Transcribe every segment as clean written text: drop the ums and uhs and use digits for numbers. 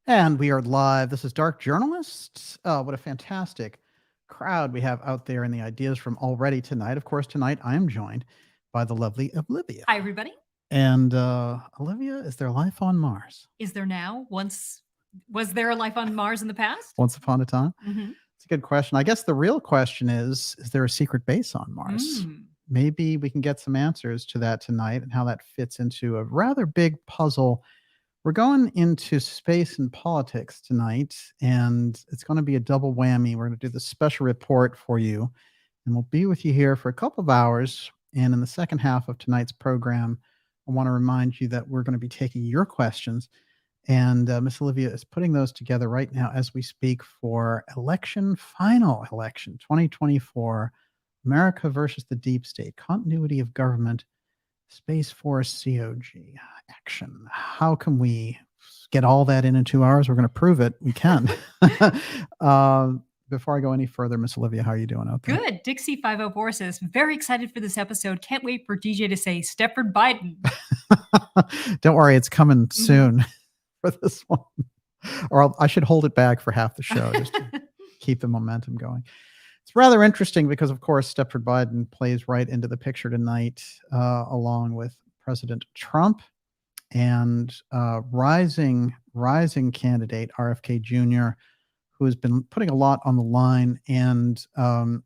And we are live. This is Dark Journalists. What a fantastic crowd we have out there in the ideas from already tonight. Of course, tonight I am joined by the lovely Olivia. Hi, everybody. And Olivia, is there life on Mars? Is there now? Was there a life on Mars in the past? Once upon a time? Mhm. It's a good question. I guess the real question is there a secret base on Mars? Maybe we can get some answers to that tonight and how that fits into a rather big puzzle. We're going into space and politics tonight, and it's going to be a double whammy. We're going to do the special report for you, and we'll be with you here for a couple of hours. And in the second half of tonight's program, I want to remind you that we're going to be taking your questions, and Miss Olivia is putting those together right now as we speak for final election 2024, America versus the Deep State, continuity of government, Space Force COG action. How can we get all that in 2 hours? We're going to prove it. We can. Before I go any further, Miss Olivia, how are you doing out there? Good. Dixie 504 says, very excited for this episode. Can't wait for DJ to say Stepford Biden. Don't worry, it's coming soon for this one. Or I should hold it back for half the show just to keep the momentum going. It's rather interesting because, of course, Stepford Biden plays right into the picture tonight, along with President Trump and rising candidate RFK Jr., who has been putting a lot on the line. And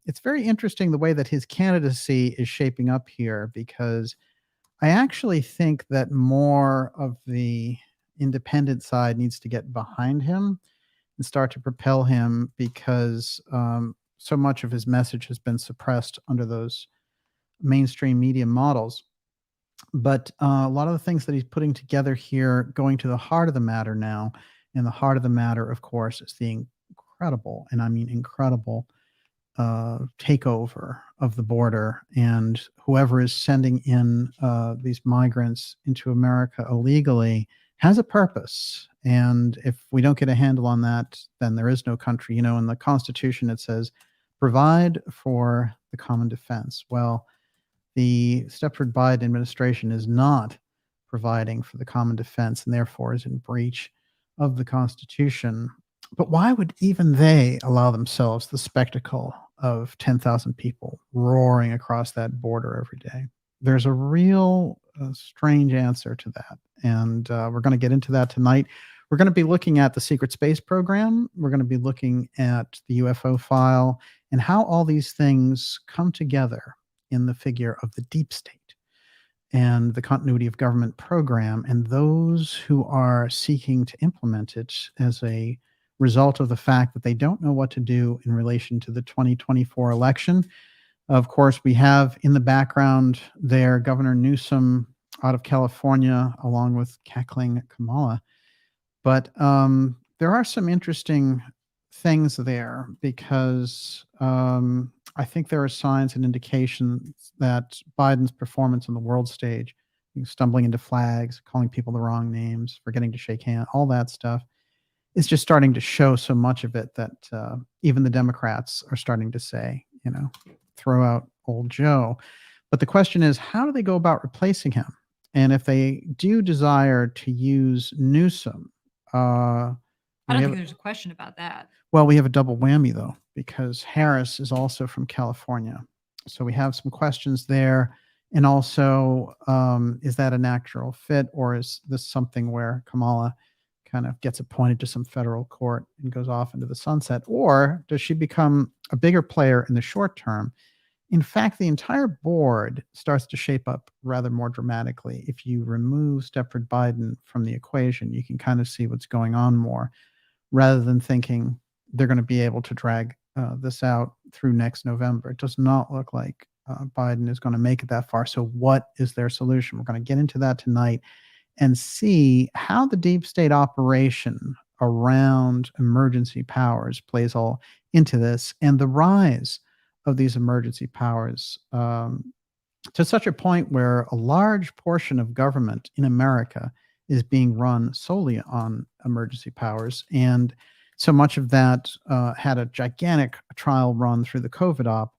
it's very interesting the way that his candidacy is shaping up here, because I actually think that more of the independent side needs to get behind him and start to propel him, because so much of his message has been suppressed under those mainstream media models. But a lot of the things that he's putting together here, going to the heart of the matter now, and the heart of the matter, of course, is the incredible, and I mean incredible, takeover of the border, and whoever is sending in these migrants into America illegally has a purpose. And if we don't get a handle on that, then there is no country. You know, in the Constitution, it says, provide for the common defense. Well, the Stepford Biden administration is not providing for the common defense, and therefore is in breach of the Constitution. But why would even they allow themselves the spectacle of 10,000 people roaring across that border every day? There's a real strange answer to that. And we're going to get into that tonight. We're going to be looking at the secret space program. We're going to be looking at the UFO file and how all these things come together in the figure of the deep state and the continuity of government program, and those who are seeking to implement it as a result of the fact that they don't know what to do in relation to the 2024 election. Of course, we have in the background there Governor Newsom out of California, along with cackling Kamala. But there are some interesting things there, because I think there are signs and indications that Biden's performance on the world stage, stumbling into flags, calling people the wrong names, forgetting to shake hands, all that stuff, is just starting to show so much of it that even the Democrats are starting to say, you know, throw out old Joe. But the question is, how do they go about replacing him? And if they do desire to use Newsom, I don't think there's a question about that. Well, we have a double whammy, though, because Harris is also from California. So we have some questions there. And also, is that a natural fit, or is this something where Kamala kind of gets appointed to some federal court and goes off into the sunset? Or does she become a bigger player in the short term? In fact, the entire board starts to shape up rather more dramatically. If you remove Stepford Biden from the equation, you can kind of see what's going on more, rather than thinking they're going to be able to drag this out through next November. It does not look like Biden is going to make it that far. So what is their solution? We're going to get into that tonight and see how the deep state operation around emergency powers plays all into this, and the rise of these emergency powers to such a point where a large portion of government in America is being run solely on emergency powers. And so much of that had a gigantic trial run through the COVID op.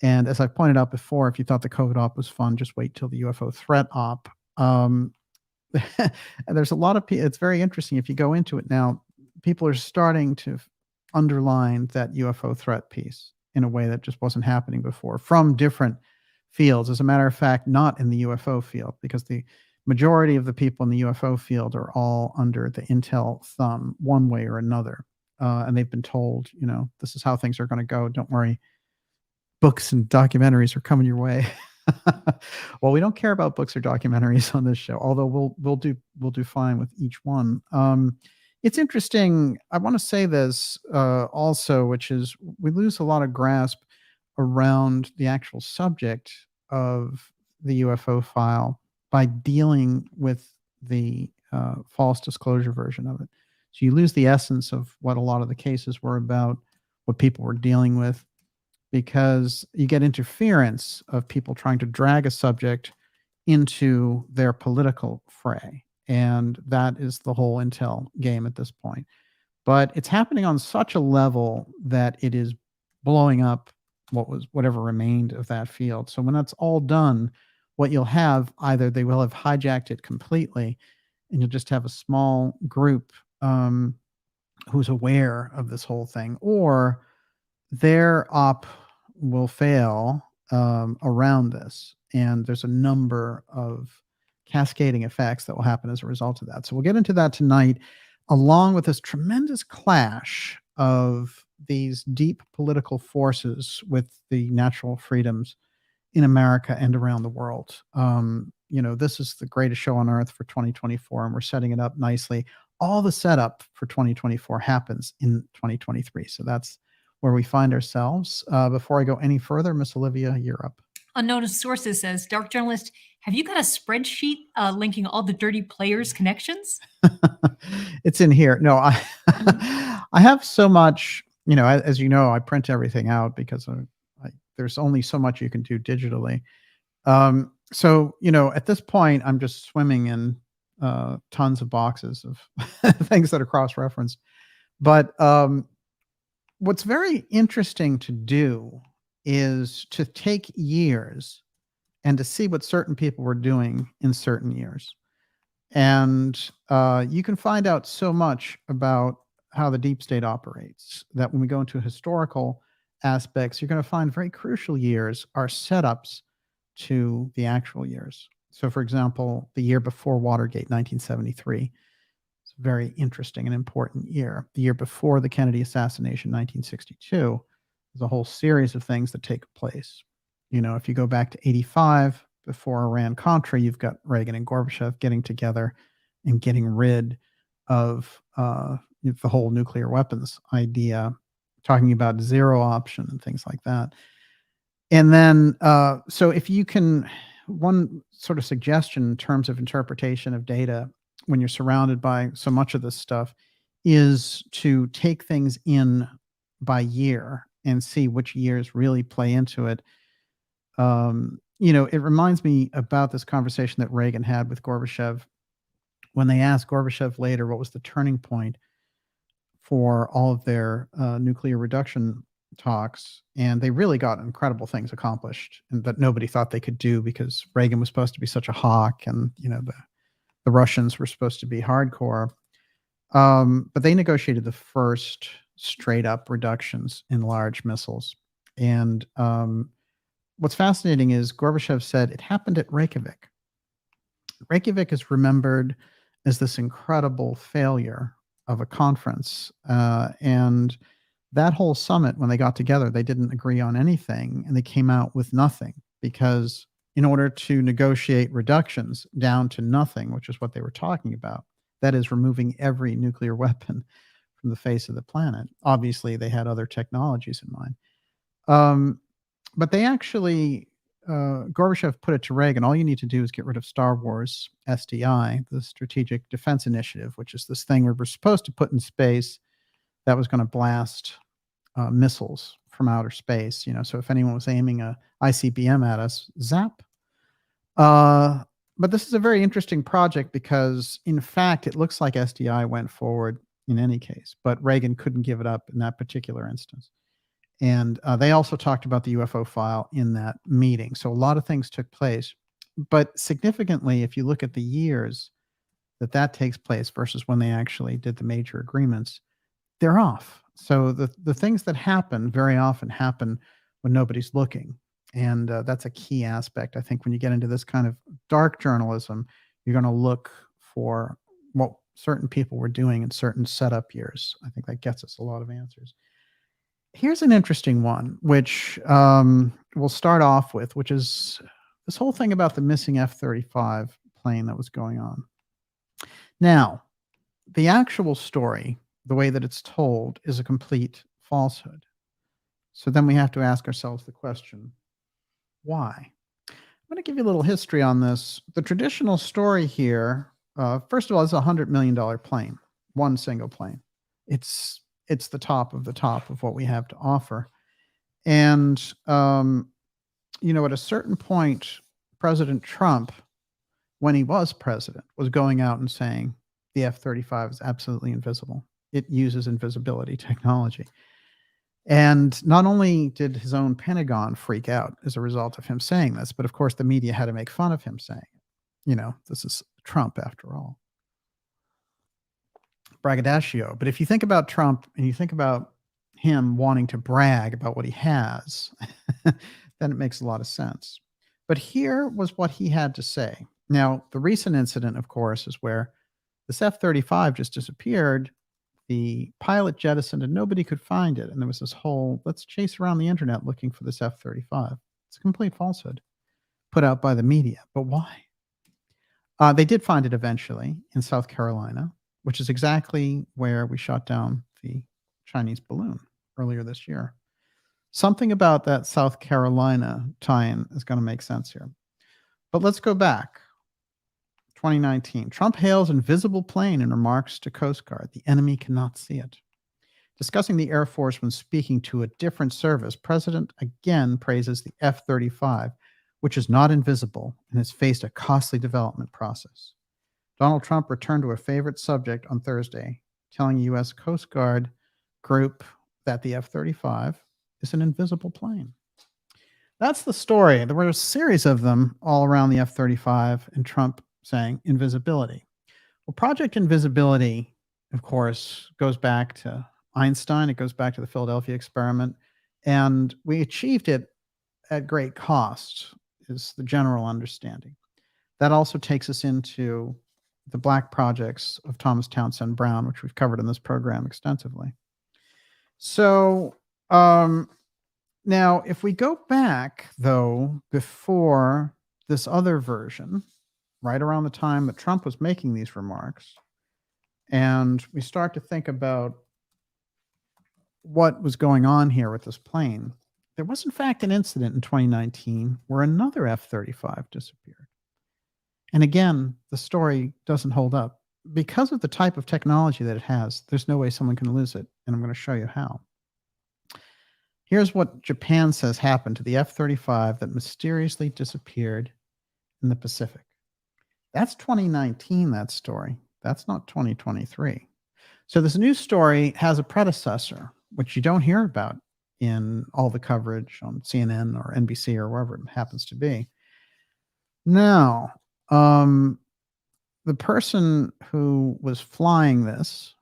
And as I've pointed out before, if you thought the COVID op was fun, just wait till the UFO Threat Op. There's a lot of people. It's very interesting if you go into it now. people are starting to underline that UFO threat piece in a way that just wasn't happening before from different fields. As a matter of fact, not in the UFO field, because the majority of the people in the UFO field are all under the intel thumb one way or another. And they've been told, this is how things are going to go. Don't worry. Books and documentaries are coming your way. Well, we don't care about books or documentaries on this show, although we'll do fine with each one. It's interesting. I want to say this also, which is we lose a lot of grasp around the actual subject of the UFO file by dealing with the false disclosure version of it. So you lose the essence of what a lot of the cases were about, what people were dealing with, because you get interference of people trying to drag a subject into their political fray. And that is the whole intel game at this point. But it's happening on such a level that it is blowing up whatever remained of that field. So when that's all done, what you'll have, either they will have hijacked it completely and you'll just have a small group who's aware of this whole thing, or their op will fail around this. And there's a number of cascading effects that will happen as a result of that. So we'll get into that tonight, along with this tremendous clash of these deep political forces with the natural freedoms in America and around the world. This is the greatest show on earth for 2024, and we're setting it up nicely. All the setup for 2024 happens in 2023. So that's where we find ourselves. Before I go any further, Miss Olivia, you're up. Unknown Sources says, Dark Journalist, have you got a spreadsheet linking all the dirty players' connections? It's in here. No, I have so much, as you know, I print everything out because there's only so much you can do digitally. So, at this point, I'm just swimming in tons of boxes of things that are cross-referenced. But what's very interesting to do is to take years and to see what certain people were doing in certain years. And you can find out so much about how the deep state operates that when we go into historical aspects, you're going to find very crucial years are setups to the actual years. So, for example, the year before Watergate, 1973, it's a very interesting and important year. The year before the Kennedy assassination, 1962, there's a whole series of things that take place. If you go back to 85, before Iran-Contra, you've got Reagan and Gorbachev getting together and getting rid of the whole nuclear weapons idea, talking about zero option and things like that. And then, so if you can, one sort of suggestion in terms of interpretation of data when you're surrounded by so much of this stuff is to take things in by year and see which years really play into it. It reminds me about this conversation that Reagan had with Gorbachev when they asked Gorbachev later what was the turning point for all of their nuclear reduction talks, and they really got incredible things accomplished and that nobody thought they could do because Reagan was supposed to be such a hawk, and the Russians were supposed to be hardcore. But they negotiated the first straight up reductions in large missiles. And what's fascinating is Gorbachev said it happened at Reykjavik. Reykjavik is remembered as this incredible failure of a conference. And that whole summit, when they got together, they didn't agree on anything and they came out with nothing, because in order to negotiate reductions down to nothing, which is what they were talking about, that is removing every nuclear weapon from the face of the planet. Obviously, they had other technologies in mind. But they actually, Gorbachev put it to Reagan, all you need to do is get rid of Star Wars SDI, the Strategic Defense Initiative, which is this thing we were supposed to put in space that was going to blast missiles from outer space. So if anyone was aiming a ICBM at us, zap. But this is a very interesting project because, in fact, it looks like SDI went forward in any case, but Reagan couldn't give it up in that particular instance. And they also talked about the UFO file in that meeting. So a lot of things took place. But significantly, if you look at the years that takes place versus when they actually did the major agreements, they're off. So the things that happen very often happen when nobody's looking. And that's a key aspect. I think when you get into this kind of dark journalism, you're going to look for what certain people were doing in certain setup years. I think that gets us a lot of answers. Here's an interesting one, which we'll start off with, which is this whole thing about the missing F-35 plane that was going on. Now, the actual story, the way that it's told, is a complete falsehood. So then we have to ask ourselves the question, why? I'm going to give you a little history on this. The traditional story here, first of all, is a $100 million plane, one single plane. It's the top of what we have to offer. And, at a certain point, President Trump, when he was president, was going out and saying the F-35 is absolutely invisible. It uses invisibility technology. And not only did his own Pentagon freak out as a result of him saying this, but of course the media had to make fun of him saying it. This is Trump after all. Braggadocio. But if you think about Trump and you think about him wanting to brag about what he has, then it makes a lot of sense. But here was what he had to say. Now, the recent incident, of course, is where this F-35 just disappeared. The pilot jettisoned and nobody could find it. And there was this whole, let's chase around the internet looking for this F-35. It's a complete falsehood put out by the media. But why? They did find it eventually in South Carolina, which is exactly where we shot down the Chinese balloon earlier this year. Something about that South Carolina tie-in is going to make sense here. But let's go back. 2019. Trump hails invisible plane in remarks to Coast Guard. The enemy cannot see it. Discussing the Air Force when speaking to a different service, President again praises the F-35, which is not invisible and has faced a costly development process. Donald Trump returned to a favorite subject on Thursday, telling U.S. Coast Guard group that the F-35 is an invisible plane. That's the story. There were a series of them all around the F-35, and Trump saying invisibility. Well, Project Invisibility, of course, goes back to Einstein. It goes back to the Philadelphia experiment. And we achieved it at great cost, is the general understanding. That also takes us into the black projects of Thomas Townsend Brown, which we've covered in this program extensively. So now, if we go back, though, before this other version, right around the time that Trump was making these remarks, and we start to think about what was going on here with this plane, there was, in fact, an incident in 2019 where another F-35 disappeared. And again, the story doesn't hold up. Because of the type of technology that it has, there's no way someone can lose it, and I'm going to show you how. Here's what Japan says happened to the F-35 that mysteriously disappeared in the Pacific. That's 2019, that story. That's not 2023. So this new story has a predecessor, which you don't hear about in all the coverage on CNN or NBC or wherever it happens to be. Now, the person who was flying this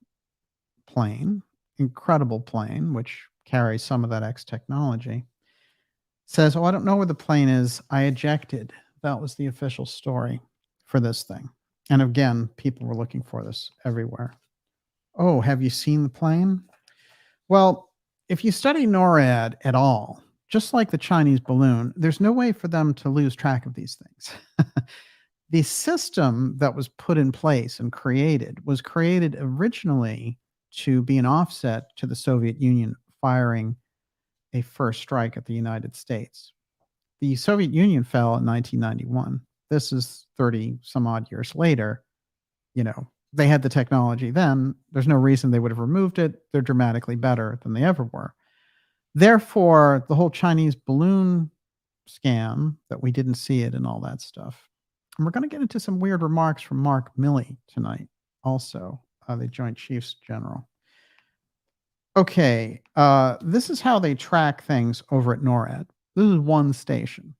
plane, incredible plane, which carries some of that X technology, says, I don't know where the plane is. I ejected. That was the official story for this thing. And again, people were looking for this everywhere. Oh, have you seen the plane? Well, if you study NORAD at all, just like the Chinese balloon, there's no way for them to lose track of these things. The system that was put in place and was created originally to be an offset to the Soviet Union firing a first strike at the United States. The Soviet Union fell in 1991. This is 30 some odd years later. They had the technology then. There's no reason they would have removed it. They're dramatically better than they ever were. Therefore, the whole Chinese balloon scam, that we didn't see it and all that stuff. And we're going to get into some weird remarks from Mark Milley tonight, also, the Joint Chiefs General. Okay, this is how they track things over at NORAD. This is one station,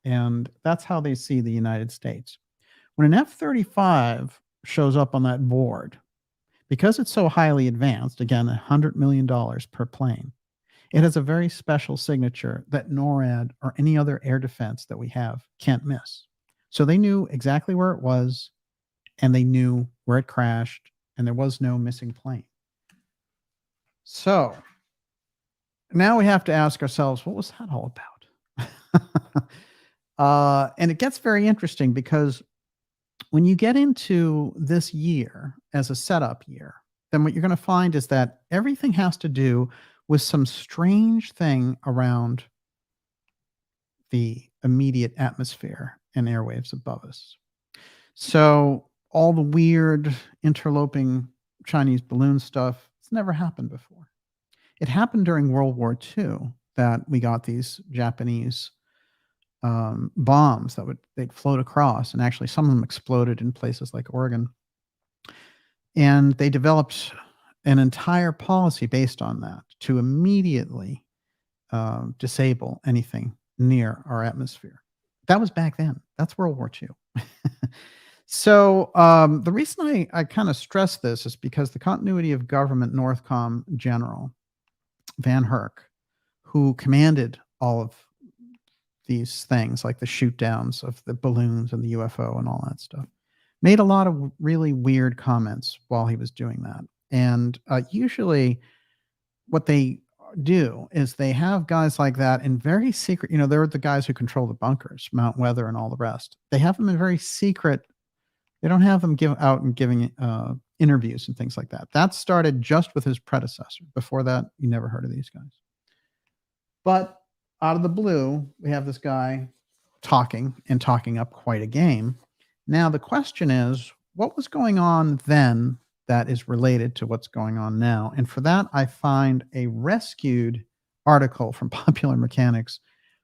and that's how they see the United States. When an F-35 shows up on that board, Because it's so highly advanced, again, $100 million per plane, it has a very special signature that NORAD or any other air defense that we have can't miss. So they knew exactly where it was, and they knew where it crashed, and there was no missing plane. So now we have to ask ourselves, what was that all about? And it gets very interesting because when you get into this year as a setup year, then what you're going to find is that everything has to do with some strange thing around the immediate atmosphere and airwaves above us. So all the weird interloping Chinese balloon stuff, it's never happened before. It happened during World War II that we got these Japanese bombs that they'd float across, and actually some of them exploded in places like Oregon. And they developed an entire policy based on that to immediately disable anything near our atmosphere. That was back then. That's World War II. So the reason I kind of stress this is because the continuity of government Northcom General Van Herk, who commanded all of these things like the shoot downs of the balloons and the UFO and all that stuff, made a lot of really weird comments while he was doing that. And usually what they do is they have guys like that in very secret, they're the guys who control the bunkers, Mount Weather and all the rest. They have them in very secret. They don't have them giving interviews and things like that. That started just with his predecessor. Before that, you never heard of these guys. But out of the blue, we have this guy talking up quite a game. Now, the question is, what was going on then that is related to what's going on now? And for that, I find a rescued article from Popular Mechanics,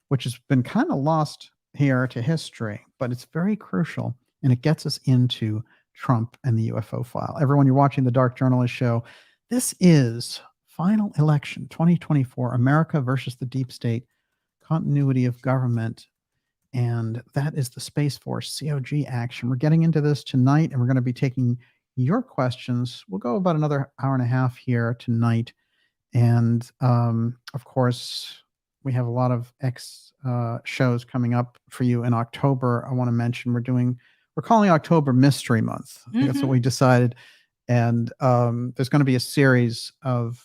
which has been kind of lost here to history, but it's very crucial, and it gets us into Trump and the UFO file. Everyone, you're watching the Dark Journalist Show. This is Final Election 2024, America versus the Deep State, Continuity of Government, and that is the Space Force COG action. We're getting into this tonight, and we're going to be taking your questions. We'll go about another hour and a half here tonight. And of course, we have a lot of shows coming up for you in October. I want to mention we're calling October Mystery Month. I think that's what we decided. And there's going to be a series of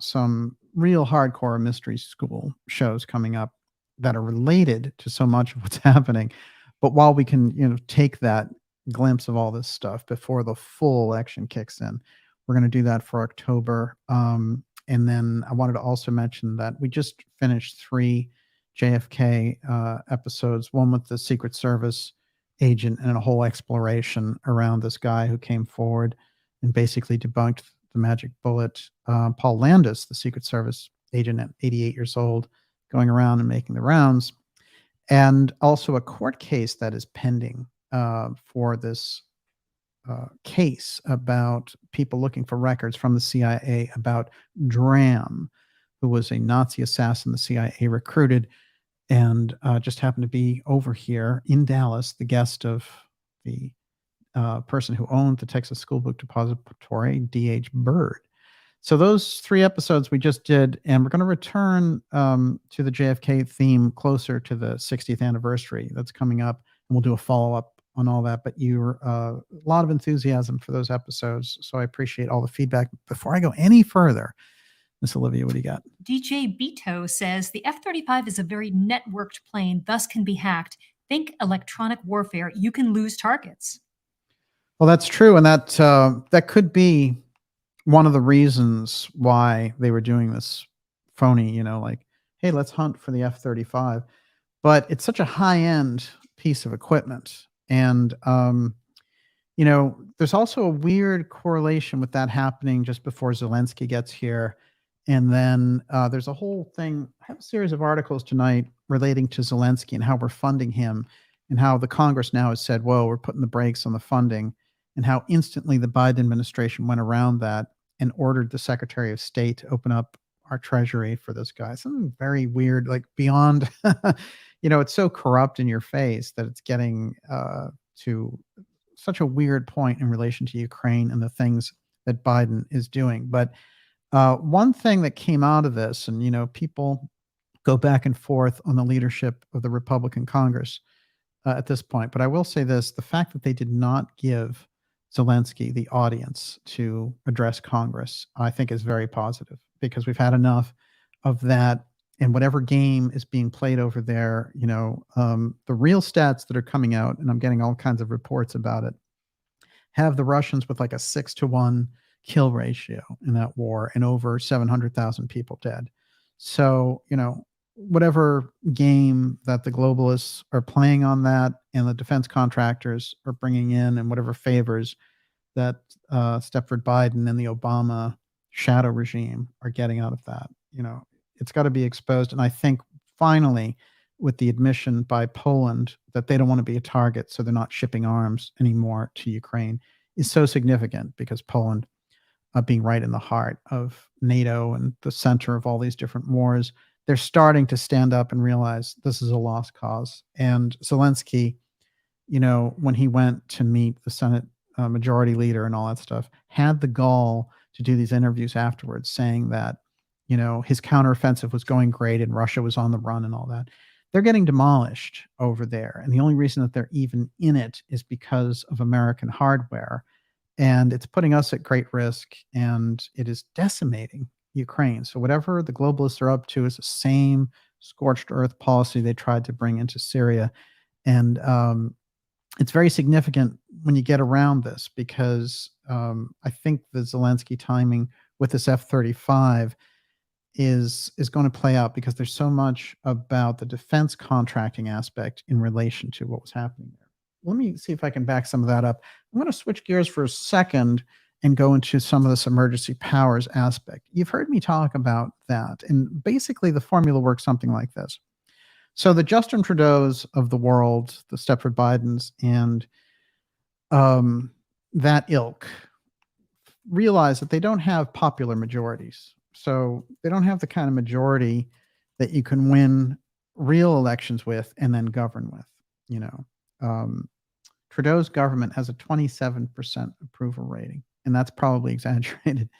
some real hardcore mystery school shows coming up that are related to so much of what's happening. But while we can, take that glimpse of all this stuff before the full election kicks in, we're going to do that for October. And then I wanted to also mention that we just finished 3 JFK episodes, one with the Secret Service agent and a whole exploration around this guy who came forward and basically debunked the magic bullet. Paul Landis, the Secret Service agent at 88 years old, going around and making the rounds. And also a court case that is pending for this case about people looking for records from the CIA about Dram, who was a Nazi assassin the CIA recruited and just happened to be over here in Dallas, the guest of the person who owned the Texas School Book Depository, D.H. Byrd. So those 3 episodes we just did, and we're going to return to the JFK theme closer to the 60th anniversary that's coming up, and we'll do a follow-up on all that. But you're a lot of enthusiasm for those episodes, so I appreciate all the feedback. Before I go any further, Miss Olivia, what do you got? DJ Beto says the F-35 is a very networked plane, thus can be hacked. Think electronic warfare. You can lose targets. Well, that's true, and that could be one of the reasons why they were doing this phony, like, hey, let's hunt for the F-35. But it's such a high-end piece of equipment. And, there's also a weird correlation with that happening just before Zelensky gets here. And then there's a whole thing. I have a series of articles tonight relating to Zelensky and how we're funding him and how the Congress now has said, whoa, we're putting the brakes on the funding, and how instantly the Biden administration went around that and ordered the Secretary of State to open up our treasury for this guy. Something very weird, like beyond, it's so corrupt in your face that it's getting to such a weird point in relation to Ukraine and the things that Biden is doing. But one thing that came out of this, and people go back and forth on the leadership of the Republican Congress at this point, but I will say this: the fact that they did not give Zelensky the audience to address Congress, I think, is very positive, because we've had enough of that. And whatever game is being played over there, the real stats that are coming out, and I'm getting all kinds of reports about it, have the Russians with like a 6-to-1 kill ratio in that war and over 700,000 people dead. So, whatever game that the globalists are playing on that, and the defense contractors are bringing in, and whatever favors that Stepford Biden and the Obama shadow regime are getting out of that, it's got to be exposed. And I think finally, with the admission by Poland that they don't want to be a target, so they're not shipping arms anymore to Ukraine, is so significant, because Poland, being right in the heart of NATO and the center of all these different wars, they're starting to stand up and realize this is a lost cause. And Zelensky, when he went to meet the Senate majority leader and all that stuff, had the gall to do these interviews afterwards saying that, his counteroffensive was going great and Russia was on the run and all that. They're getting demolished over there. And the only reason that they're even in it is because of American hardware. And it's putting us at great risk, and it is decimating Ukraine. So whatever the globalists are up to is the same scorched earth policy they tried to bring into Syria. And it's very significant when you get around this, because I think the Zelensky timing with this F-35 is going to play out, because there's so much about the defense contracting aspect in relation to what was happening there. Let me see if I can back some of that up. I'm going to switch gears for a second and go into some of this emergency powers aspect. You've heard me talk about that. And basically the formula works something like this. So the Justin Trudeaus of the world, the Stepford Bidens, and that ilk, realize that they don't have popular majorities. So they don't have the kind of majority that you can win real elections with and then govern with. Trudeau's government has a 27% approval rating, and that's probably exaggerated.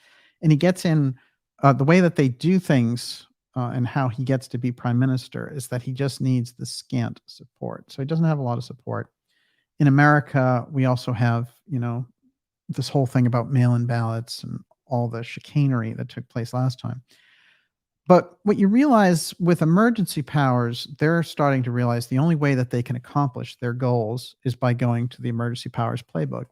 And he gets in the way that they do things, and how he gets to be prime minister, is that he just needs the scant support. So he doesn't have a lot of support. In America, we also have, this whole thing about mail-in ballots and all the chicanery that took place last time. But what you realize with emergency powers, they're starting to realize the only way that they can accomplish their goals is by going to the emergency powers playbook.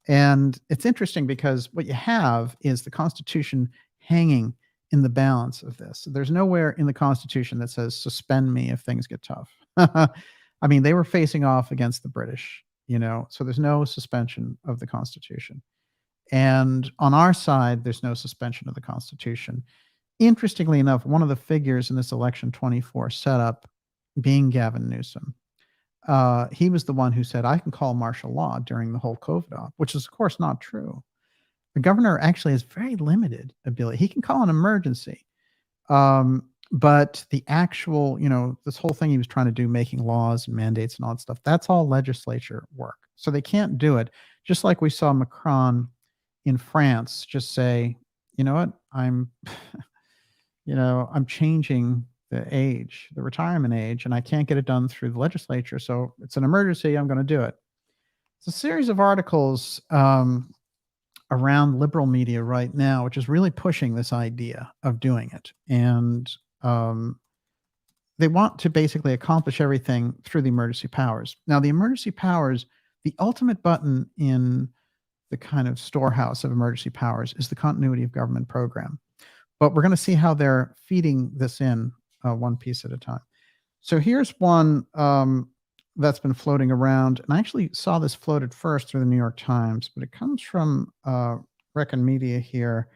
And it's interesting, because what you have is the Constitution hanging in the balance of this. There's nowhere in the Constitution that says suspend me if things get tough. I mean, they were facing off against the British, so there's no suspension of the Constitution. And on our side, there's no suspension of the Constitution. Interestingly enough, one of the figures in this election 24 setup, being Gavin Newsom, he was the one who said, I can call martial law during the whole COVID op, which is, of course, not true. The governor actually has very limited ability. He can call an emergency. But the actual, this whole thing he was trying to do, making laws and mandates and all that stuff, that's all legislature work. So they can't do it. Just like we saw Macron in France just say, you know what, I'm changing the retirement age, and I can't get it done through the legislature. So it's an emergency. I'm going to do it. It's a series of articles around liberal media right now, which is really pushing this idea of doing it. And they want to basically accomplish everything through the emergency powers. Now, the emergency powers, the ultimate button in the kind of storehouse of emergency powers is the continuity of government program. But we're going to see how they're feeding this in one piece at a time. So here's one that's been floating around. And I actually saw this floated first through the New York Times, but it comes from Reckon Media here.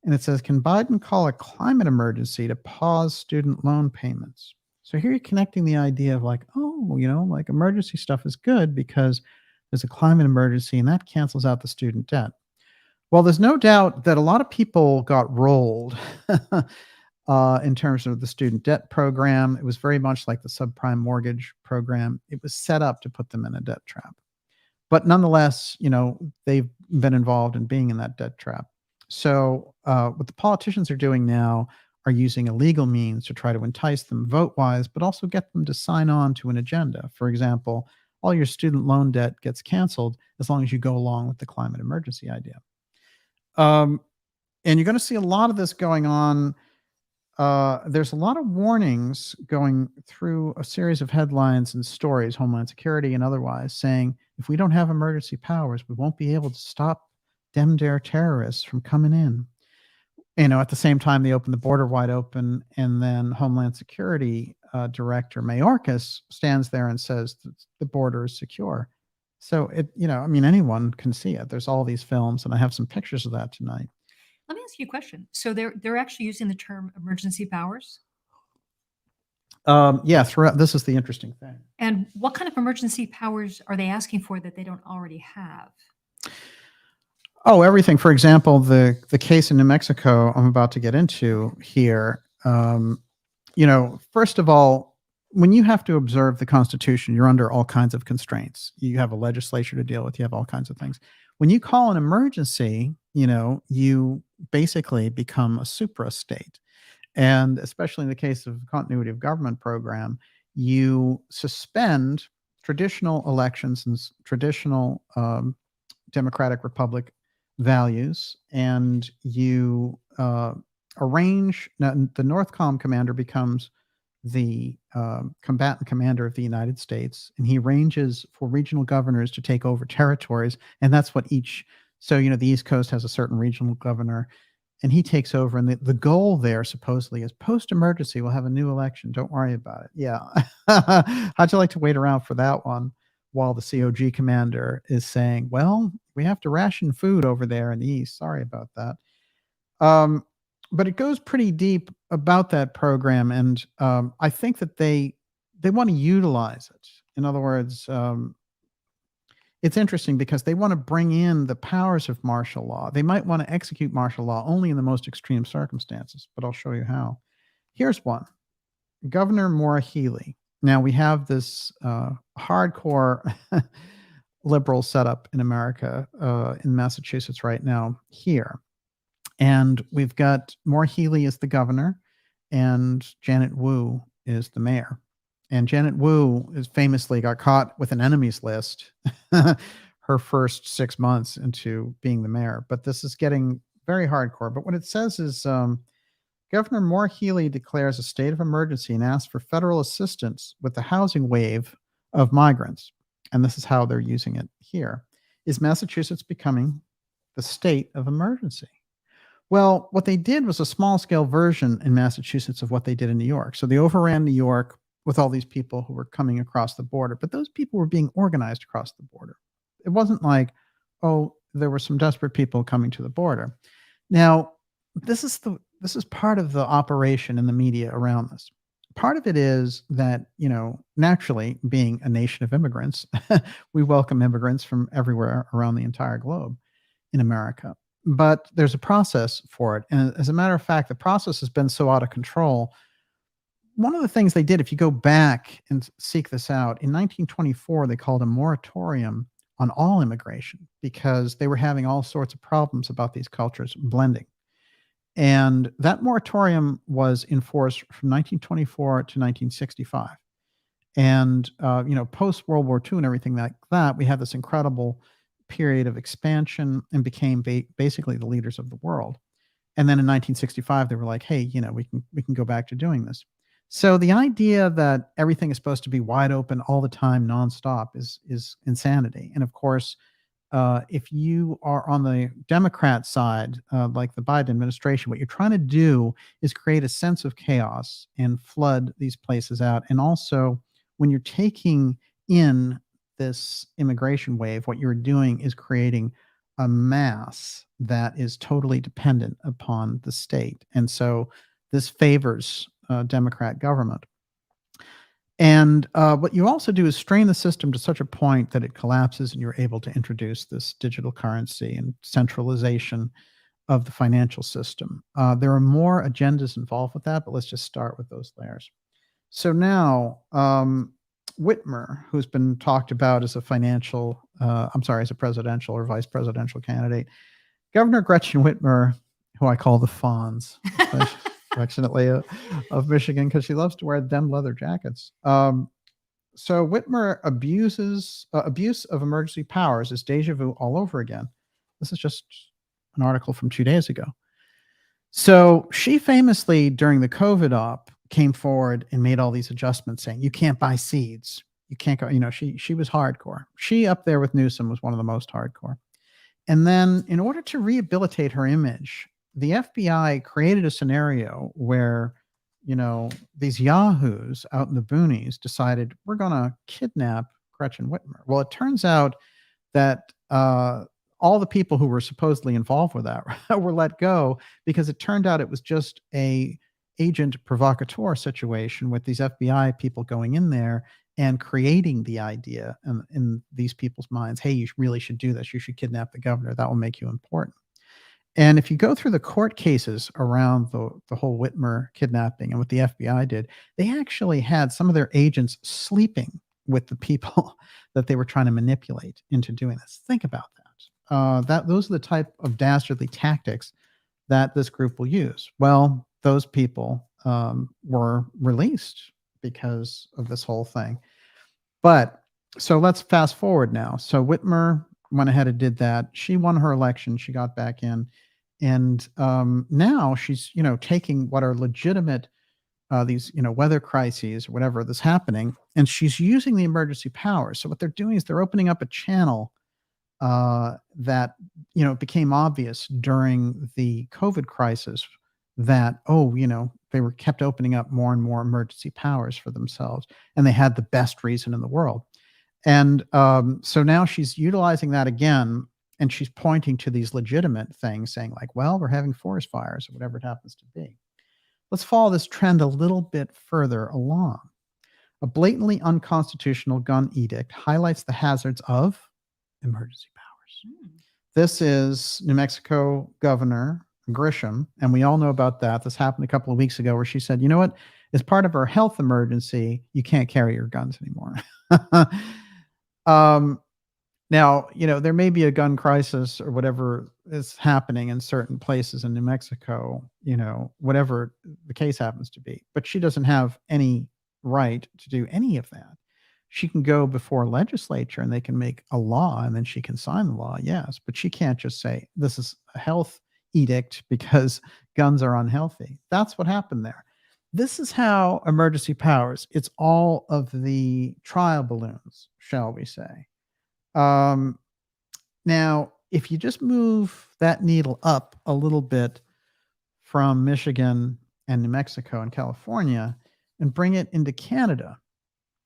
And it says, can Biden call a climate emergency to pause student loan payments? So here you're connecting the idea of like, like emergency stuff is good because there's a climate emergency and that cancels out the student debt. Well, there's no doubt that a lot of people got rolled in terms of the student debt program. It was very much like the subprime mortgage program. It was set up to put them in a debt trap. But nonetheless, they've been involved in being in that debt trap. So what the politicians are doing now are using illegal means to try to entice them vote-wise, but also get them to sign on to an agenda. For example, all your student loan debt gets canceled as long as you go along with the climate emergency idea. And you're going to see a lot of this going on. There's a lot of warnings going through a series of headlines and stories, Homeland Security and otherwise, saying if we don't have emergency powers, we won't be able to stop dem dare terrorists from coming in. At the same time, they open the border wide open, and then Homeland Security Director Mayorkas stands there and says the border is secure. So anyone can see it. There's all these films, and I have some pictures of that tonight. Let me ask you a question. So they're actually using the term emergency powers? Yeah, this is the interesting thing. And what kind of emergency powers are they asking for that they don't already have? Oh, everything. For example, the case in New Mexico I'm about to get into here. First of all, when you have to observe the Constitution, you're under all kinds of constraints. You have a legislature to deal with. You have all kinds of things. When you call an emergency, you basically become a supra-state. And especially in the case of continuity of government program, you suspend traditional elections and traditional democratic republic values, and you arrange. Now, the NORTHCOM commander becomes the combatant commander of the United States, and he arranges for regional governors to take over territories, and that's what each. So the East Coast has a certain regional governor, and he takes over. And the goal there supposedly is post-emergency, we'll have a new election. Don't worry about it. Yeah. How'd you like to wait around for that one while the COG commander is saying, well, we have to ration food over there in the East. Sorry about that. But it goes pretty deep about that program. And I think that they want to utilize it. In other words, it's interesting because they want to bring in the powers of martial law. They might want to execute martial law only in the most extreme circumstances, but I'll show you how. Here's one. Governor Maura Healey. Now, we have this hardcore liberal setup in America, in Massachusetts right now here. And we've got Maura Healey as the governor, and Janet Wu is the mayor. And Janet Wu is famously got caught with an enemies list her first 6 months into being the mayor. But this is getting very hardcore. But what it says is Governor Maura Healey declares a state of emergency and asks for federal assistance with the housing wave of migrants. And this is how they're using it here. Is Massachusetts becoming the state of emergency? Well, what they did was a small-scale version in Massachusetts of what they did in New York. So they overran New York with all these people who were coming across the border, but those people were being organized across the border. It wasn't like, oh, there were some desperate people coming to the border. Now, this is part of the operation in the media around this. Part of it is that, naturally, being a nation of immigrants, we welcome immigrants from everywhere around the entire globe in America. But there's a process for it. And as a matter of fact, the process has been so out of control. One of the things they did, if you go back and seek this out, in 1924, they called a moratorium on all immigration because they were having all sorts of problems about these cultures blending. And that moratorium was enforced from 1924 to 1965. And, post World War II and everything like that, we had this incredible period of expansion and became basically the leaders of the world. And then in 1965, they were like, hey, we can go back to doing this. So the idea that everything is supposed to be wide open all the time, nonstop, is insanity. And of course, if you are on the Democrat side, like the Biden administration, what you're trying to do is create a sense of chaos and flood these places out. And also, when you're taking in this immigration wave, what you're doing is creating a mass that is totally dependent upon the state. And so this favors Democrat government. And what you also do is strain the system to such a point that it collapses and you're able to introduce this digital currency and centralization of the financial system. There are more agendas involved with that, but let's just start with those layers. So now, Whitmer, who's been talked about as a financial I'm sorry, as a presidential or vice presidential candidate. Governor Gretchen Whitmer, who I call the Fonz, affectionately, of Michigan, because she loves to wear dem leather jackets. So Whitmer abuse of emergency powers is deja vu all over again. This is just an article from 2 days ago. So she famously, during the COVID op, came forward and made all these adjustments, saying you can't buy seeds, you can't go. She was hardcore. She, up there with Newsom, was one of the most hardcore. And then, in order to rehabilitate her image, the FBI created a scenario where, these yahoos out in the boonies decided we're going to kidnap Gretchen Whitmer. Well, it turns out that all the people who were supposedly involved with that were let go, because it turned out it was just a agent provocateur situation with these FBI people going in there and creating the idea in these people's minds, hey, you really should do this. You should kidnap the governor. That will make you important. And if you go through the court cases around the whole Whitmer kidnapping and what the FBI did, they actually had some of their agents sleeping with the people that they were trying to manipulate into doing this. Think about that. Those are the type of dastardly tactics that this group will use. Well, those people were released because of this whole thing. But so let's fast forward now. So Whitmer went ahead and did that. She won her election. She got back in. And now she's, taking what are legitimate, these, weather crises or whatever that's happening, and she's using the emergency powers. So what they're doing is they're opening up a channel that, became obvious during the COVID crisis that, they were kept opening up more and more emergency powers for themselves. And they had the best reason in the world. And so now she's utilizing that again, and she's pointing to these legitimate things, saying like, well, we're having forest fires or whatever it happens to be. Let's follow this trend a little bit further along. A blatantly unconstitutional gun edict highlights the hazards of emergency powers. This is New Mexico Governor Grisham, and we all know about that. This happened a couple of weeks ago, where she said, you know what, as part of our health emergency, you can't carry your guns anymore. Now, there may be a gun crisis or whatever is happening in certain places in New Mexico, whatever the case happens to be, but she doesn't have any right to do any of that. She can go before a legislature and they can make a law, and then she can sign the law, yes, but she can't just say this is a health edict because guns are unhealthy. That's what happened there. This is how emergency powers, it's all of the trial balloons, shall we say. Now, if you just move that needle up a little bit from Michigan and New Mexico and California and bring it into Canada,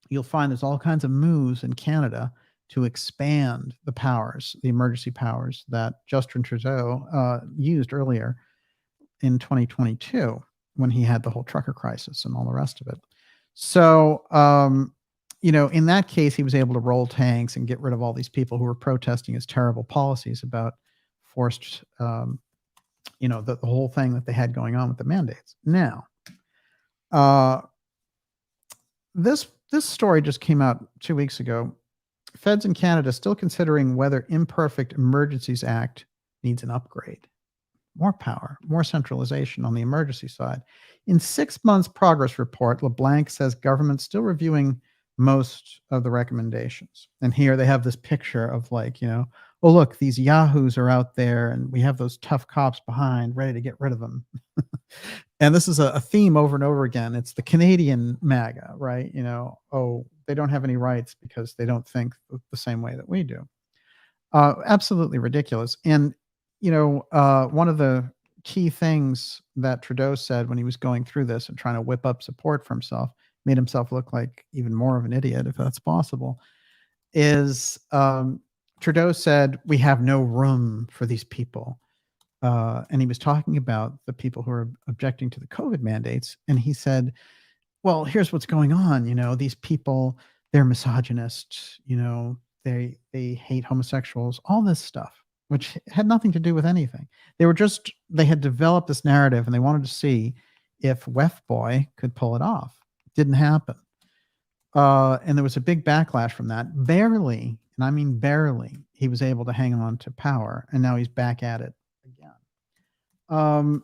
you'll find there's all kinds of moves in Canada to expand the powers, the emergency powers that Justin Trudeau used earlier in 2022 when he had the whole trucker crisis and all the rest of it. So, in that case, he was able to roll tanks and get rid of all these people who were protesting his terrible policies about forced, the whole thing that they had going on with the mandates. Now, this story just came out 2 weeks ago. Feds in Canada still considering whether Imperfect Emergencies Act needs an upgrade. More power, more centralization on the emergency side. In 6 months progress report, LeBlanc says government's still reviewing most of the recommendations. And here they have this picture of like, oh, look, these yahoos are out there and we have those tough cops behind ready to get rid of them. And this is a theme over and over again. It's the Canadian MAGA, right? Oh, they don't have any rights because they don't think the same way that we do. Absolutely ridiculous. And, one of the key things that Trudeau said when he was going through this and trying to whip up support for himself, made himself look like even more of an idiot, if that's possible, is Trudeau said, we have no room for these people. And he was talking about the people who are objecting to the COVID mandates. And he said, well, here's what's going on. These people, they're misogynists, they hate homosexuals, all this stuff, which had nothing to do with anything. They had developed this narrative and they wanted to see if Wef Boy could pull it off. Didn't happen. And there was a big backlash from that. Barely and I mean barely, he was able to hang on to power, and now he's back at it again.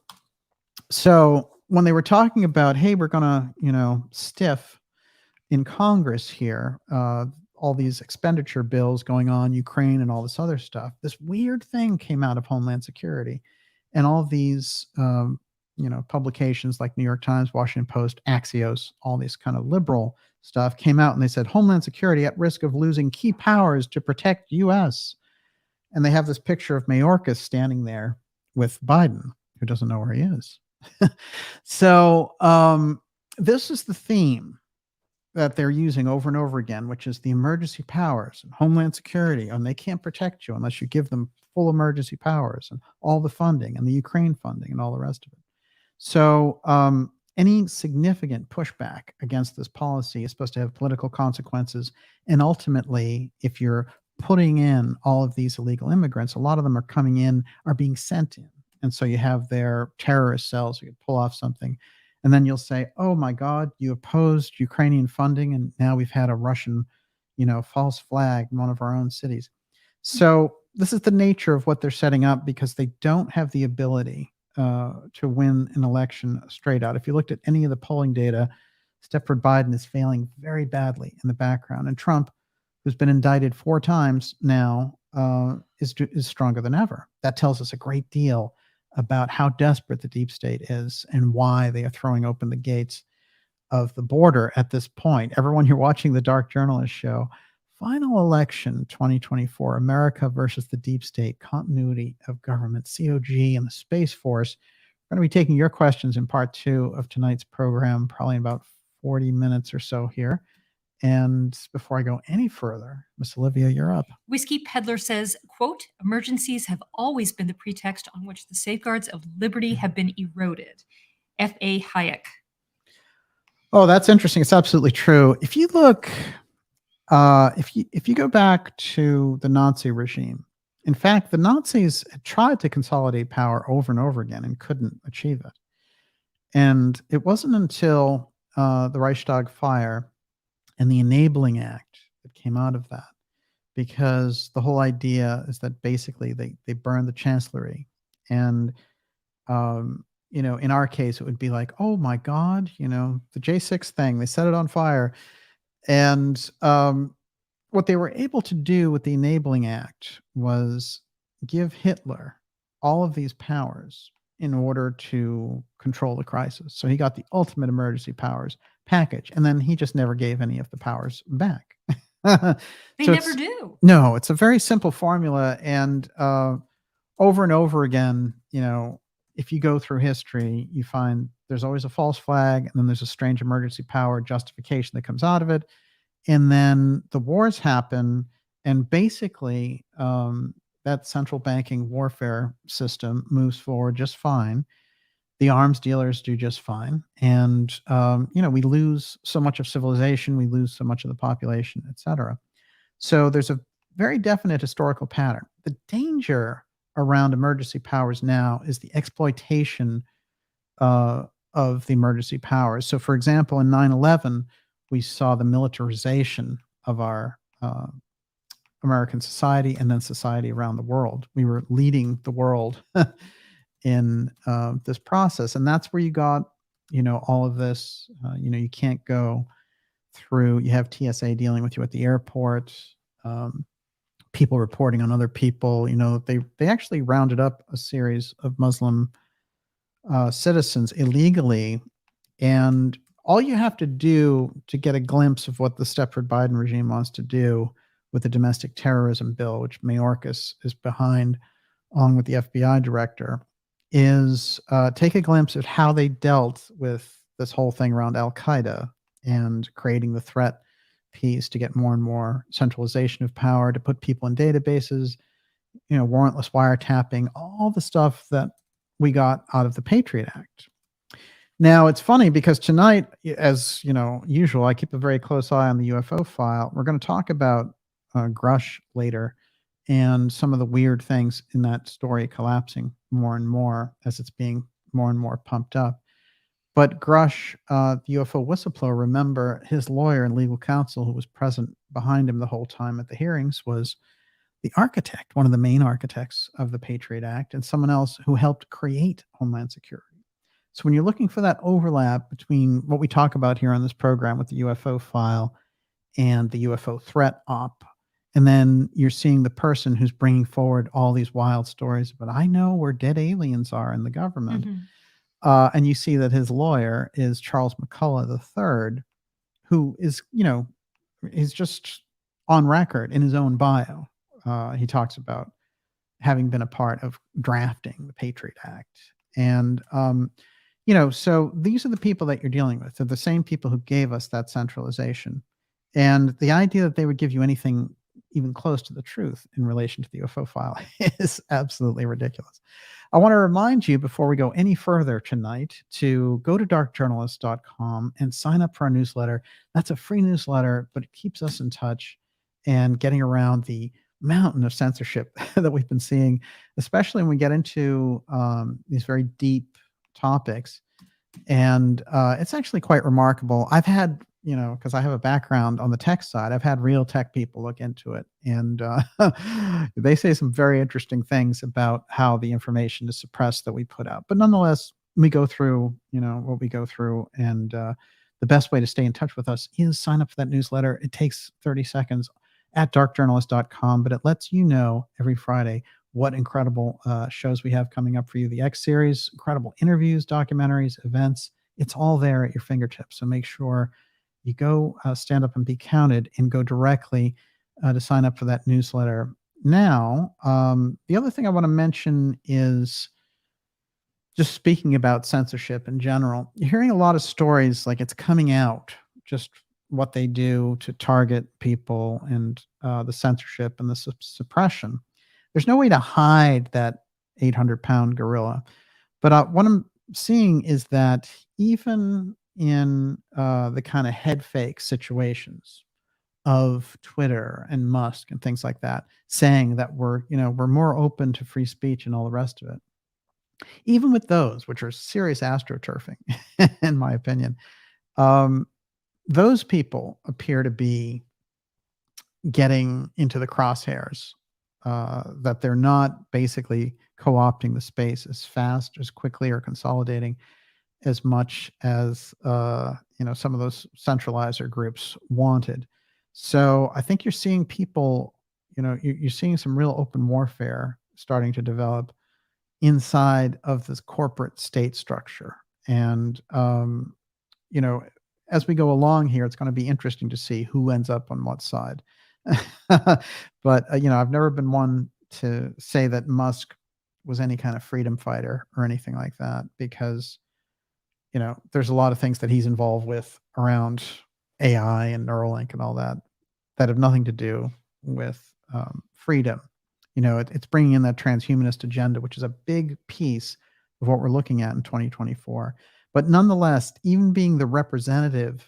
So when they were talking about, hey, we're gonna, stiff in Congress here, all these expenditure bills going on, Ukraine and all this other stuff, this weird thing came out of Homeland Security, and all these, publications like New York Times, Washington Post, Axios, all these kind of liberal stuff came out, and they said Homeland Security at risk of losing key powers to protect U.S. And they have this picture of Mayorkas standing there with Biden, who doesn't know where he is. So this is the theme that they're using over and over again, which is the emergency powers and Homeland Security, and they can't protect you unless you give them full emergency powers and all the funding and the Ukraine funding and all the rest of it. So any significant pushback against this policy is supposed to have political consequences. And ultimately, if you're putting in all of these illegal immigrants, a lot of them are coming in, are being sent in. And so you have their terrorist cells who can pull off something. And then you'll say, oh my God, you opposed Ukrainian funding, and now we've had a Russian, false flag in one of our own cities. So this is the nature of what they're setting up, because they don't have the ability to win an election straight out. If you looked at any of the polling data, Stepford Biden is failing very badly in the background. And Trump, who's been indicted 4 times now, is stronger than ever. That tells us a great deal about how desperate the deep state is and why they are throwing open the gates of the border at this point. Everyone, you're watching the Dark Journalist show. Final election 2024, America versus the deep state, continuity of government, COG, and the Space Force. We're going to be taking your questions in part 2 of tonight's program, probably in about 40 minutes or so here. And before I go any further, Miss Olivia, you're up. Whiskey Peddler says, quote, emergencies have always been the pretext on which the safeguards of liberty have been eroded. F.A. Hayek. Oh, that's interesting. It's absolutely true. If you look, if you go back to the Nazi regime, in fact, the Nazis had tried to consolidate power over and over again and couldn't achieve it. And it wasn't until the Reichstag fire and the Enabling Act that came out of that, because the whole idea is that basically they burned the chancellery. And, in our case, it would be like, oh my God, the J6 thing, they set it on fire. And what they were able to do with the Enabling Act was give Hitler all of these powers in order to control the crisis. So he got the ultimate emergency powers package, and then he just never gave any of the powers back. They So never do. No, it's a very simple formula, and over and over again, if you go through history, you find there's always a false flag, and then there's a strange emergency power justification that comes out of it, and then the wars happen, and basically that central banking warfare system moves forward just fine. The arms dealers do just fine. And, we lose so much of civilization, we lose so much of the population, et cetera. So there's a very definite historical pattern. The danger around emergency powers now is the exploitation of the emergency powers. So, for example, in 9/11, we saw the militarization of our American society and then society around the world. We were leading the world in this process. And that's where you got, all of this, you can't go through, you have TSA dealing with you at the airport, people reporting on other people, they actually rounded up a series of Muslim citizens illegally. And all you have to do to get a glimpse of what the Stepford Biden regime wants to do with the domestic terrorism bill, which Mayorkas is behind, along with the FBI director, is take a glimpse at how they dealt with this whole thing around Al-Qaeda and creating the threat piece to get more and more centralization of power, to put people in databases, warrantless wiretapping, all the stuff that we got out of the Patriot Act. Now, it's funny because tonight, as usual, I keep a very close eye on the UFO file. We're going to talk about Grush later and some of the weird things in that story collapsing more and more as it's being more and more pumped up. But Grush, the UFO whistleblower, remember his lawyer and legal counsel who was present behind him the whole time at the hearings was the architect, one of the main architects of the Patriot Act, and someone else who helped create Homeland Security. So when you're looking for that overlap between what we talk about here on this program with the UFO file and the UFO Threat Op, and then you're seeing the person who's bringing forward all these wild stories, but I know where dead aliens are in the government. And you see that his lawyer is Charles McCullough III, who is, he's just on record in his own bio. He talks about having been a part of drafting the Patriot Act. And, so these are the people that you're dealing with. They're the same people who gave us that centralization. And the idea that they would give you anything even close to the truth in relation to the UFO file is absolutely ridiculous. I want to remind you before we go any further tonight to go to darkjournalist.com and sign up for our newsletter. That's a free newsletter, but it keeps us in touch and getting around the mountain of censorship that we've been seeing, especially when we get into these very deep topics. And it's actually quite remarkable. I've had, because I have a background on the tech side, I've had real tech people look into it. And they say some very interesting things about how the information is suppressed that we put out. But nonetheless, we go through, what we go through. And the best way to stay in touch with us is sign up for that newsletter. It takes 30 seconds at darkjournalist.com, but it lets you know every Friday what incredible shows we have coming up for you. The X series, incredible interviews, documentaries, events. It's all there at your fingertips. So make sure you go stand up and be counted and go directly to sign up for that newsletter. Now, the other thing I want to mention is just speaking about censorship in general. You're hearing a lot of stories like it's coming out, just what they do to target people and the censorship and the suppression. There's no way to hide that 800-pound gorilla. But what I'm seeing is that even in the kind of head fake situations of Twitter and Musk and things like that, saying that we're more open to free speech and all the rest of it, even with those, which are serious astroturfing, in my opinion, those people appear to be getting into the crosshairs, that they're not basically co-opting the space as fast, as quickly, or consolidating as much as some of those centralizer groups wanted. So I think you're seeing people, you're seeing some real open warfare starting to develop inside of this corporate state structure. And as we go along here, it's going to be interesting to see who ends up on what side. But I've never been one to say that Musk was any kind of freedom fighter or anything like that, because there's a lot of things that he's involved with around AI and Neuralink and all that have nothing to do with freedom. It's bringing in that transhumanist agenda, which is a big piece of what we're looking at in 2024. But nonetheless, even being the representative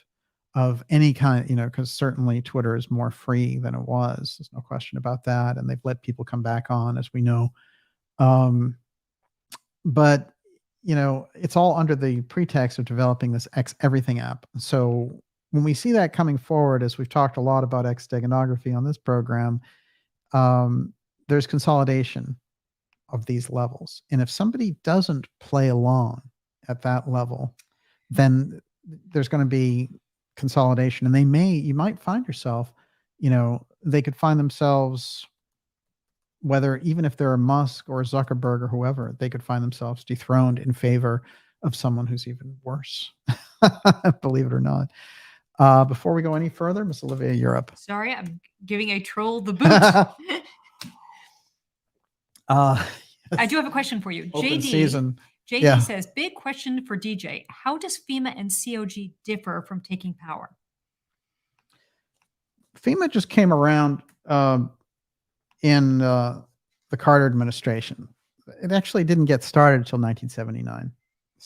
of any kind, because certainly Twitter is more free than it was. There's no question about that. And they've let people come back on, as we know. But, it's all under the pretext of developing this X Everything app. So when we see that coming forward, as we've talked a lot about X-steganography on this program, there's consolidation of these levels. And if somebody doesn't play along at that level, then there's going to be consolidation. And you might find yourself, they could find themselves, even if they're a Musk or a Zuckerberg or whoever, they could find themselves dethroned in favor of someone who's even worse. Believe it or not. Before we go any further, Miss Olivia, you're up. Sorry, I'm giving a troll the boot. I do have a question for you. Open JD season. says, big question for DJ. How does FEMA and COG differ from taking power? FEMA just came around in the Carter administration. It actually didn't get started until 1979.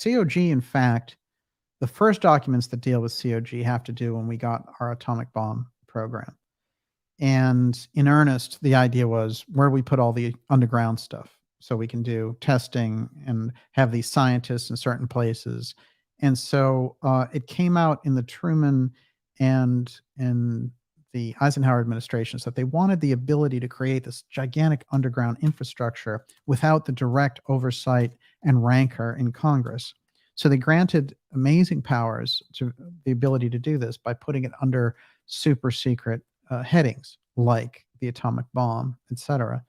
COG, in fact, the first documents that deal with COG have to do when we got our atomic bomb program. And in earnest, the idea was, where do we put all the underground stuff so we can do testing and have these scientists in certain places And so it came out in the Truman and the Eisenhower administrations that they wanted the ability to create this gigantic underground infrastructure without the direct oversight and rancor in Congress. So they granted amazing powers to the ability to do this by putting it under super secret headings like the atomic bomb, etc.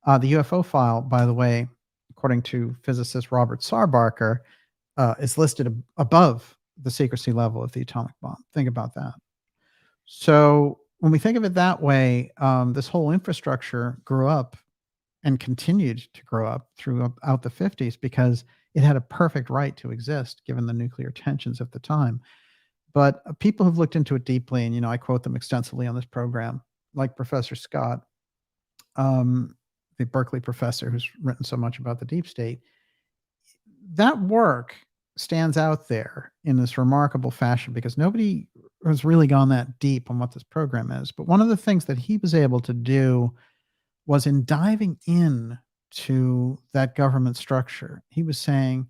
The UFO file, by the way, according to physicist Robert Sarbarker, is listed above the secrecy level of the atomic bomb. Think about that. So when we think of it that way, this whole infrastructure grew up and continued to grow up throughout the 50s because it had a perfect right to exist given the nuclear tensions at the time. But people who've looked into it deeply, and I quote them extensively on this program, like Professor Scott, the Berkeley professor who's written so much about the deep state, that work stands out there in this remarkable fashion because nobody has really gone that deep on what this program is. But one of the things that he was able to do was in diving in to that government structure, he was saying,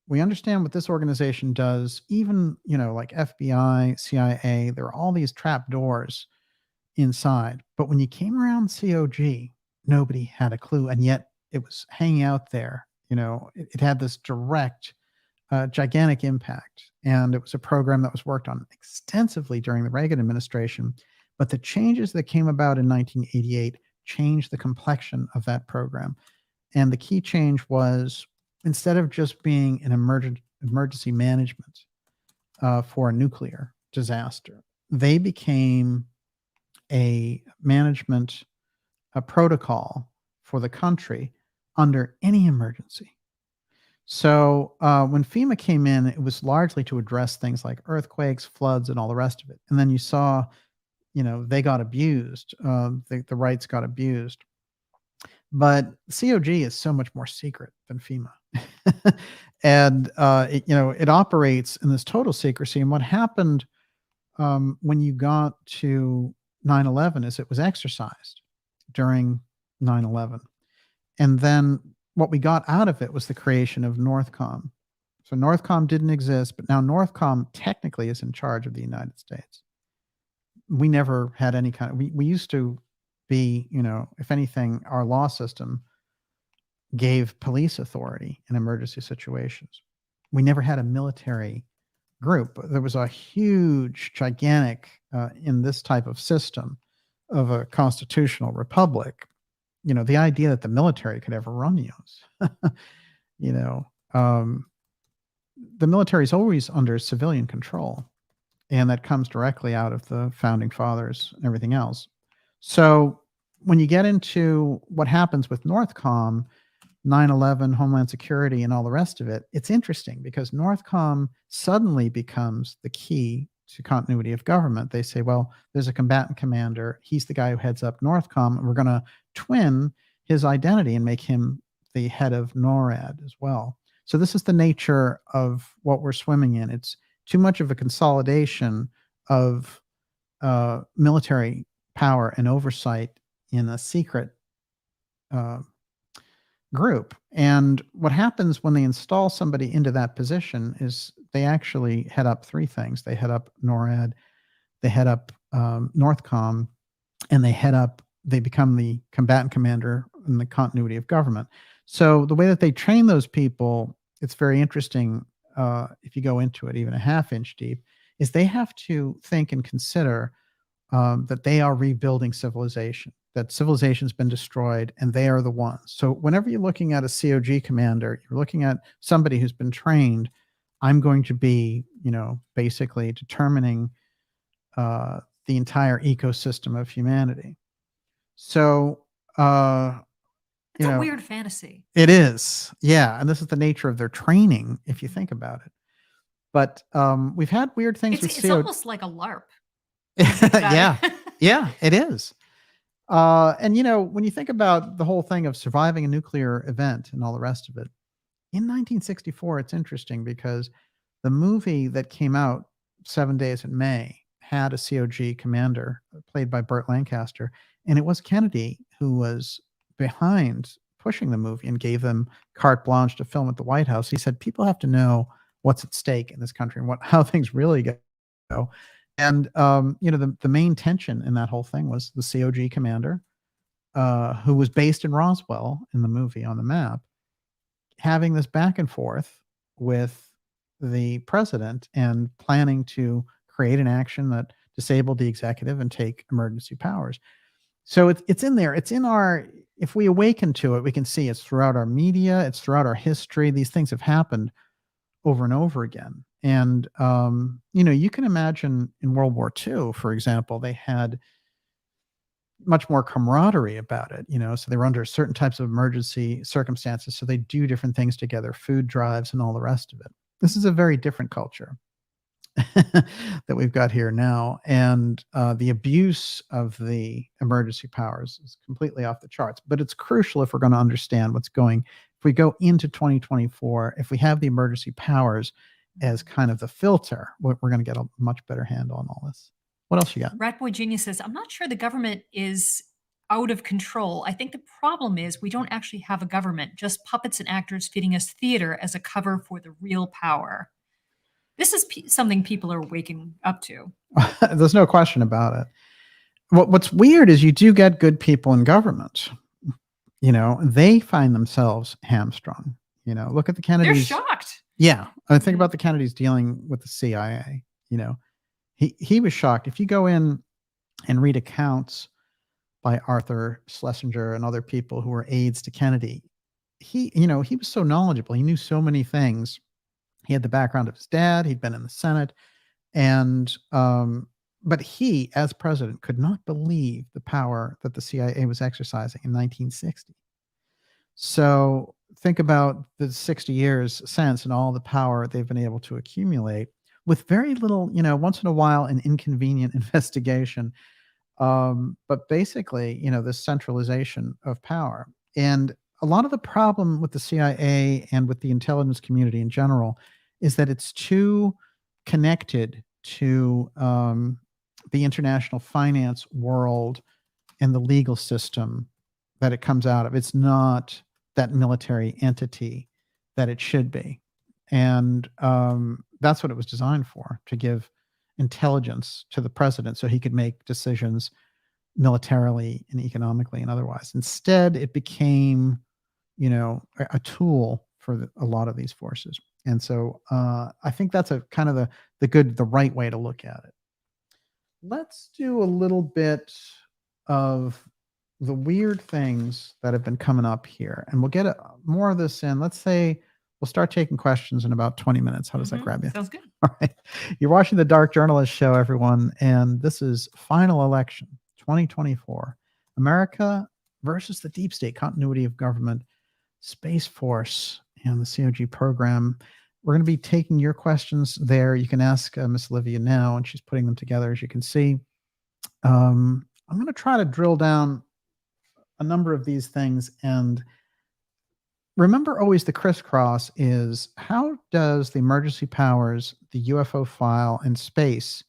we understand what this organization does, even, like FBI, CIA, there are all these trap doors inside. But when you came around COG, nobody had a clue. And yet it was hanging out there. It had this direct, gigantic impact. And it was a program that was worked on extensively during the Reagan administration. But the changes that came about in 1988 changed the complexion of that program. And the key change was, instead of just being an emergency management for a nuclear disaster, they became a management protocol for the country under any emergency. So when FEMA came in, it was largely to address things like earthquakes, floods, and all the rest of it. And then you saw, they got abused. The rights got abused. But COG is so much more secret than FEMA. And, it operates in this total secrecy. And what happened when you got to 9/11 is it was exercised during 9/11. And then what we got out of it was the creation of Northcom. So Northcom didn't exist, but now Northcom technically is in charge of the United States. We never had any kind of, we used to be, if anything, our law system gave police authority in emergency situations. We never had a military group. There was a huge, gigantic, in this type of system of a constitutional republic, the idea that the military could ever run you. The military is always under civilian control, and that comes directly out of the founding fathers and everything else. So when you get into what happens with Northcom, 9/11, Homeland Security, and all the rest of it, it's interesting because Northcom suddenly becomes the key to continuity of government. They say, well, there's a combatant commander. He's the guy who heads up Northcom, and we're going to twin his identity and make him the head of NORAD as well. So this is the nature of what we're swimming in. It's too much of a consolidation of military power and oversight in a secret group. And what happens when they install somebody into that position is they actually head up three things. They head up NORAD, they head up Northcom, and they become the combatant commander in the continuity of government. So the way that they train those people, it's very interesting if you go into it even a half-inch deep, is they have to think and consider that they are rebuilding civilization, that civilization's been destroyed and they are the ones. So whenever you're looking at a COG commander, you're looking at somebody who's been trained. I'm going to be, basically determining the entire ecosystem of humanity. So, it's a weird fantasy. It is. Yeah. And this is the nature of their training, if you think about it. But we've had weird things with COG. It's almost like a LARP. Yeah. Yeah, it is. And, when you think about the whole thing of surviving a nuclear event and all the rest of it, in 1964, it's interesting because the movie that came out 7 Days in May had a COG commander played by Burt Lancaster. And it was Kennedy who was behind pushing the movie and gave them carte blanche to film at the White House. He said, people have to know what's at stake in this country and how things really go. And the main tension in that whole thing was the COG commander, who was based in Roswell in the movie on the map, having this back and forth with the president and planning to create an action that disabled the executive and take emergency powers. So it's in there. It's in our, if we awaken to it, we can see it's throughout our media, it's throughout our history. These things have happened over and over again. And, you can imagine in World War II, for example, they had much more camaraderie about it, so they were under certain types of emergency circumstances. So they do different things together, food drives and all the rest of it. This is a very different culture that we've got here now. And the abuse of the emergency powers is completely off the charts. But it's crucial if we're going to understand what's going. If we go into 2024, if we have the emergency powers as kind of the filter, we're going to get a much better handle on all this. What else you got? Ratboy Genius says, I'm not sure the government is out of control. I think the problem is we don't actually have a government, just puppets and actors feeding us theater as a cover for the real power. This is something people are waking up to. There's no question about it. What's weird is you do get good people in government. They find themselves hamstrung. Look at the Kennedys. They're shocked. Yeah. I think about the Kennedys dealing with the CIA. He was shocked. If you go in and read accounts by Arthur Schlesinger and other people who were aides to Kennedy, he was so knowledgeable. He knew so many things. He had the background of his dad. He'd been in the Senate. And, but he, as president, could not believe the power that the CIA was exercising in 1960. So think about the 60 years since and all the power they've been able to accumulate with very little, once in a while, an inconvenient investigation. But basically, this centralization of power. And a lot of the problem with the CIA and with the intelligence community in general is that it's too connected to the international finance world and the legal system that it comes out of. It's not that military entity that it should be. And that's what it was designed for, to give intelligence to the president so he could make decisions militarily and economically and otherwise. Instead, it became, a tool for a lot of these forces. And so I think that's a kind of the right way to look at it. Let's do a little bit of the weird things that have been coming up here, and we'll get more of this in. Let's say we'll start taking questions in about 20 minutes. How does that grab you? Sounds good. All right. You're watching the Dark Journalist Show, everyone, and this is Final Election 2024. America versus the deep state, continuity of government, Space Force, and the COG program. We're going to be taking your questions there. You can ask Miss Olivia now, and she's putting them together, as you can see. I'm going to try to drill down a number of these things. And remember, always the crisscross is, how does the emergency powers, the UFO file, and space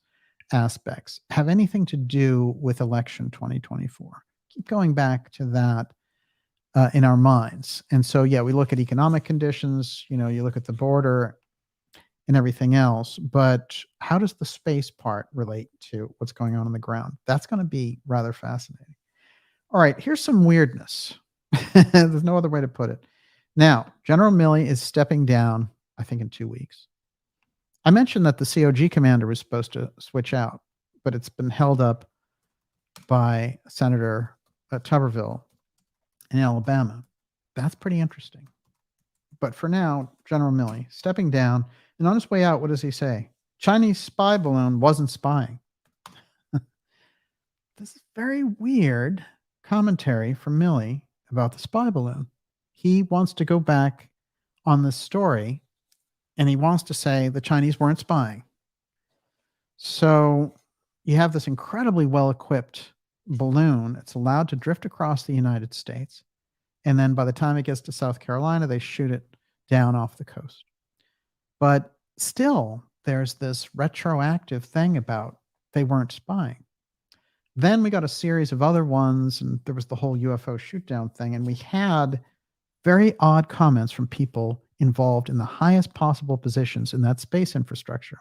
aspects have anything to do with election 2024? Keep going back to that in our minds. And so, yeah, we look at economic conditions, you look at the border and everything else, but how does the space part relate to what's going on the ground? That's going to be rather fascinating. All right, here's some weirdness. There's no other way to put it. Now, General Milley is stepping down, I think, in 2 weeks. I mentioned that the COG commander was supposed to switch out, but it's been held up by Senator Tuberville in Alabama. That's pretty interesting. But for now, General Milley stepping down, and on his way out, what does he say? Chinese spy balloon wasn't spying. This is very weird commentary from Milley about the spy balloon. He wants to go back on this story, and he wants to say the Chinese weren't spying. So you have this incredibly well-equipped balloon. It's allowed to drift across the United States. And then by the time it gets to South Carolina, they shoot it down off the coast. But still, there's this retroactive thing about they weren't spying. Then we got a series of other ones, and there was the whole UFO shoot down thing. And we had very odd comments from people involved in the highest possible positions in that space infrastructure.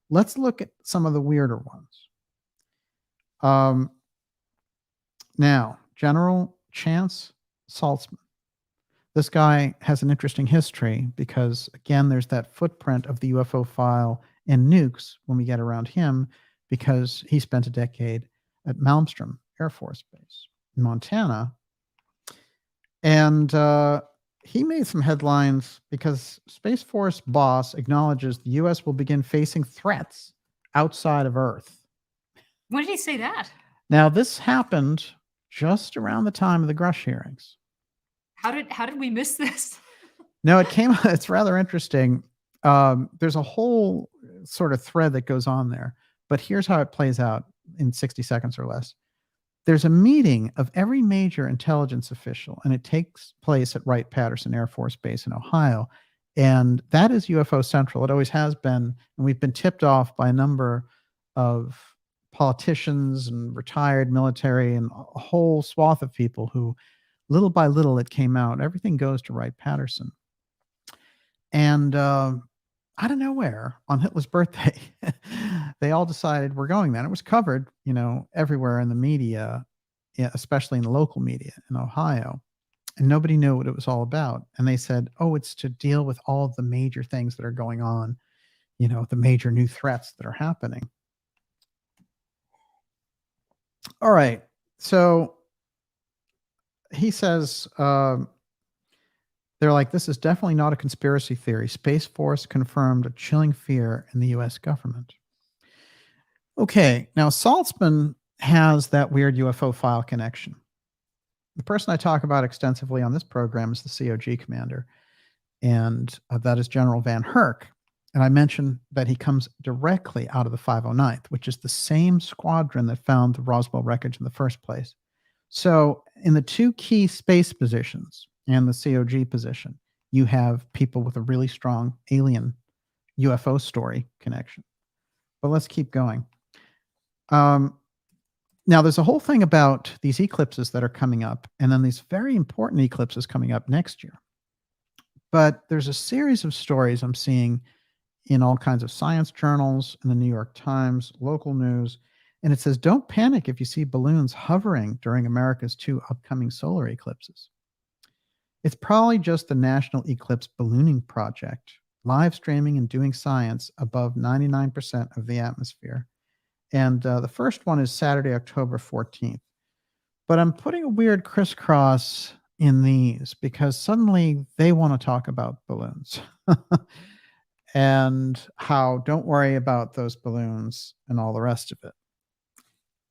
Let's look at some of the weirder ones. Now, General Chance Saltzman. This guy has an interesting history because, again, there's that footprint of the UFO file and nukes when we get around him, because he spent a decade at Malmstrom Air Force Base in Montana. And he made some headlines because Space Force boss acknowledges the U.S. will begin facing threats outside of Earth. When did he say that? Now, this happened just around the time of the Grush hearings. How did we miss this? No, it's rather interesting. There's a whole sort of thread that goes on there, but here's how it plays out in 60 seconds or less. There's a meeting of every major intelligence official, and it takes place at Wright-Patterson Air Force Base in Ohio. And that is UFO Central. It always has been. And we've been tipped off by a number of politicians and retired military and a whole swath of people who, little by little, it came out. Everything goes to Wright-Patterson. And out of nowhere, on Hitler's birthday, they all decided we're going there. And it was covered, everywhere in the media, especially in the local media in Ohio. And nobody knew what it was all about. And they said, oh, it's to deal with all of the major things that are going on, the major new threats that are happening. All right. So he says, they're like, this is definitely not a conspiracy theory. Space Force confirmed a chilling fear in the U.S. government. Okay, now Saltzman has that weird UFO file connection. The person I talk about extensively on this program is the COG commander, and that is General Van Herk. And I mentioned that he comes directly out of the 509th, which is the same squadron that found the Roswell wreckage in the first place. So in the two key space positions and the COG position, you have people with a really strong alien UFO story connection. But let's keep going. Now, there's a whole thing about these eclipses that are coming up, and then these very important eclipses coming up next year. But there's a series of stories I'm seeing in all kinds of science journals, in the New York Times, local news, and it says, don't panic if you see balloons hovering during America's 2 upcoming solar eclipses. It's probably just the National Eclipse Ballooning Project, live streaming and doing science above 99% of the atmosphere. And the first one is Saturday, October 14th. But I'm putting a weird crisscross in these because suddenly they want to talk about balloons and how don't worry about those balloons and all the rest of it.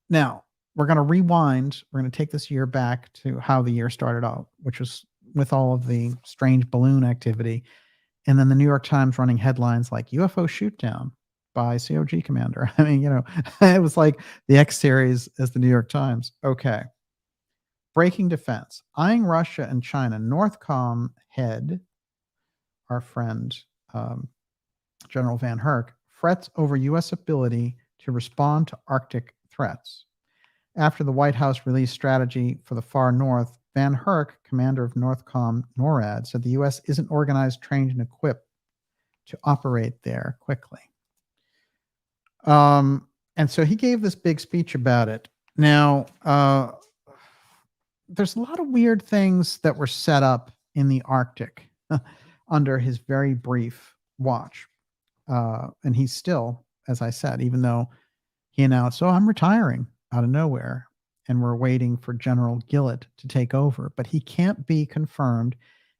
Now, we're going to rewind. We're going to take this year back to how the year started out, which was with all of the strange balloon activity. And then the New York Times running headlines like UFO shootdown by COG commander. I mean, it was like the X series as the New York Times. Okay. Breaking defense. Eyeing Russia and China. Northcom head, our friend, General Van Herk, frets over U.S. ability to respond to Arctic threats. After the White House released strategy for the far north, Van Herk, commander of Northcom NORAD, said the U.S. isn't organized, trained, and equipped to operate there quickly. And so he gave this big speech about it. Now, there's a lot of weird things that were set up in the Arctic under his very brief watch. And he's still, as I said, even though he announced, oh, I'm retiring out of nowhere, and we're waiting for General Gillett to take over, but he can't be confirmed,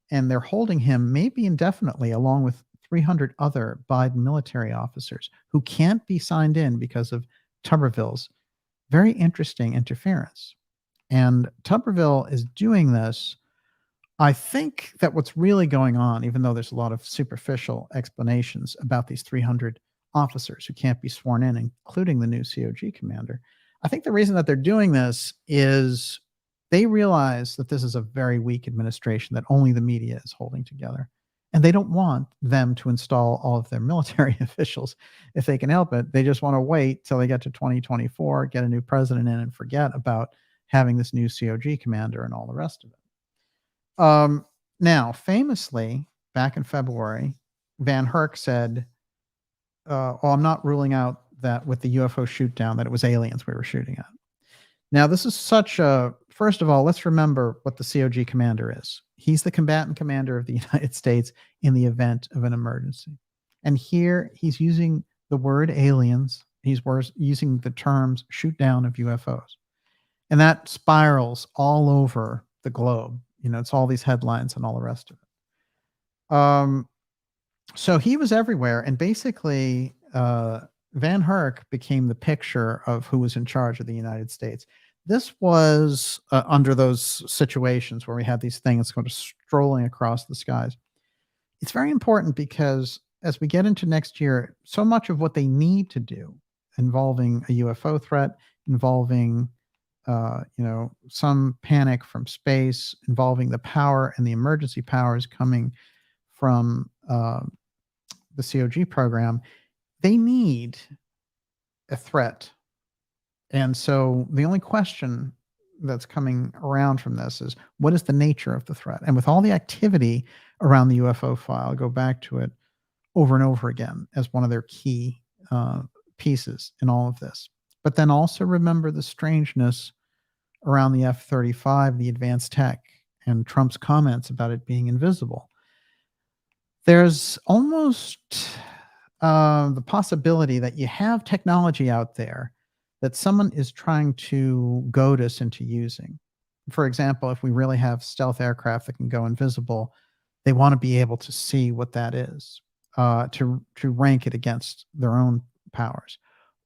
and they're holding him maybe indefinitely along with 300 other Biden military officers who can't be signed in because of Tuberville's very interesting interference. And Tuberville is doing this. I think that what's really going on, even though there's a lot of superficial explanations about these 300 officers who can't be sworn in, including the new COG commander, I think the reason that they're doing this is they realize that this is a very weak administration that only the media is holding together. And they don't want them to install all of their military officials if they can help it. They just want to wait till they get to 2024, get a new president in, and forget about having this new COG commander and all the rest of it. Now, famously, back in February, Van Herk said, I'm not ruling out that with the UFO shoot down that it was aliens we were shooting at. Now, this is such a, first of all, let's remember what the COG commander is. He's the combatant commander of the United States in the event of an emergency. And here he's using the word aliens. He's using the terms shoot down of UFOs. And that spirals all over the globe. It's all these headlines and all the rest of it. So he was everywhere. And basically, Van Herk became the picture of who was in charge of the United States. This was under those situations where we had these things kind of strolling across the skies. It's very important because as we get into next year, so much of what they need to do involving a UFO threat, involving some panic from space, involving the power and the emergency powers coming from the COG program, they need a threat. And so the only question that's coming around from this is, what is the nature of the threat? And with all the activity around the UFO file, go back to it over and over again as one of their key pieces in all of this. But then also remember the strangeness around the F-35, the advanced tech, and Trump's comments about it being invisible. There's almost the possibility that you have technology out there that someone is trying to goad us into using. For example, if we really have stealth aircraft that can go invisible, they want to be able to see what that is, to rank it against their own powers.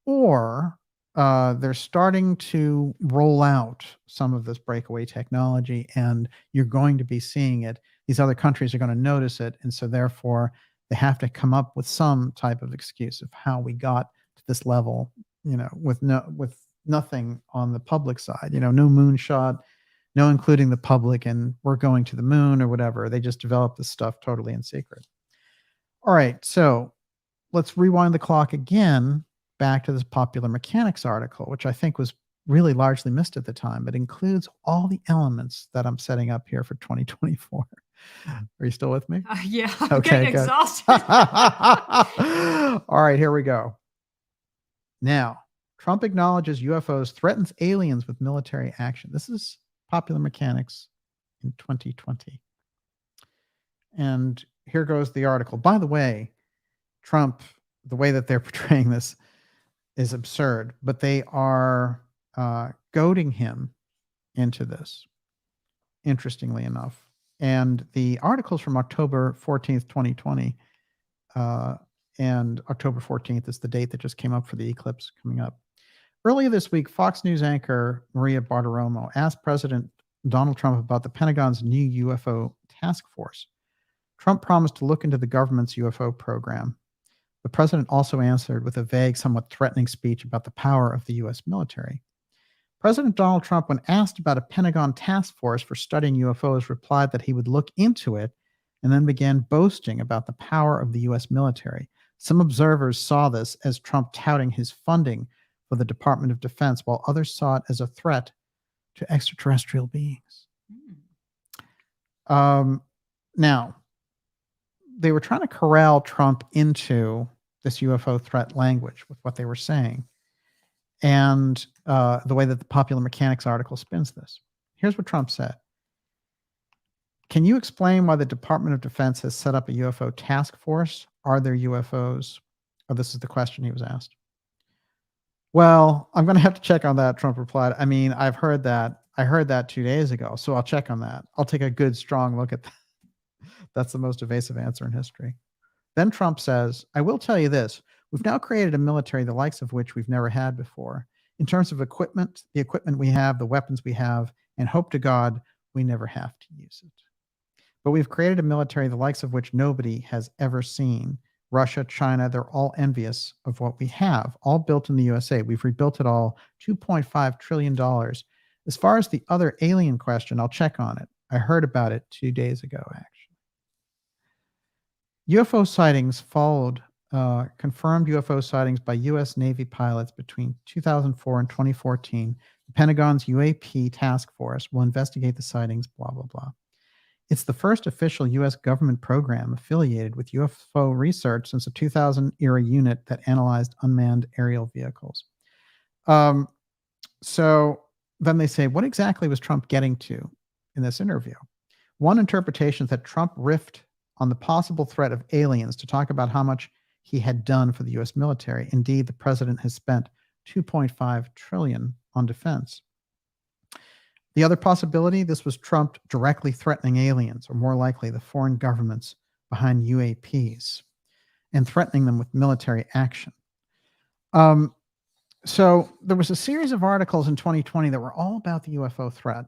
Or they're starting to roll out some of this breakaway technology, and you're going to be seeing it. These other countries are going to notice it, and so therefore they have to come up with some type of excuse of how we got to this level, with nothing on the public side, no moonshot, no including the public, and we're going to the moon or whatever. They just developed this stuff totally in secret. All right, so let's rewind the clock again back to this Popular Mechanics article, which I think was really largely missed at the time, but includes all the elements that I'm setting up here for 2024. Are you still with me? Yeah, I'm Okay, getting good. exhausted. All right, here we go. Now, Trump acknowledges UFOs threatens aliens with military action. This is Popular Mechanics in 2020. And here goes the article. By the way, Trump, the way that they're portraying this is absurd, but they are goading him into this, interestingly enough. And the article's from October 14th, 2020. And October 14th is the date that just came up for the eclipse coming up. Earlier this week, Fox News anchor Maria Bartiromo asked President Donald Trump about the Pentagon's new UFO task force. Trump promised to look into the government's UFO program. The president also answered with a vague, somewhat threatening speech about the power of the U.S. military. President Donald Trump, when asked about a Pentagon task force for studying UFOs, replied that he would look into it and then began boasting about the power of the U.S. military. Some observers saw this as Trump touting his funding for the Department of Defense, while others saw it as a threat to extraterrestrial beings. Now, they were trying to corral Trump into this UFO threat language with what they were saying, and the way that the Popular Mechanics article spins this. Here's what Trump said. Can you explain why the Department of Defense has set up a UFO task force? Are there UFOs? Oh, this is the question he was asked. Well, I'm going to have to check on that, Trump replied. I mean, I've heard that. I heard that 2 days ago, so I'll check on that. I'll take a good, strong look at that. That's the most evasive answer in history. Then Trump says, I will tell you this. We've now created a military the likes of which we've never had before. In terms of equipment, the equipment we have, the weapons we have, and hope to God, we never have to use it. But we've created a military the likes of which nobody has ever seen. Russia, China, they're all envious of what we have, all built in the USA. We've rebuilt it all, $2.5 trillion. As far as the other alien question, I'll check on it. I heard about it 2 days ago, actually. UFO sightings followed confirmed UFO sightings by U.S. Navy pilots between 2004 and 2014. The Pentagon's UAP task force will investigate the sightings, blah, blah, blah. It's the first official U.S. government program affiliated with UFO research since the 2000 era unit that analyzed unmanned aerial vehicles. So then they say, what exactly was Trump getting to in this interview? One interpretation is that Trump riffed on the possible threat of aliens to talk about how much he had done for the U.S. military. Indeed, the president has spent $2.5 trillion on defense. The other possibility, this was Trump directly threatening aliens, or more likely the foreign governments behind UAPs, and threatening them with military action. So there was a series of articles in 2020 that were all about the UFO threat,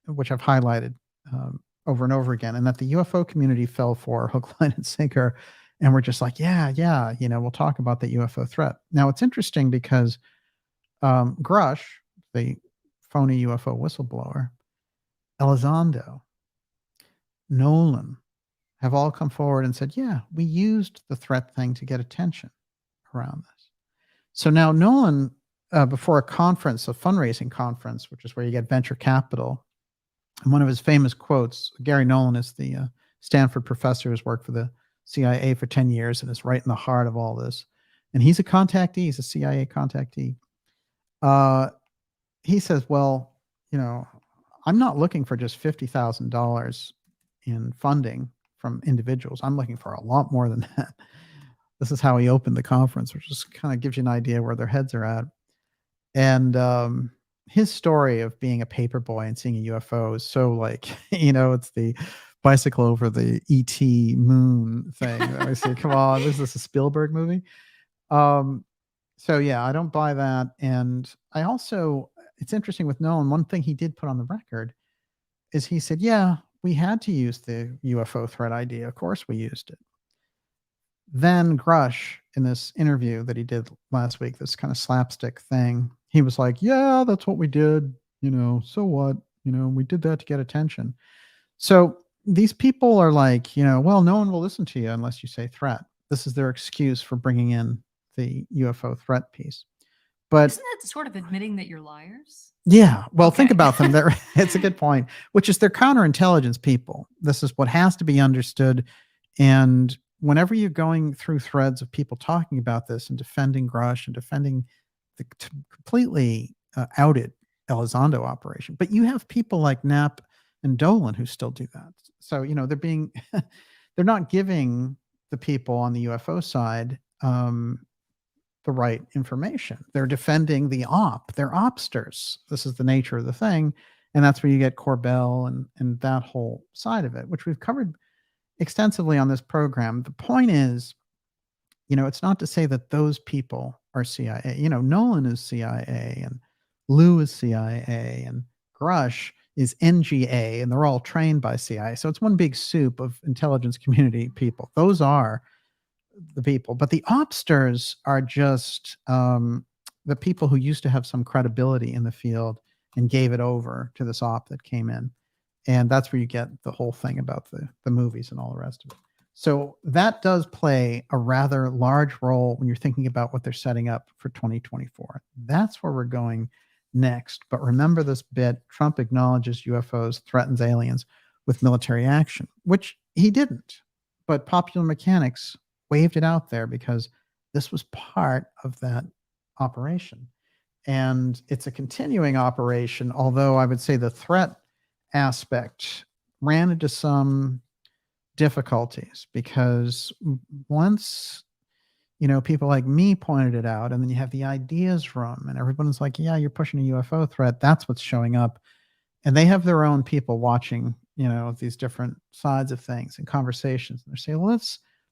which I've highlighted over and over again, and that the UFO community fell for hook, line, and sinker. And we're just like, yeah, we'll talk about the UFO threat. Now, it's interesting because Grush, the phony UFO whistleblower, Elizondo, Nolan, have all come forward and said, yeah, we used the threat thing to get attention around this. So now Nolan, before a conference, a fundraising conference, which is where you get venture capital, and one of his famous quotes, Gary Nolan is the Stanford professor who's worked for the CIA for 10 years and is right in the heart of all this. And he's a contactee, he's a CIA contactee. He says, well, I'm not looking for just $50,000 in funding from individuals. I'm looking for a lot more than that. This is how he opened the conference, which just kind of gives you an idea where their heads are at. And his story of being a paper boy and seeing a UFO is so like, it's the bicycle over the ET moon thing. I say, come on, is this a Spielberg movie? So yeah, I don't buy that. And I also, it's interesting with Nolan, one thing he did put on the record is he said, yeah, we had to use the UFO threat idea. Of course we used it. Then Grush, in this interview that he did last week, this kind of slapstick thing, he was like, yeah, that's what we did. So what? We did that to get attention. So these people are like, well, no one will listen to you unless you say threat. This is their excuse for bringing in the UFO threat piece. But isn't that sort of admitting that you're liars? Yeah. Well, okay. Think about them. It's a good point, which is they're counterintelligence people. This is what has to be understood. And whenever you're going through threads of people talking about this and defending Grush and defending the completely outed Elizondo operation, but you have people like Knapp and Dolan who still do that. So, they're being, they're not giving the people on the UFO side the right information. They're defending the op. They're opsters. This is the nature of the thing. And that's where you get Corbell and that whole side of it, which we've covered extensively on this program. The point is, it's not to say that those people are CIA. Nolan is CIA and Lou is CIA and Grush is NGA, and they're all trained by CIA. So it's one big soup of intelligence community people. Those are the people, but the opsters are just the people who used to have some credibility in the field and gave it over to this op that came in. And that's where you get the whole thing about the movies and all the rest of it. So that does play a rather large role when you're thinking about what they're setting up for 2024. That's where we're going next. But remember this bit, Trump acknowledges UFOs, threatens aliens with military action, which he didn't. But Popular Mechanics waved it out there because this was part of that operation. And it's a continuing operation, although I would say the threat aspect ran into some difficulties because once, people like me pointed it out, and then you have the ideas room and everyone's like, yeah, you're pushing a UFO threat. That's what's showing up. And they have their own people watching, these different sides of things and conversations. And they're saying, well,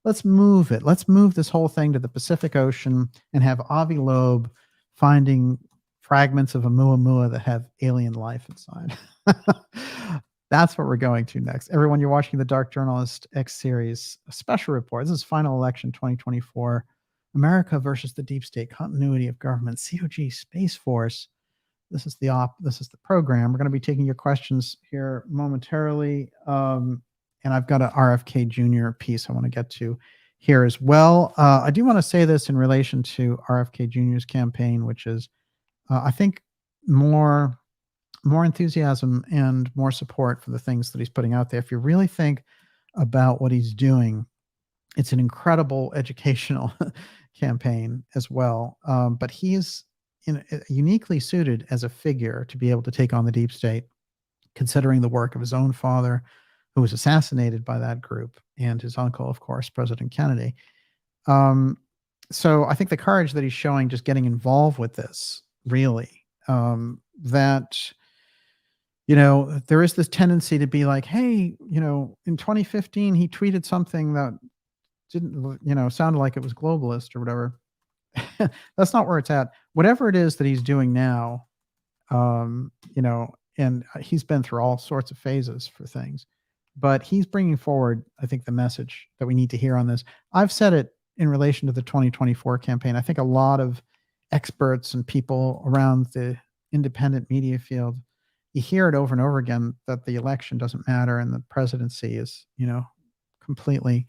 let's move it. Let's move this whole thing to the Pacific Ocean and have Avi Loeb finding fragments of Oumuamua that have alien life inside. That's what we're going to next. Everyone, you're watching the Dark Journalist X series, a special report. This is final election 2024. America versus the deep state, continuity of government, COG, Space Force. This is the program. We're going to be taking your questions here momentarily. And I've got an RFK Jr. piece I want to get to here as well. I do want to say this in relation to RFK Jr.'s campaign, which is, I think, more more enthusiasm and more support for the things that he's putting out there. If you really think about what he's doing, it's an incredible educational campaign as well. But he's uniquely suited as a figure to be able to take on the deep state, considering the work of his own father, who was assassinated by that group, and his uncle, of course, President Kennedy. So I think the courage that he's showing just getting involved with this, really, that, there is this tendency to be like, hey, in 2015, he tweeted something that didn't, sounded like it was globalist or whatever. That's not where it's at. Whatever it is that he's doing now, and he's been through all sorts of phases for things, but he's bringing forward, I think, the message that we need to hear on this. I've said it in relation to the 2024 campaign. I think a lot of experts and people around the independent media field, you hear it over and over again that the election doesn't matter and the presidency is, completely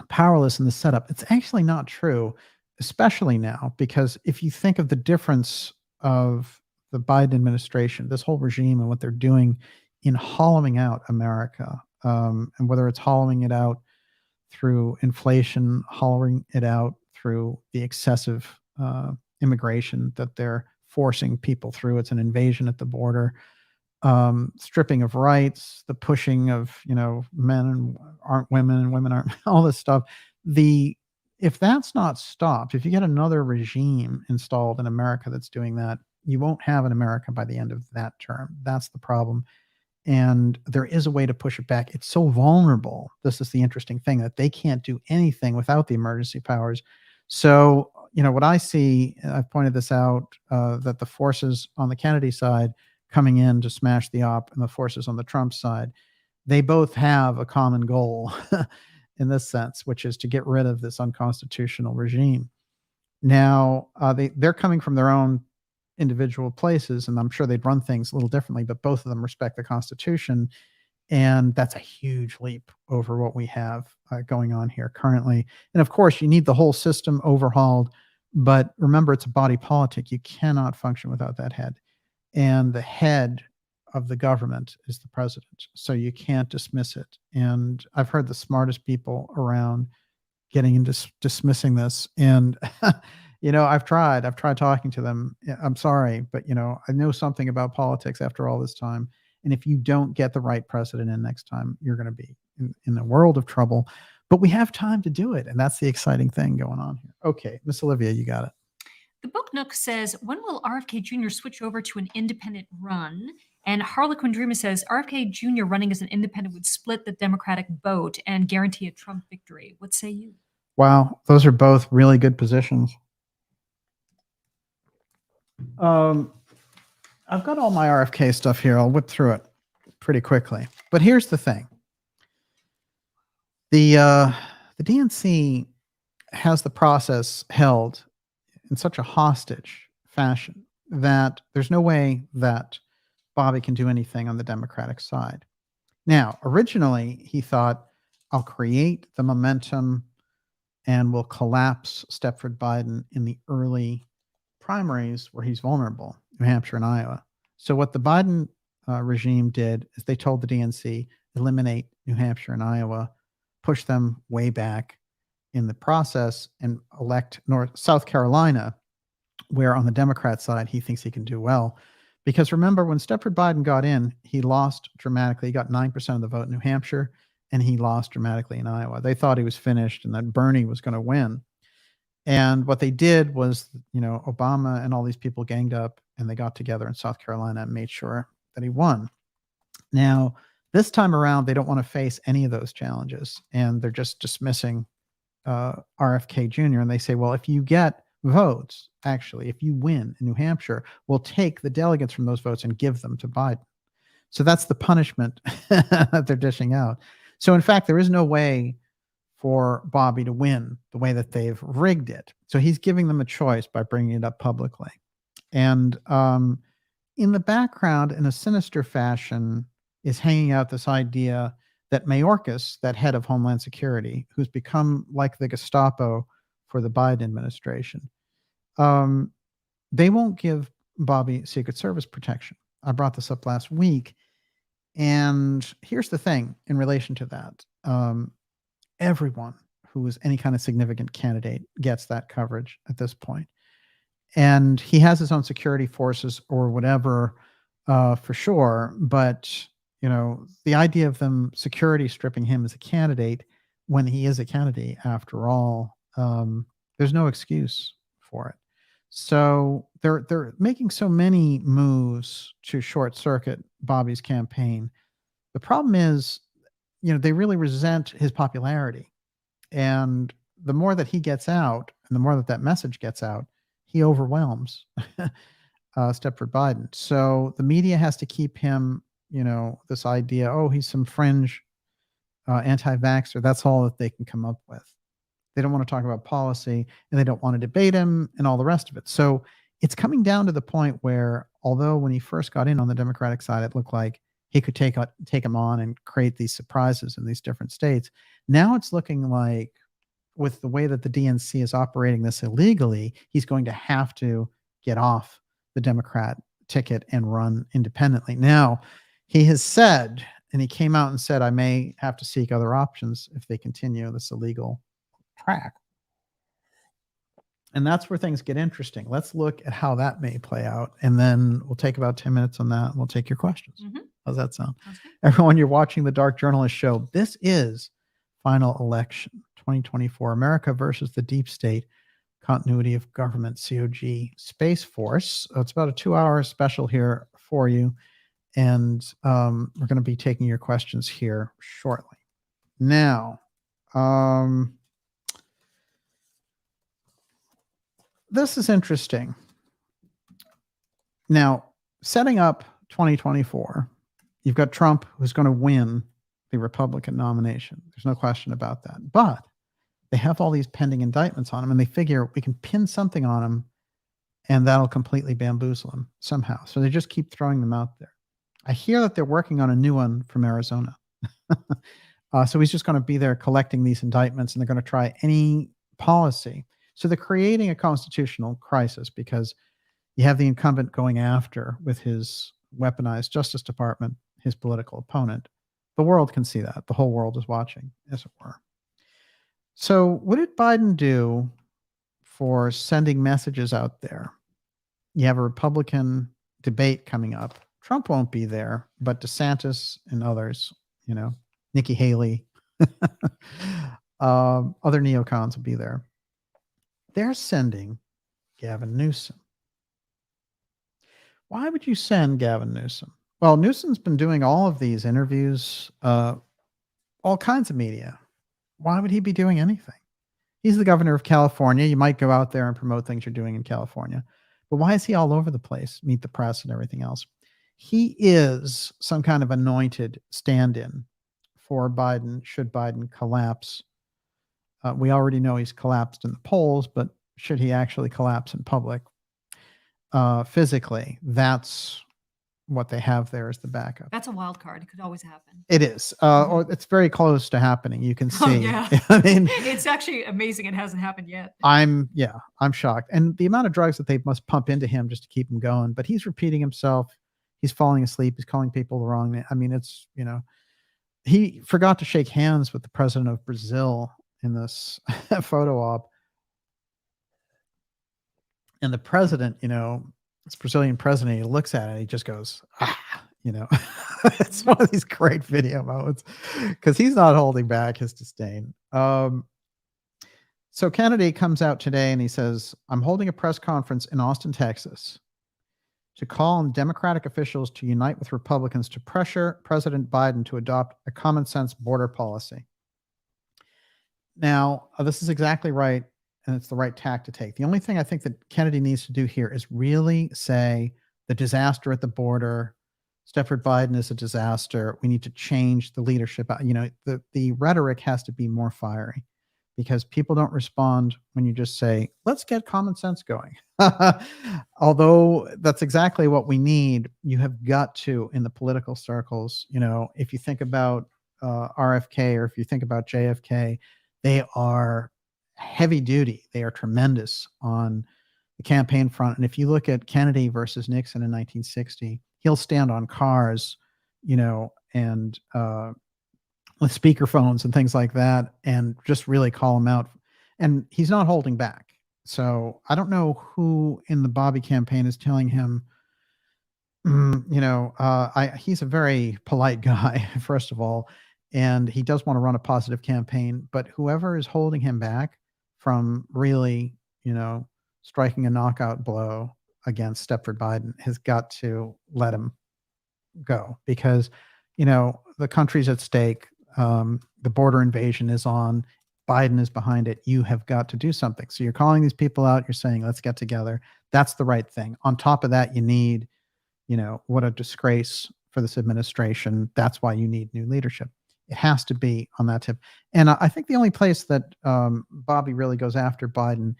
powerless in the setup. It's actually not true, especially now, because if you think of the difference of the Biden administration, this whole regime, and what they're doing in hollowing out America, and whether it's hollowing it out through inflation, hollowing it out through the excessive immigration that they're forcing people through. It's an invasion at the border, stripping of rights, the pushing of, men aren't women and women aren't, all this stuff. If that's not stopped, if you get another regime installed in America that's doing that, you won't have an America by the end of that term. That's the problem. And there is a way to push it back. It's so vulnerable. This is the interesting thing, that they can't do anything without the emergency powers. So, what I see, I've pointed this out, that the forces on the Kennedy side coming in to smash the op and the forces on the Trump side, they both have a common goal in this sense, which is to get rid of this unconstitutional regime. Now, they're coming from their own individual places, and I'm sure they'd run things a little differently, but both of them respect the Constitution. And that's a huge leap over what we have going on here currently. And of course, you need the whole system overhauled. But remember, it's a body politic. You cannot function without that head. And the head of the government is the president. So you can't dismiss it. And I've heard the smartest people around getting into dismissing this. And I've tried talking to them. I'm sorry, but I know something about politics after all this time. And if you don't get the right president in next time, you're going to be in a world of trouble. But we have time to do it. And that's the exciting thing going on here. Okay, Miss Olivia, you got it. The Book Nook says, when will RFK Jr. switch over to an independent run? And Harlequin Dreamer says, RFK Jr. running as an independent would split the Democratic vote and guarantee a Trump victory. What say you? Wow, those are both really good positions. I've got all my RFK stuff here. I'll whip through it pretty quickly. But here's the thing. The DNC has the process held in such a hostage fashion that there's no way that Bobby can do anything on the Democratic side. Now, originally, he thought, I'll create the momentum and we'll collapse Stepford Biden in the early primaries where he's vulnerable, New Hampshire and Iowa. So what the Biden regime did is they told the DNC, eliminate New Hampshire and Iowa, push them way back in the process, and elect South Carolina, where on the Democrat side, he thinks he can do well. Because remember, when Stepford Biden got in, he lost dramatically. He got 9% of the vote in New Hampshire, and he lost dramatically in Iowa. They thought he was finished and that Bernie was going to win. And what they did was, Obama and all these people ganged up and they got together in South Carolina and made sure that he won. Now, this time around, they don't want to face any of those challenges, and they're just dismissing RFK Jr. And they say, well, if you get votes, actually, if you win in New Hampshire, we'll take the delegates from those votes and give them to Biden. So that's the punishment that they're dishing out. So in fact, there is no way for Bobby to win the way that they've rigged it. So he's giving them a choice by bringing it up publicly. And in the background, in a sinister fashion, is hanging out this idea that Mayorkas, that head of Homeland Security, who's become like the Gestapo for the Biden administration, they won't give Bobby Secret Service protection. I brought this up last week. And here's the thing in relation to that. Everyone who is any kind of significant candidate gets that coverage at this point. And he has his own security forces or whatever, for sure. But, the idea of them security stripping him as a candidate when he is a candidate, after all, there's no excuse for it. So they're making so many moves to short circuit Bobby's campaign. The problem is, they really resent his popularity. And the more that he gets out and the more that message gets out, he overwhelms Stepford Biden. So the media has to keep him, this idea, oh, he's some fringe anti-vaxxer. That's all that they can come up with. They don't want to talk about policy and they don't want to debate him and all the rest of it. So it's coming down to the point where, although when he first got in on the Democratic side, it looked like he could take him on and create these surprises in these different states. Now it's looking like, with the way that the DNC is operating this illegally, he's going to have to get off the Democrat ticket and run independently. Now, he has said, and he came out and said, I may have to seek other options if they continue this illegal track. And that's where things get interesting. Let's look at how that may play out. And then we'll take about 10 minutes on that and we'll take your questions. Mm-hmm. How's that sound? Okay. Everyone, you're watching the Dark Journalist Show. This is Final Election 2024, America versus the Deep State, Continuity of Government, COG Space Force. It's about a 2-hour special here for you. And we're going to be taking your questions here shortly. Now, this is interesting. Now, setting up 2024, you've got Trump, who's going to win the Republican nomination. There's no question about that. But they have all these pending indictments on him, and they figure we can pin something on him, and that'll completely bamboozle him somehow. So they just keep throwing them out there. I hear that they're working on a new one from Arizona. So he's just going to be there collecting these indictments, and they're going to try any policy. So they're creating a constitutional crisis because you have the incumbent going after, with his weaponized Justice Department, his political opponent. The world can see that. The whole world is watching, as it were. So what did Biden do for sending messages out there? You have a Republican debate coming up. Trump won't be there, but DeSantis and others, Nikki Haley, other neocons will be there. They're sending Gavin Newsom. Why would you send Gavin Newsom? Well, Newsom's been doing all of these interviews, all kinds of media. Why would he be doing anything? He's the governor of California. You might go out there and promote things you're doing in California. But why is he all over the place, meet the press and everything else? He is some kind of anointed stand-in for Biden, should Biden collapse. We already know he's collapsed in the polls, but should he actually collapse in public physically, that's what they have there as the backup. That's a wild card. It could always happen. It is. Or it's very close to happening. You can see. Oh, yeah. I mean, it's actually amazing it hasn't happened yet. I'm shocked. And the amount of drugs that they must pump into him just to keep him going. But he's repeating himself. He's falling asleep. He's calling people the wrong name. I mean, it's, he forgot to shake hands with the president of Brazil in this photo op. And the president, this Brazilian president, he looks at it, he just goes, it's one of these great video moments because he's not holding back his disdain. So Kennedy comes out today and he says, I'm holding a press conference in Austin, Texas to call on Democratic officials to unite with Republicans to pressure President Biden to adopt a common sense border policy. Now, this is exactly right. And it's the right tack to take. The only thing I think that Kennedy needs to do here is really say the disaster at the border, Stepford Biden is a disaster. We need to change the leadership. The rhetoric has to be more fiery because people don't respond when you just say, let's get common sense going. Although that's exactly what we need. You have got to, in the political circles, if you think about RFK or if you think about JFK, they are heavy duty. They are tremendous on the campaign front. And if you look at Kennedy versus Nixon in 1960, he'll stand on cars, and with speakerphones and things like that, and just really call him out. And he's not holding back. So I don't know who in the Bobby campaign is telling him, he's a very polite guy, first of all, and he does want to run a positive campaign, but whoever is holding him back from really, striking a knockout blow against Stepford Biden has got to let him go, because, the country's at stake. The border invasion is on. Biden is behind it. You have got to do something. So you're calling these people out. You're saying, let's get together. That's the right thing. On top of that, you need, what a disgrace for this administration. That's why you need new leadership. It has to be on that tip. And I think the only place that Bobby really goes after Biden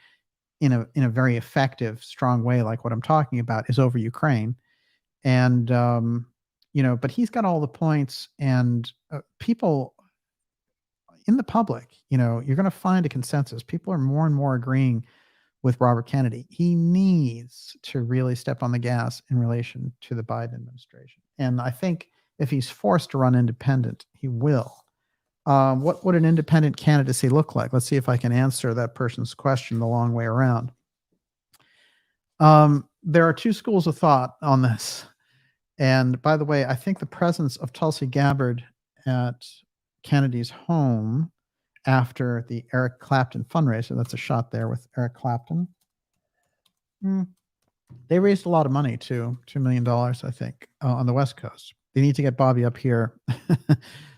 in a very effective, strong way, like what I'm talking about, is over Ukraine. And, but he's got all the points, and people in the public, you're going to find a consensus. People are more and more agreeing with Robert Kennedy. He needs to really step on the gas in relation to the Biden administration. And I think if he's forced to run independent, he will. What would an independent candidacy look like? Let's see if I can answer that person's question the long way around. There are two schools of thought on this. And by the way, I think the presence of Tulsi Gabbard at Kennedy's home after the Eric Clapton fundraiser, that's a shot there with Eric Clapton. They raised a lot of money too, $2 million, I think, on the West Coast. They need to get Bobby up here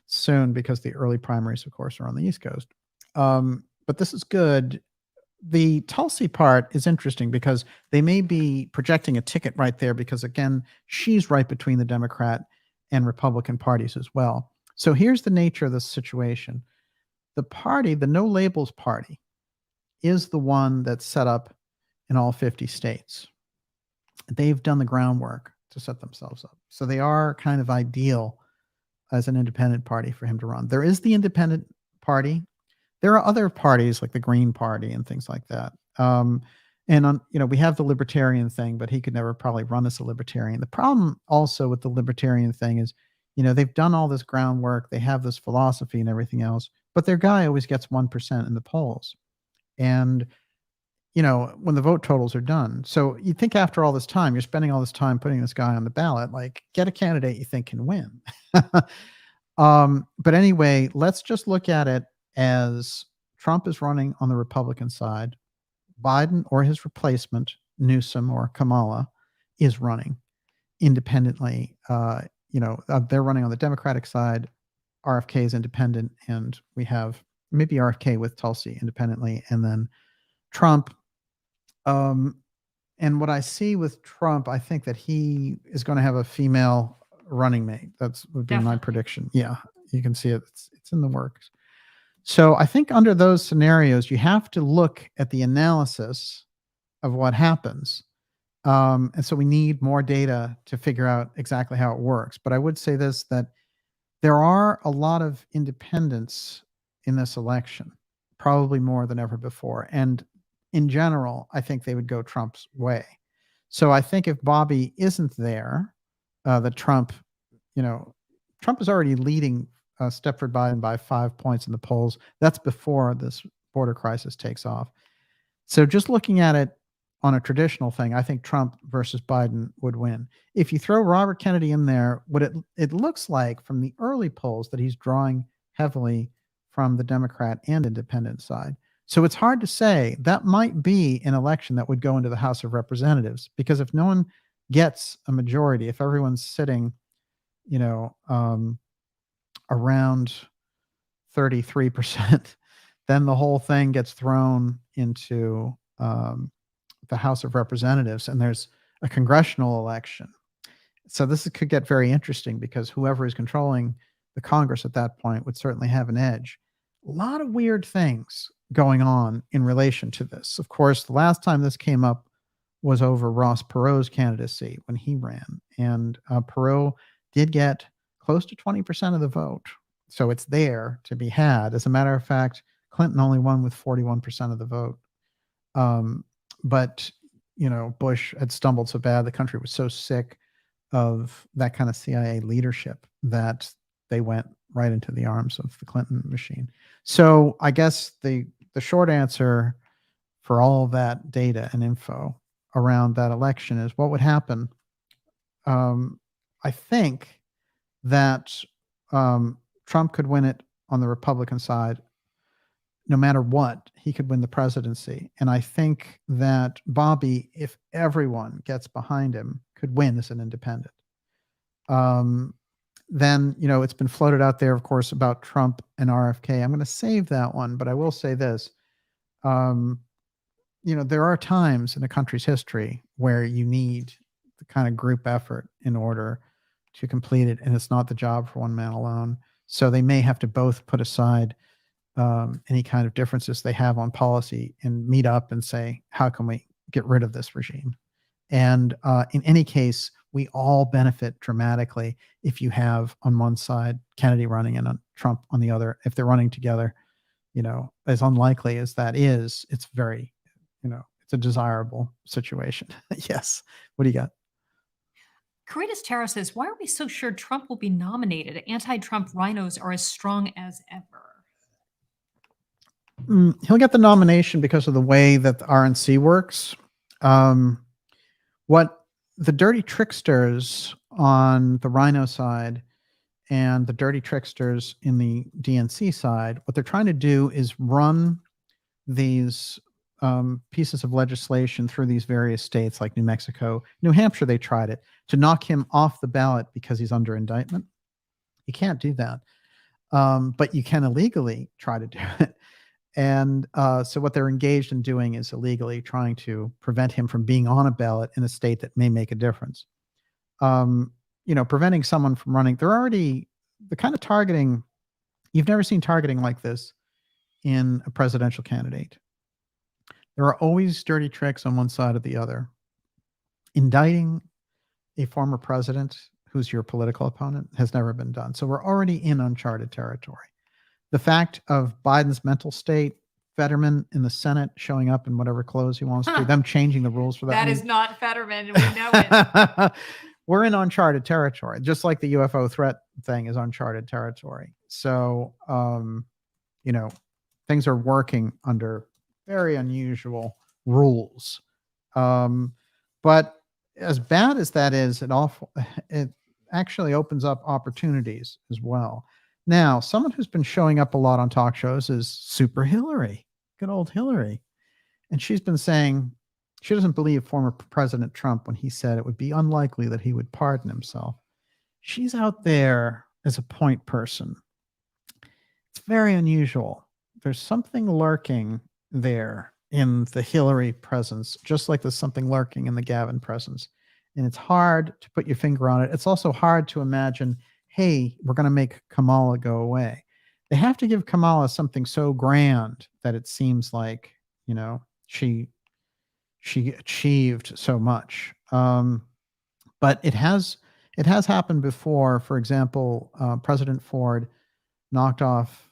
soon, because the early primaries, of course, are on the East Coast. But this is good. The Tulsi part is interesting because they may be projecting a ticket right there, because, again, she's right between the Democrat and Republican parties as well. So here's the nature of this situation. The party, the No Labels Party, is the one that's set up in all 50 states. They've done the groundwork to set themselves up. So they are kind of ideal as an independent party for him to run. There is the independent party. There are other parties like the Green Party and things like that. We have the libertarian thing, but he could never probably run as a libertarian. The problem also with the libertarian thing is, they've done all this groundwork. They have this philosophy and everything else, but their guy always gets 1% in the polls. And, when the vote totals are done. So you think after all this time, you're spending all this time putting this guy on the ballot, like, get a candidate you think can win. But anyway, let's just look at it as Trump is running on the Republican side. Biden or his replacement, Newsom or Kamala, is running independently. They're running on the Democratic side. RFK is independent, and we have maybe RFK with Tulsi independently, and then Trump. And what I see with Trump, I think that he is going to have a female running mate. Would be my prediction. Yeah, you can see it. It's in the works. So I think under those scenarios, you have to look at the analysis of what happens. And so we need more data to figure out exactly how it works. But I would say this, that there are a lot of independents in this election, probably more than ever before. And in general, I think they would go Trump's way. So I think if Bobby isn't there, that Trump is already leading Stepford Biden by 5 points in the polls. That's before this border crisis takes off. So just looking at it on a traditional thing, I think Trump versus Biden would win. If you throw Robert Kennedy in there, what it looks like from the early polls that he's drawing heavily from the Democrat and independent side. So it's hard to say. That might be an election that would go into the House of Representatives, because if no one gets a majority, if everyone's sitting, around 33%, then the whole thing gets thrown into the House of Representatives, and there's a congressional election. So this could get very interesting, because whoever is controlling the Congress at that point would certainly have an edge. A lot of weird things going on in relation to this. Of course, the last time this came up was over Ross Perot's candidacy when he ran, and Perot did get close to 20% of the vote. So it's there to be had. As a matter of fact, Clinton only won with 41% of the vote. But, Bush had stumbled so bad, the country was so sick of that kind of CIA leadership that they went right into the arms of the Clinton machine. So I guess the short answer for all of that data and info around that election is what would happen. I think that Trump could win it on the Republican side. No matter what, he could win the presidency. And I think that Bobby, if everyone gets behind him, could win as an independent. Then, it's been floated out there, of course, about Trump and RFK. I'm going to save that one, but I will say this. There are times in a country's history where you need the kind of group effort in order to complete it, and it's not the job for one man alone. So they may have to both put aside any kind of differences they have on policy and meet up and say, how can we get rid of this regime? And in any case, we all benefit dramatically if you have on one side Kennedy running and Trump on the other. If they're running together, as unlikely as that is, it's very, it's a desirable situation. Yes. What do you got? Caritas Terra says, why are we so sure Trump will be nominated? Anti-Trump rhinos are as strong as ever. He'll get the nomination because of the way that the RNC works. What the dirty tricksters on the rhino side and the dirty tricksters in the DNC side, what they're trying to do is run these pieces of legislation through these various states like New Mexico. New Hampshire, they tried it to knock him off the ballot because he's under indictment. You can't do that. But you can illegally try to do it. And so what they're engaged in doing is illegally trying to prevent him from being on a ballot in a state that may make a difference. Preventing someone from running. They're already the kind of targeting. You've never seen targeting like this in a presidential candidate. There are always dirty tricks on one side or the other. Indicting a former president who's your political opponent has never been done. So we're already in uncharted territory. The fact of Biden's mental state, Fetterman in the Senate showing up in whatever clothes he wants to, them changing the rules for that. That is not Fetterman. We know it. We're in uncharted territory, just like the UFO threat thing is uncharted territory. So, things are working under very unusual rules. But as bad as that is, it actually opens up opportunities as well. Now, someone who's been showing up a lot on talk shows is Super Hillary, good old Hillary. And she's been saying she doesn't believe former President Trump when he said it would be unlikely that he would pardon himself. She's out there as a point person. It's very unusual. There's something lurking there in the Hillary presence, just like there's something lurking in the Gavin presence. And it's hard to put your finger on it. It's also hard to imagine, hey, we're going to make Kamala go away. They have to give Kamala something so grand that it seems like, she achieved so much. But it has happened before. For example, President Ford knocked off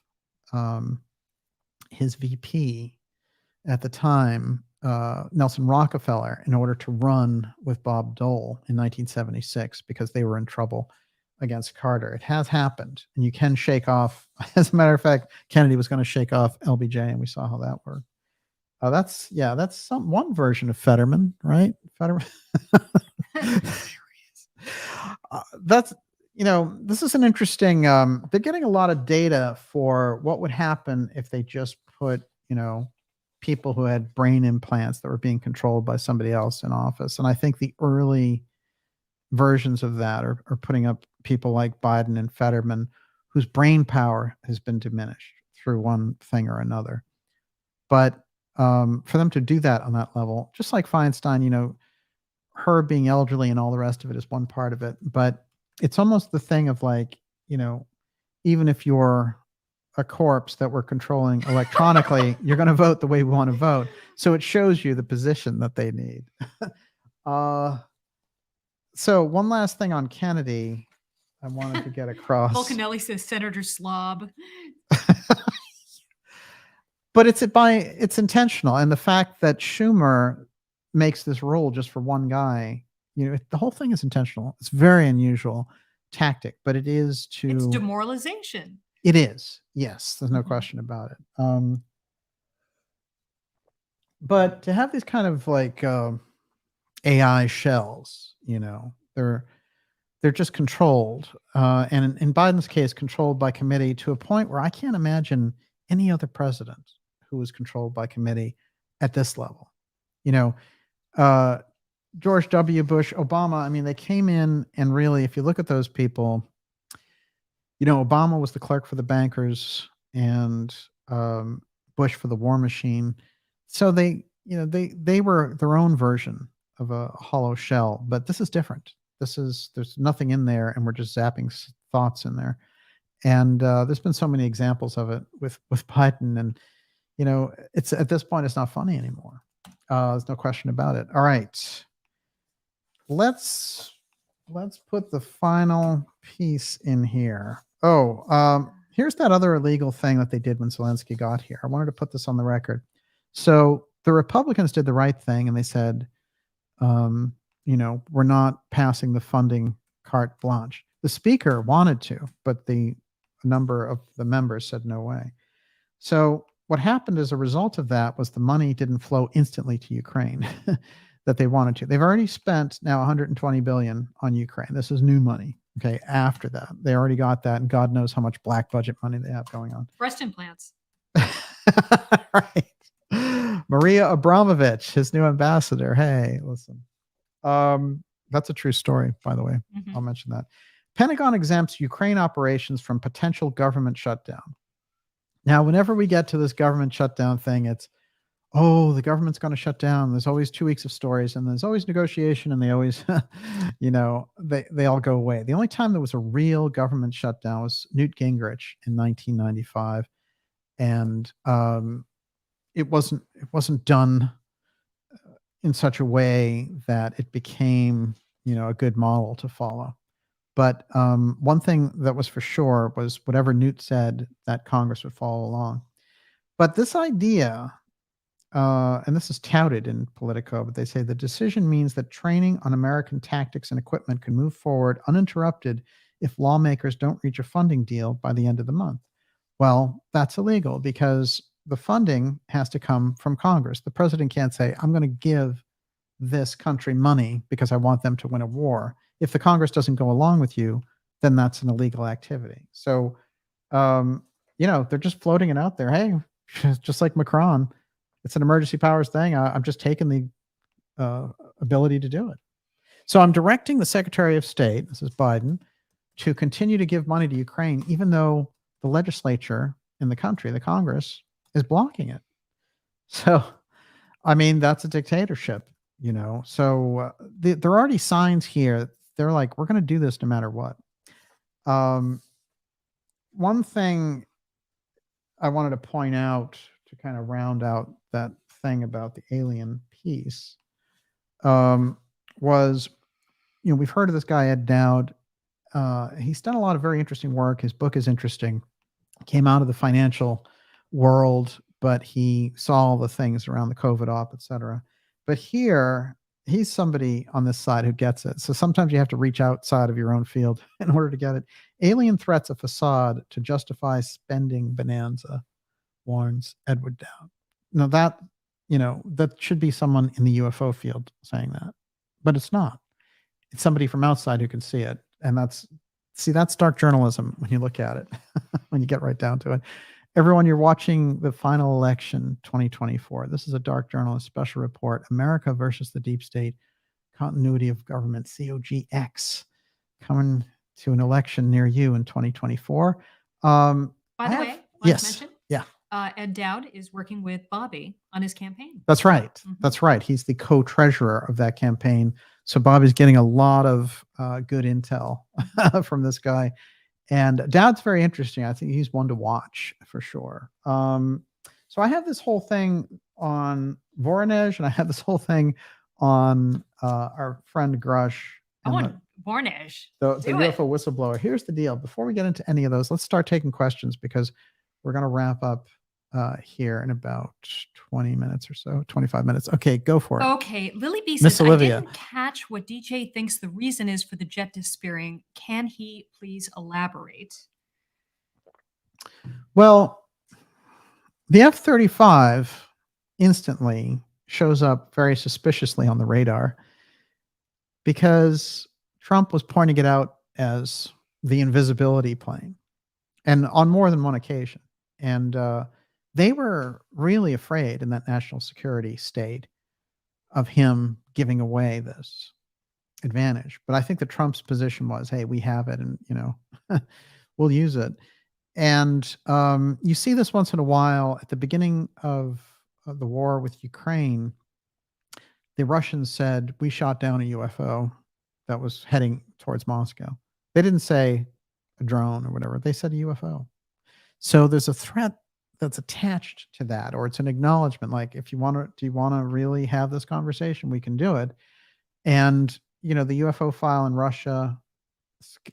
his VP at the time, Nelson Rockefeller, in order to run with Bob Dole in 1976 because they were in trouble against Carter. It has happened, and you can shake off. As a matter of fact, Kennedy was going to shake off LBJ, and we saw how that worked. That's one version of Fetterman, right? Fetterman. This is an interesting. They're getting a lot of data for what would happen if they just put, people who had brain implants that were being controlled by somebody else in office. And I think the early versions of that are putting up people like Biden and Fetterman, whose brain power has been diminished through one thing or another. But for them to do that on that level, just like Feinstein, her being elderly and all the rest of it is one part of it. But it's almost the thing of like, even if you're a corpse that we're controlling electronically, you're going to vote the way we want to vote. So it shows you the position that they need. So one last thing on Kennedy I wanted to get across. Volcanelli says Senator Slob. But it's intentional. And the fact that Schumer makes this rule just for one guy, the whole thing is intentional. It's very unusual tactic, but it is It's demoralization. It is. Yes, there's no question about it. But to have these kind of like AI shells, they're just controlled, and in Biden's case, controlled by committee to a point where I can't imagine any other president who was controlled by committee at this level. George W. Bush, Obama, I mean, they came in and really, if you look at those people, Obama was the clerk for the bankers and Bush for the war machine. So they were their own version of a hollow shell, but this is different. There's nothing in there, and we're just zapping thoughts in there. And there's been so many examples of it with Biden, and it's at this point, it's not funny anymore. There's no question about it. All right, let's put the final piece in here. Here's that other illegal thing that they did when Zelensky got here. I wanted to put this on the record. So the Republicans did the right thing, and they said, we're not passing the funding carte blanche. The speaker wanted to, but a number of the members said no way. So what happened as a result of that was the money didn't flow instantly to Ukraine that they wanted to. They've already spent now $120 billion on Ukraine. This is new money. Okay, after that, they already got that, and God knows how much black budget money they have going on. Breast implants. Right. Maria Abramovich, his new ambassador. Hey, listen. That's a true story, by the way. I'll mention that. Pentagon exempts Ukraine operations from potential government shutdown. Now, whenever we get to this government shutdown thing, it's, the government's going to shut down. There's always 2 weeks of stories, and there's always negotiation, and they always, they all go away. The only time there was a real government shutdown was Newt Gingrich in 1995. And it wasn't done in such a way that it became, a good model to follow. But one thing that was for sure was whatever Newt said, that Congress would follow along. But this idea, and this is touted in Politico, but they say the decision means that training on American tactics and equipment can move forward uninterrupted if lawmakers don't reach a funding deal by the end of the month. Well, that's illegal because the funding has to come from Congress. The president can't say, I'm going to give this country money because I want them to win a war. If the Congress doesn't go along with you, then that's an illegal activity. So, they're just floating it out there. Hey, just like Macron, it's an emergency powers thing. I'm just taking the ability to do it. So I'm directing the Secretary of State, this is Biden, to continue to give money to Ukraine, even though the legislature in the country, the Congress, is blocking it. So, I mean, that's a dictatorship, So there are already signs here. They're like, we're going to do this no matter what. One thing I wanted to point out to kind of round out that thing about the alien piece was, we've heard of this guy, Ed Dowd. He's done a lot of very interesting work. His book is interesting. Came out of the financial world, but he saw all the things around the COVID op, et cetera. But here, he's somebody on this side who gets it. So sometimes you have to reach outside of your own field in order to get it. Alien threats a facade to justify spending bonanza, warns Edward Dowd. Now that should be someone in the UFO field saying that, but it's not. It's somebody from outside who can see it. And that's dark journalism when you look at it, when you get right down to it. Everyone, you're watching the final election 2024. This is a Dark Journalist special report, America versus the Deep State, Continuity of Government, COGX, coming to an election near you in 2024. By the way, yes. Yeah. Ed Dowd is working with Bobby on his campaign. That's right. Mm-hmm. That's right. He's the co-treasurer of that campaign. So Bobby's getting a lot of good intel from this guy. And Dowd's very interesting. I think he's one to watch for sure. So I have this whole thing on Voronezh, and I have this whole thing on our friend Grush. I want Voronezh. The UFO whistleblower. Here's the deal. Before we get into any of those, let's start taking questions because we're going to wrap up here in about 20 minutes or so, 25 minutes. Okay, go for it. Okay, Lily B Miss says, I Olivia. didn't catch what DJ thinks the reason is for the jet disappearing. Can he please elaborate? Well, the F-35 instantly shows up very suspiciously on the radar because Trump was pointing it out as the invisibility plane, and on more than one occasion. And they were really afraid in that national security state of him giving away this advantage. But I think that Trump's position was, hey, we have it, and we'll use it. And you see this once in a while at the beginning of the war with Ukraine. The Russians said, we shot down a UFO that was heading towards Moscow. They didn't say a drone or whatever. They said a UFO. So there's a threat that's attached to that, or it's an acknowledgement. Like, if you want to, do you want to really have this conversation? We can do it. And, the UFO file in Russia,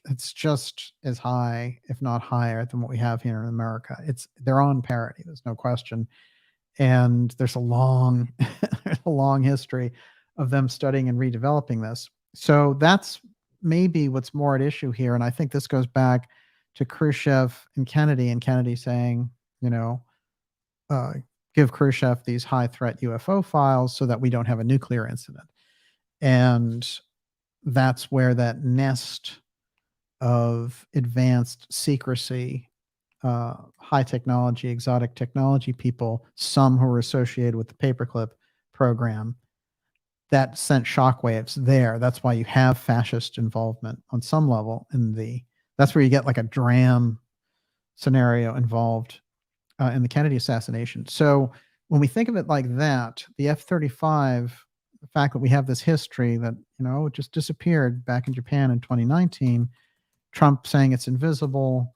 it's just as high, if not higher, than what we have here in America. They're on parity. There's no question. And there's a long, a long history of them studying and redeveloping this. So that's maybe what's more at issue here. And I think this goes back to Khrushchev and Kennedy saying, give Khrushchev these high threat UFO files so that we don't have a nuclear incident. And that's where that nest of advanced secrecy, high technology, exotic technology people, some who were associated with the paperclip program, that sent shockwaves there. That's why you have fascist involvement on some level that's where you get like a dram scenario involved in the Kennedy assassination. So when we think of it like that, the F-35, the fact that we have this history that, it just disappeared back in Japan in 2019, Trump saying it's invisible.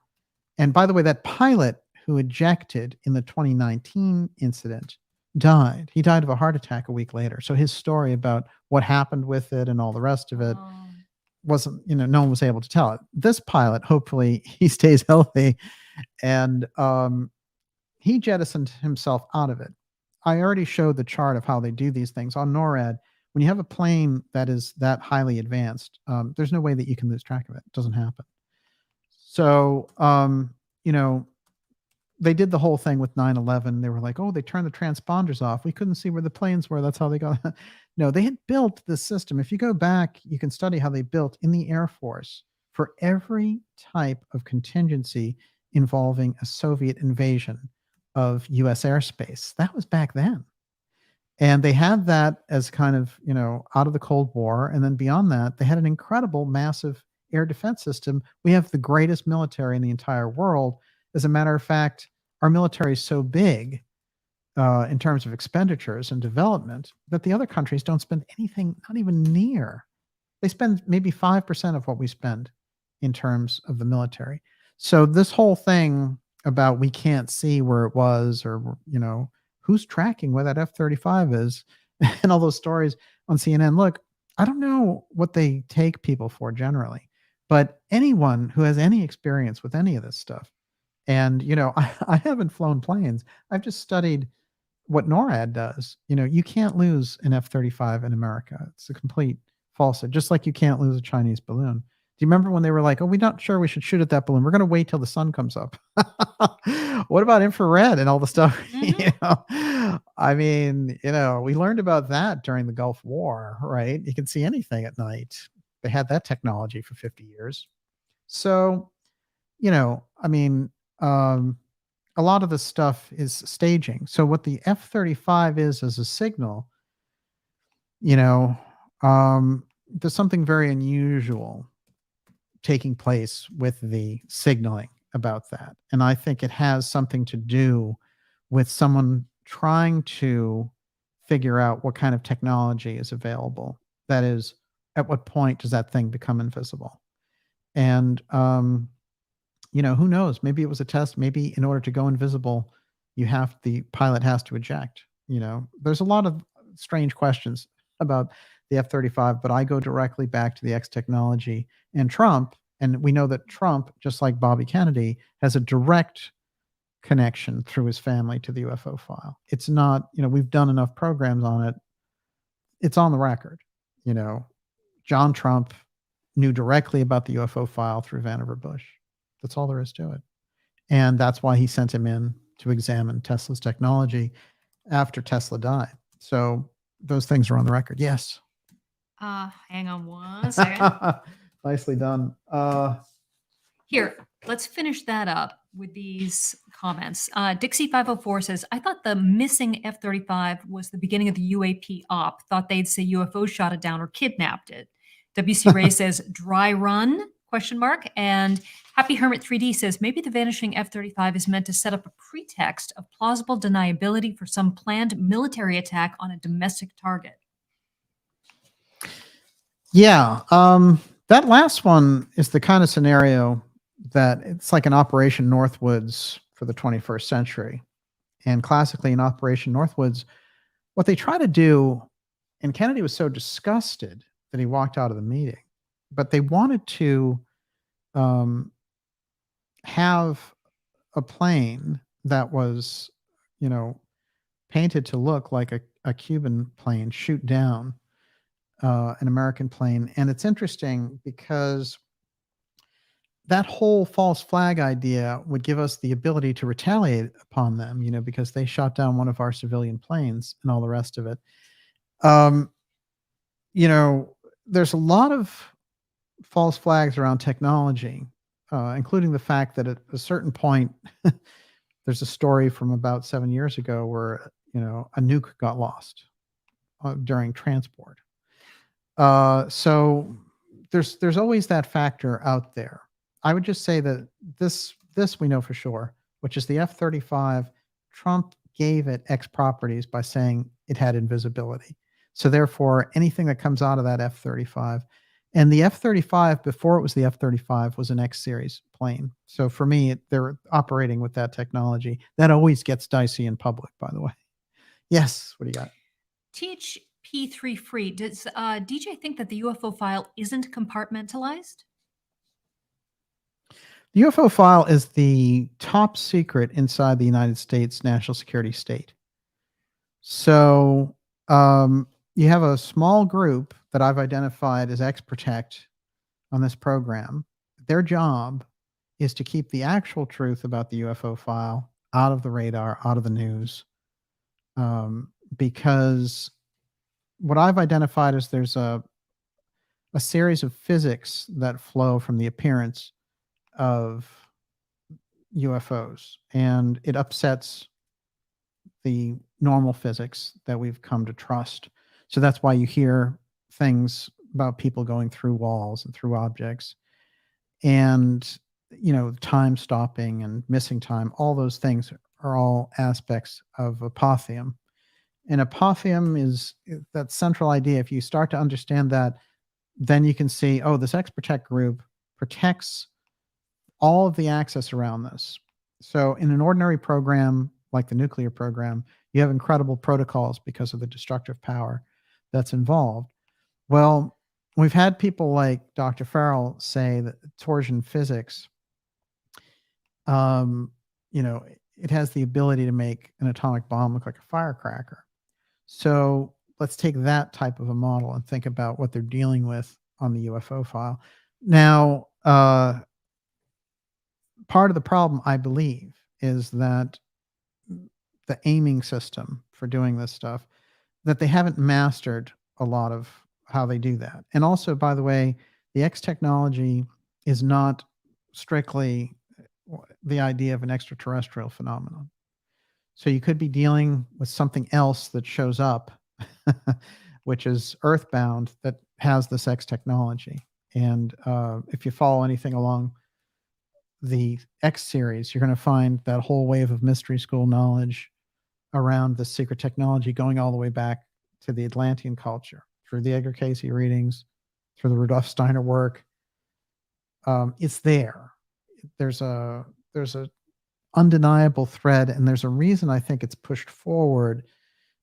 And by the way, that pilot who ejected in the 2019 incident died. He died of a heart attack a week later. So his story about what happened with it and all the rest of it wasn't, no one was able to tell it. This pilot, hopefully he stays healthy, and he jettisoned himself out of it. I already showed the chart of how they do these things on NORAD. When you have a plane that is that highly advanced, there's no way that you can lose track of it. It doesn't happen. So, they did the whole thing with 9/11. They were like, oh, they turned the transponders off. We couldn't see where the planes were. That's how they got. No, they had built this system. If you go back, you can study how they built in the Air Force for every type of contingency involving a Soviet invasion of U.S. airspace. That was back then. And they had that as kind of, out of the Cold War. And then beyond that, they had an incredible, massive air defense system. We have the greatest military in the entire world. As a matter of fact, our military is so big in terms of expenditures and development that the other countries don't spend anything, not even near. They spend maybe 5% of what we spend in terms of the military. So this whole thing about we can't see where it was, or, who's tracking where that F-35 is, and all those stories on CNN. Look, I don't know what they take people for generally, but anyone who has any experience with any of this stuff, and, I haven't flown planes. I've just studied what NORAD does. You can't lose an F-35 in America. It's a complete falsehood, just like you can't lose a Chinese balloon. Do you remember when they were like, oh, we're not sure we should shoot at that balloon. We're going to wait till the sun comes up. What about infrared and all the stuff? Mm-hmm. I mean, we learned about that during the Gulf War, right? You can see anything at night. They had that technology for 50 years. So, I mean, a lot of this stuff is staging. So what the F-35 is as a signal, there's something very unusual taking place with the signaling about that. And I think it has something to do with someone trying to figure out what kind of technology is available. That is, at what point does that thing become invisible? And, who knows? Maybe it was a test. Maybe in order to go invisible, the pilot has to eject. There's a lot of strange questions about the F-35, but I go directly back to the X technology and Trump. And we know that Trump, just like Bobby Kennedy, has a direct connection through his family to the UFO file. It's not, we've done enough programs on it. It's on the record. John Trump knew directly about the UFO file through Vannevar Bush. That's all there is to it. And that's why he sent him in to examine Tesla's technology after Tesla died. So those things are on the record. Yes. Hang on one second. Nicely done. Here, let's finish that up with these comments. Dixie504 says, I thought the missing F-35 was the beginning of the UAP op. Thought they'd say UFO shot it down or kidnapped it. WC Ray says, dry run, ? And Happy Hermit 3D says, maybe the vanishing F-35 is meant to set up a pretext of plausible deniability for some planned military attack on a domestic target. Yeah. That last one is the kind of scenario that it's like an Operation Northwoods for the 21st century. And classically in Operation Northwoods, what they try to do, and Kennedy was so disgusted that he walked out of the meeting, but they wanted to have a plane that was, painted to look like a Cuban plane shoot down an American plane. And it's interesting because that whole false flag idea would give us the ability to retaliate upon them, because they shot down one of our civilian planes and all the rest of it. There's a lot of false flags around technology, including the fact that at a certain point, there's a story from about 7 years ago where, a nuke got lost during transport. So there's always that factor out there. I would just say that this we know for sure, which is the F-35, Trump gave it X properties by saying it had invisibility. So therefore, anything that comes out of that F-35, and the F-35, before it was the F-35, was an X-series plane. So for me, they're operating with that technology. That always gets dicey in public, by the way. Yes, what do you got? Teach P3 Free. Does DJ think that the UFO file isn't compartmentalized? The UFO file is the top secret inside the United States national security state. So you have a small group that I've identified as X-Protect on this program. Their job is to keep the actual truth about the UFO file out of the radar, out of the news, because what I've identified is there's a series of physics that flow from the appearance of UFOs, and it upsets the normal physics that we've come to trust. So that's why you hear things about people going through walls and through objects, and time stopping and missing time. All those things are all aspects of apotheum. And apotheum is that central idea. If you start to understand that, then you can see, oh, this X-Protect group protects all of the access around this. So in an ordinary program like the nuclear program, you have incredible protocols because of the destructive power that's involved. Well, we've had people like Dr. Farrell say that torsion physics, it has the ability to make an atomic bomb look like a firecracker. So let's take that type of a model and think about what they're dealing with on the UFO file. Now, part of the problem, I believe, is that the aiming system for doing this stuff, that they haven't mastered a lot of how they do that. And also, by the way, the X technology is not strictly the idea of an extraterrestrial phenomenon. So you could be dealing with something else that shows up, which is earthbound, that has this X technology. And if you follow anything along the X series, you're going to find that whole wave of mystery school knowledge around the secret technology going all the way back to the Atlantean culture, through the Edgar Cayce readings, through the Rudolf Steiner work. It's there. There's a undeniable thread, and there's a reason I think it's pushed forward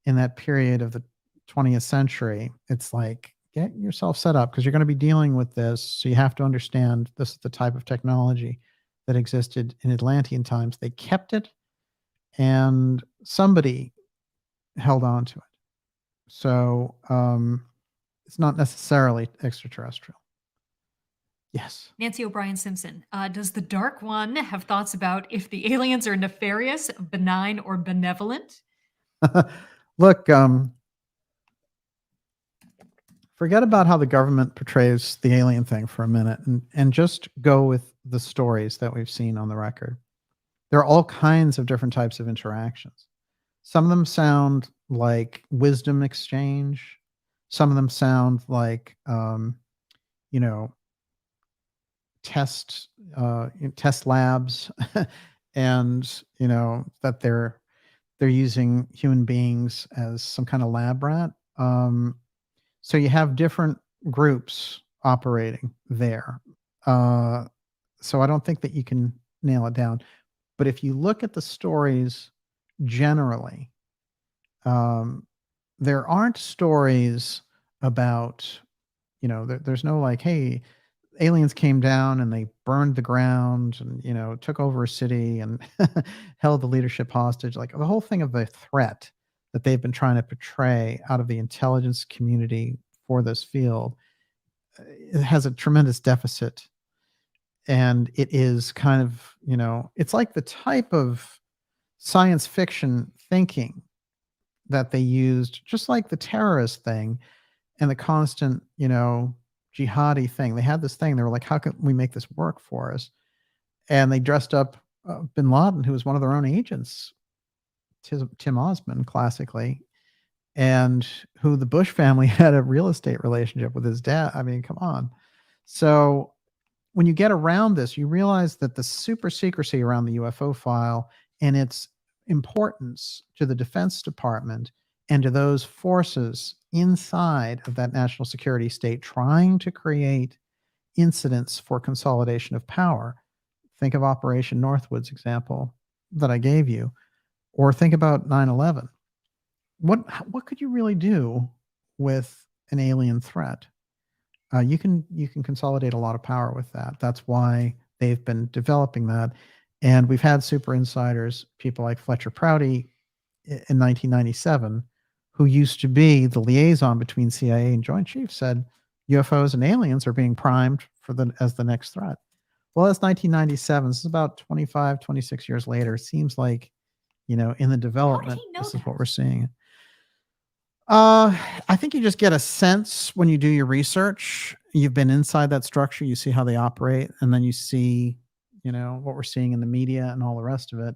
in that period of the 20th century. It's like, get yourself set up because you're going to be dealing with this. So you have to understand this is the type of technology that existed in Atlantean times. They kept it and somebody held on to it. So it's not necessarily extraterrestrial. Yes. Nancy O'Brien Simpson, does the Dark One have thoughts about if the aliens are nefarious, benign, or benevolent? Look, forget about how the government portrays the alien thing for a minute and just go with the stories that we've seen on the record. There are all kinds of different types of interactions. Some of them sound like wisdom exchange. Some of them sound like, you know, test labs, and that they're using human beings as some kind of lab rat. So you have different groups operating there. So I don't think that you can nail it down. But if you look at the stories generally, there aren't stories about, there's no like, hey, aliens came down and they burned the ground and, took over a city and held the leadership hostage. Like the whole thing of the threat that they've been trying to portray out of the intelligence community for this field, it has a tremendous deficit. And it is kind of, it's like the type of science fiction thinking that they used, just like the terrorist thing and the constant, jihadi thing. They had this thing. They were like, how can we make this work for us? And they dressed up bin Laden, who was one of their own agents, Tim Osman, classically, and who the Bush family had a real estate relationship with his dad. I mean, come on. So when you get around this, you realize that the super secrecy around the UFO file and its importance to the Defense Department and to those forces inside of that national security state trying to create incidents for consolidation of power. Think of Operation Northwoods example that I gave you, or think about 9/11. What could you really do with an alien threat? You can consolidate a lot of power with that. That's why they've been developing that. And we've had super insiders, people like Fletcher Prouty in 1997, who used to be the liaison between CIA and Joint Chiefs, said UFOs and aliens are being primed as the next threat. Well, that's 1997. This is about 25, 26 years later. It seems like, in the development, this is what we're seeing. I think you just get a sense when you do your research. You've been inside that structure, you see how they operate, and then you see, what we're seeing in the media and all the rest of it.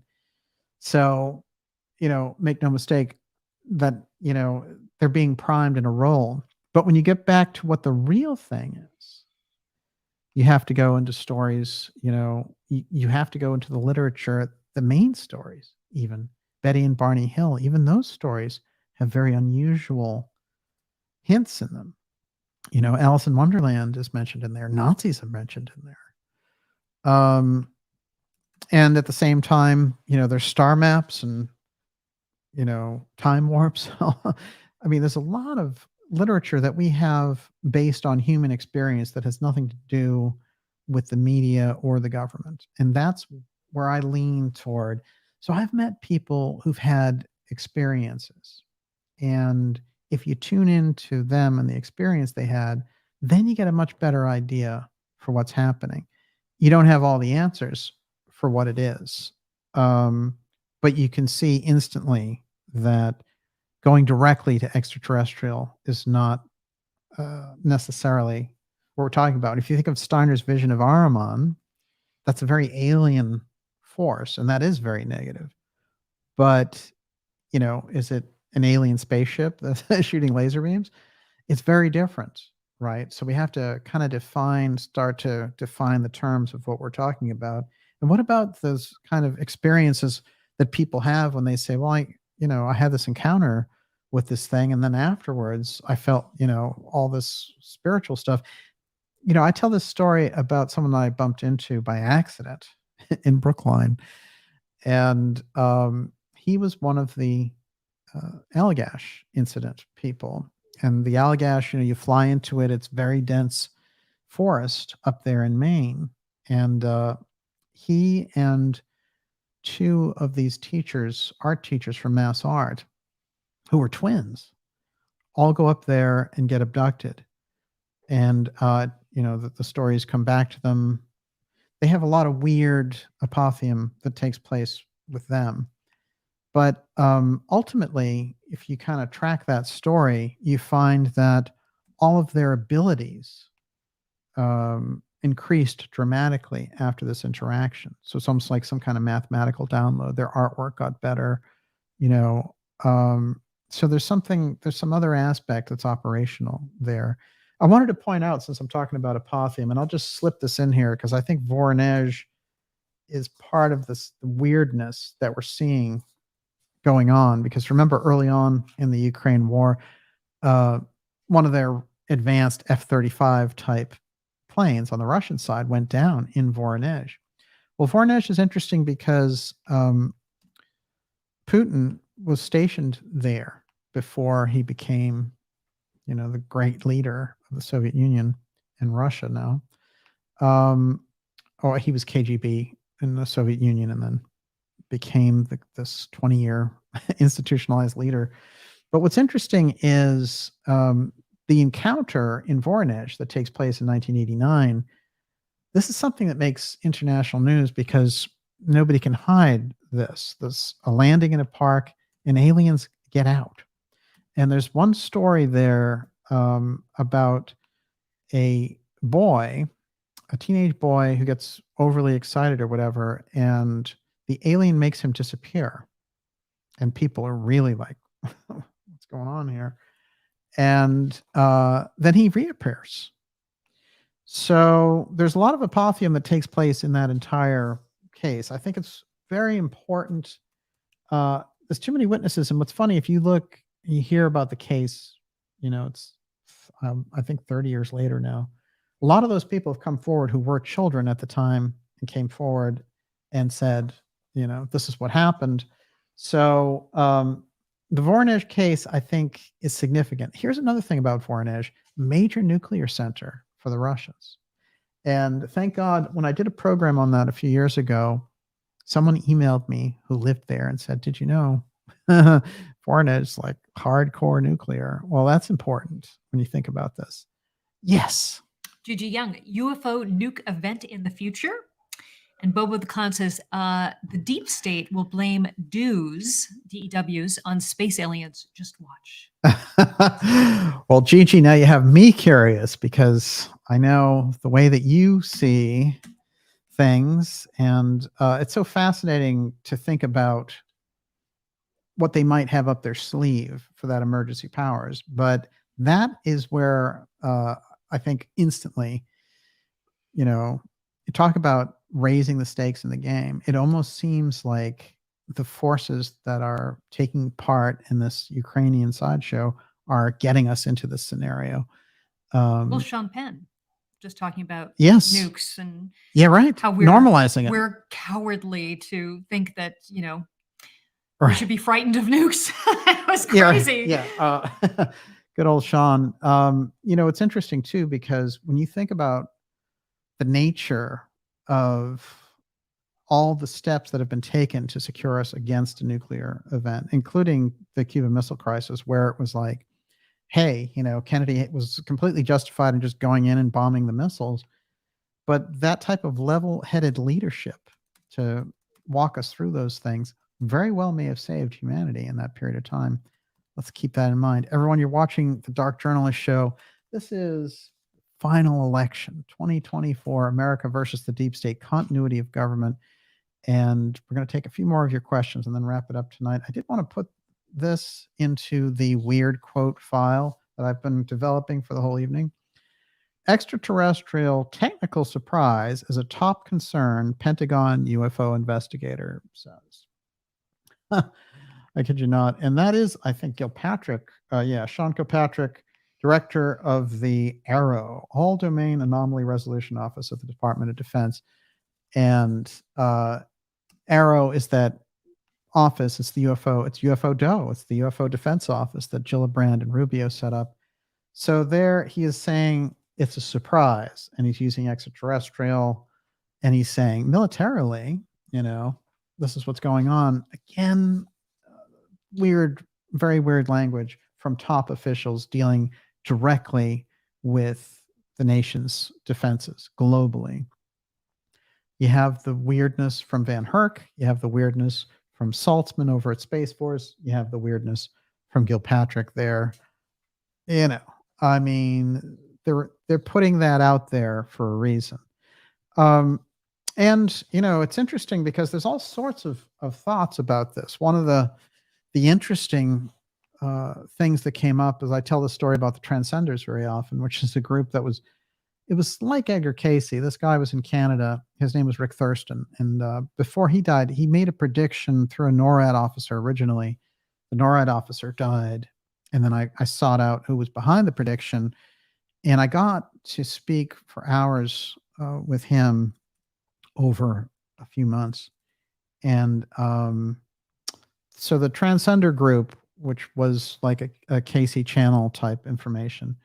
So, make no mistake that, they're being primed in a role. But when you get back to what the real thing is, you have to go into stories, you have to go into the literature, the main stories, even Betty and Barney Hill, even those stories have very unusual hints in them. Alice in Wonderland is mentioned in there. Nazis are mentioned in there. And at the same time, there's star maps and, time warps. I mean, there's a lot of literature that we have based on human experience that has nothing to do with the media or the government. And that's where I lean toward. So I've met people who've had experiences. And if you tune into them and the experience they had, then you get a much better idea for what's happening. You don't have all the answers for what it is, but you can see instantly that going directly to extraterrestrial is not necessarily what we're talking about. If you think of Steiner's vision of Ahriman, that's a very alien force, and that is very negative. But, is it an alien spaceship that's shooting laser beams? It's very different, right? So we have to kind of start to define the terms of what we're talking about. And what about those kind of experiences that people have when they say, well, I had this encounter with this thing, and then afterwards I felt, all this spiritual stuff. I tell this story about someone I bumped into by accident in Brookline. And he was one of the Allagash incident people. And the Allagash, you fly into it. It's very dense forest up there in Maine. And he and two of these teachers, art teachers from Mass Art, who were twins, all go up there and get abducted. And, the stories come back to them. They have a lot of weird apothecium that takes place with them. But ultimately, if you kind of track that story, you find that all of their abilities increased dramatically after this interaction. So it's almost like some kind of mathematical download. Their artwork got better, you know. So there's some other aspect that's operational there. I wanted to point out, since I'm talking about apothecium, and I'll just slip this in here because I think Voronezh is part of this weirdness that we're seeing going on. Because remember, early on in the Ukraine war, one of their advanced F-35 type planes on the Russian side went down in Voronezh. Well, Voronezh is interesting because Putin was stationed there before he became, the great leader of the Soviet Union and Russia now. He was KGB in the Soviet Union and then became this 20-year institutionalized leader. But what's interesting is the encounter in Voronezh that takes place in 1989. This is something that makes international news because nobody can hide this. There's a landing in a park and aliens get out. And there's one story there about a teenage boy who gets overly excited or whatever, and the alien makes him disappear. And people are really like, what's going on here? And then he reappears. So there's a lot of apothecium that takes place in that entire case. I think it's very important. There's too many witnesses. And what's funny, if you hear about the case, it's, I think 30 years later now, a lot of those people have come forward who were children at the time and came forward and said, this is what happened. So the Voronezh case, I think, is significant. Here's another thing about Voronezh: major nuclear center for the Russians. And thank God, when I did a program on that a few years ago, someone emailed me who lived there and said, did you know Voronezh is like hardcore nuclear? Well, that's important when you think about this. Yes. Gigi Young, UFO nuke event in the future? And Bobo the Clown says, the deep state will blame DEWs on space aliens. Just watch. Well, Gigi, now you have me curious because I know the way that you see things, and it's so fascinating to think about what they might have up their sleeve for that emergency powers. But that is where I think instantly, you talk about raising the stakes in the game. It almost seems like the forces that are taking part in this Ukrainian sideshow are getting us into this scenario. Well, Sean Penn, just talking about yes, nukes and right, how we're normalizing it. We're cowardly to think that right. we should be frightened of nukes. It was crazy. Yeah. Good old Sean. It's interesting too, because when you think about the nature of all the steps that have been taken to secure us against a nuclear event, including the Cuban Missile Crisis, where it was like, hey, Kennedy was completely justified in just going in and bombing the missiles. But that type of level-headed leadership to walk us through those things very well may have saved humanity in that period of time. Let's keep that in mind. Everyone, you're watching the Dark Journalist Show. This is final election, 2024, America versus the deep state, continuity of government. And we're going to take a few more of your questions and then wrap it up tonight. I did want to put this into the weird quote file that I've been developing for the whole evening. Extraterrestrial technical surprise is a top concern, Pentagon UFO investigator says. I kid you not. And that is, I think, Kilpatrick. Sean Kilpatrick, director of the AERO, All Domain Anomaly Resolution Office of the Department of Defense. And AERO is that office. It's the UFO. It's UFO DOE. It's the UFO Defense Office that Gillibrand and Rubio set up. So there he is saying it's a surprise, and he's using extraterrestrial, and he's saying militarily, this is what's going on. Again, weird, very weird language from top officials dealing directly with the nation's defenses globally. You have the weirdness from Van Herk. You have the weirdness from Saltzman over at Space Force. You have the weirdness from Gilpatrick there. You know, I mean, they're putting that out there for a reason. And you know, it's interesting because there's all sorts of thoughts about this. One of the interesting things that came up is I tell the story about the Transcenders very often, which is a group that was, it was like Edgar Casey. This guy was in Canada. His name was Rick Thurston. And before he died, he made a prediction through a NORAD officer originally. The NORAD officer died. And then I sought out who was behind the prediction. And I got to speak for hours with him over a few months. And so the Transcender group, which was like a Casey channel type information,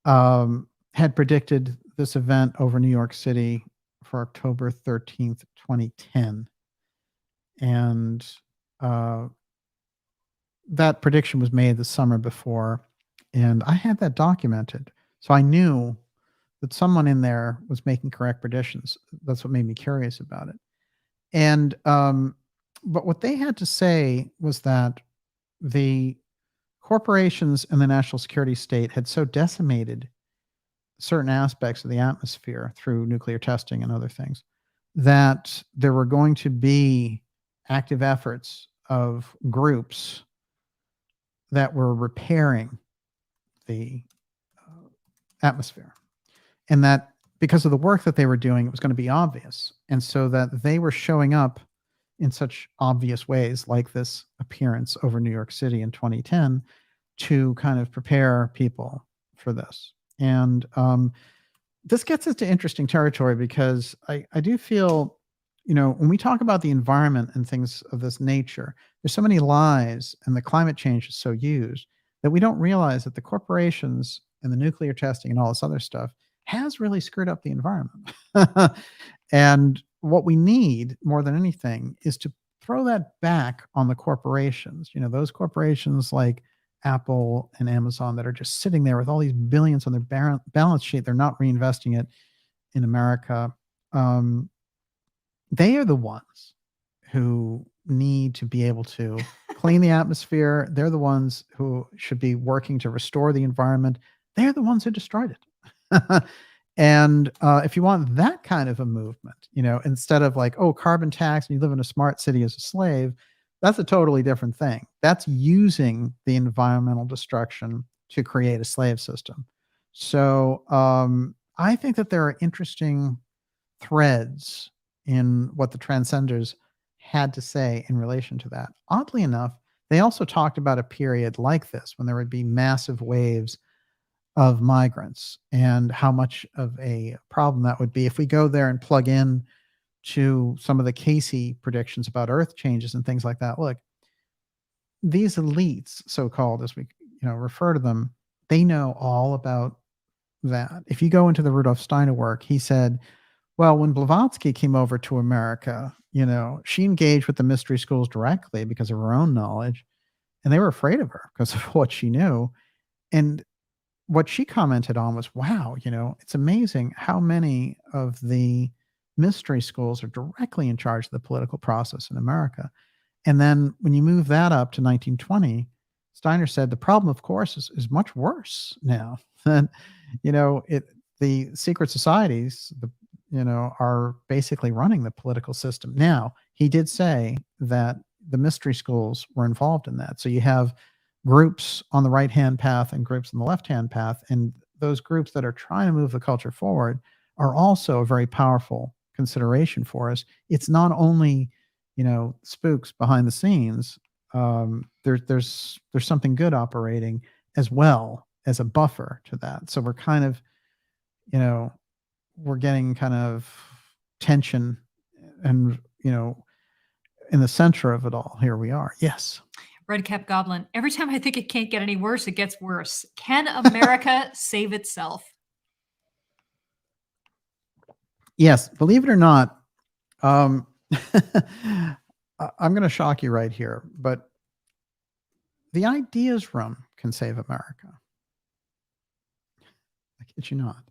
had predicted this event over New York City for October 13th, 2010. And that prediction was made the summer before. And I had that documented. So I knew that someone in there was making correct predictions. That's what made me curious about it. And, but what they had to say was that the corporations and the national security state had so decimated certain aspects of the atmosphere through nuclear testing and other things that there were going to be active efforts of groups that were repairing the atmosphere. And that because of the work that they were doing, it was going to be obvious. And so that they were showing up in such obvious ways, like this appearance over New York City in 2010, to kind of prepare people for this. And this gets us to interesting territory because I do feel, you know, when we talk about the environment and things of this nature, there's so many lies and the climate change is so used that we don't realize that the corporations and the nuclear testing and all this other stuff has really screwed up the environment. And what we need more than anything is to throw that back on the corporations. You know, those corporations like Apple and Amazon that are just sitting there with all these billions on their balance sheet. They're not reinvesting it in America. They are the ones who need to be able to clean the atmosphere. They're the ones who should be working to restore the environment. They're the ones who destroyed it. And if you want that kind of a movement, you know, instead of like, oh, carbon tax and you live in a smart city as a slave, that's a totally different thing. That's using the environmental destruction to create a slave system. So I think that there are interesting threads in what the Transcenders had to say in relation to that. Oddly enough, they also talked about a period like this when there would be massive waves of migrants and how much of a problem that would be if we go there and plug in to some of the Casey predictions about Earth changes and things like that. Look, these elites, so-called, as we refer to them, they know all about that. If you go into the Rudolf Steiner work, he said, well, when Blavatsky came over to America, she engaged with the mystery schools directly because of her own knowledge, and they were afraid of her because of what she knew. And what she commented on was, wow, it's amazing how many of the mystery schools are directly in charge of the political process in America. And then when you move that up to 1920, Steiner said the problem, of course, is much worse now. And, the secret societies, are basically running the political system. Now, he did say that the mystery schools were involved in that. So you have groups on the right-hand path and groups on the left-hand path. And those groups that are trying to move the culture forward are also a very powerful consideration for us. It's not only, spooks behind the scenes. There's something good operating as well as a buffer to that. So we're kind of, we're getting kind of tension and, in the center of it all. Here we are. Yes. Redcap Goblin. Every time I think it can't get any worse, it gets worse. Can America save itself? Yes. Believe it or not, I'm going to shock you right here, but the ideas room can save America. I kid you not.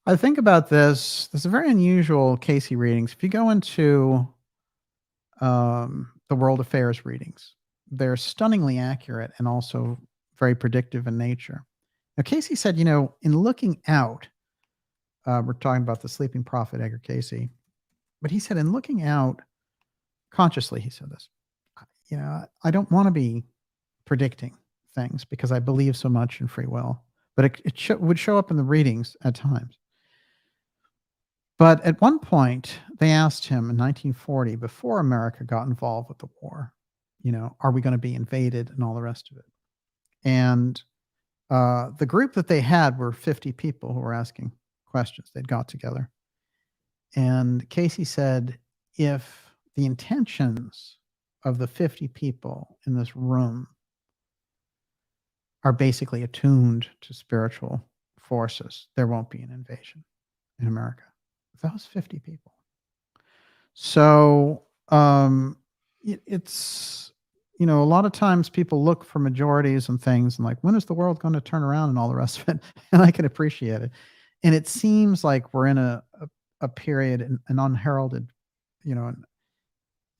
I think about this. There's a very unusual Casey readings. If you go into the world affairs readings, they're stunningly accurate and also very predictive in nature. Now, Casey said, in looking out, we're talking about the sleeping prophet, Edgar Casey, but he said, in looking out consciously, he said this, I don't want to be predicting things because I believe so much in free will, but it would show up in the readings at times. But at one point, they asked him in 1940, before America got involved with the war, are we going to be invaded and all the rest of it? And the group that they had were 50 people who were asking questions. They'd got together. And Casey said, if the intentions of the 50 people in this room are basically attuned to spiritual forces, there won't be an invasion in America. Those 50 people. So it's, a lot of times people look for majorities and things and like, when is the world going to turn around and all the rest of it? And I can appreciate it. And it seems like we're in a period, an unheralded,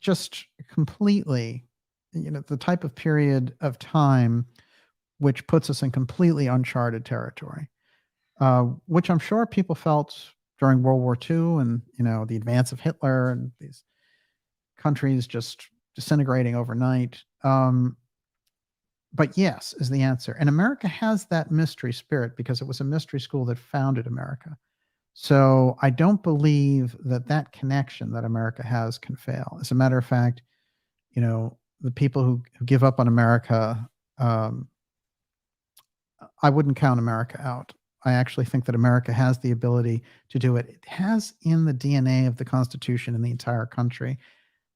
just completely, the type of period of time which puts us in completely uncharted territory, which I'm sure people felt during World War II and, the advance of Hitler and these countries just disintegrating overnight. But yes, is the answer. And America has that mystery spirit because it was a mystery school that founded America. So I don't believe that connection that America has can fail. As a matter of fact, the people who give up on America, I wouldn't count America out. I actually think that America has the ability to do it. It has in the DNA of the Constitution in the entire country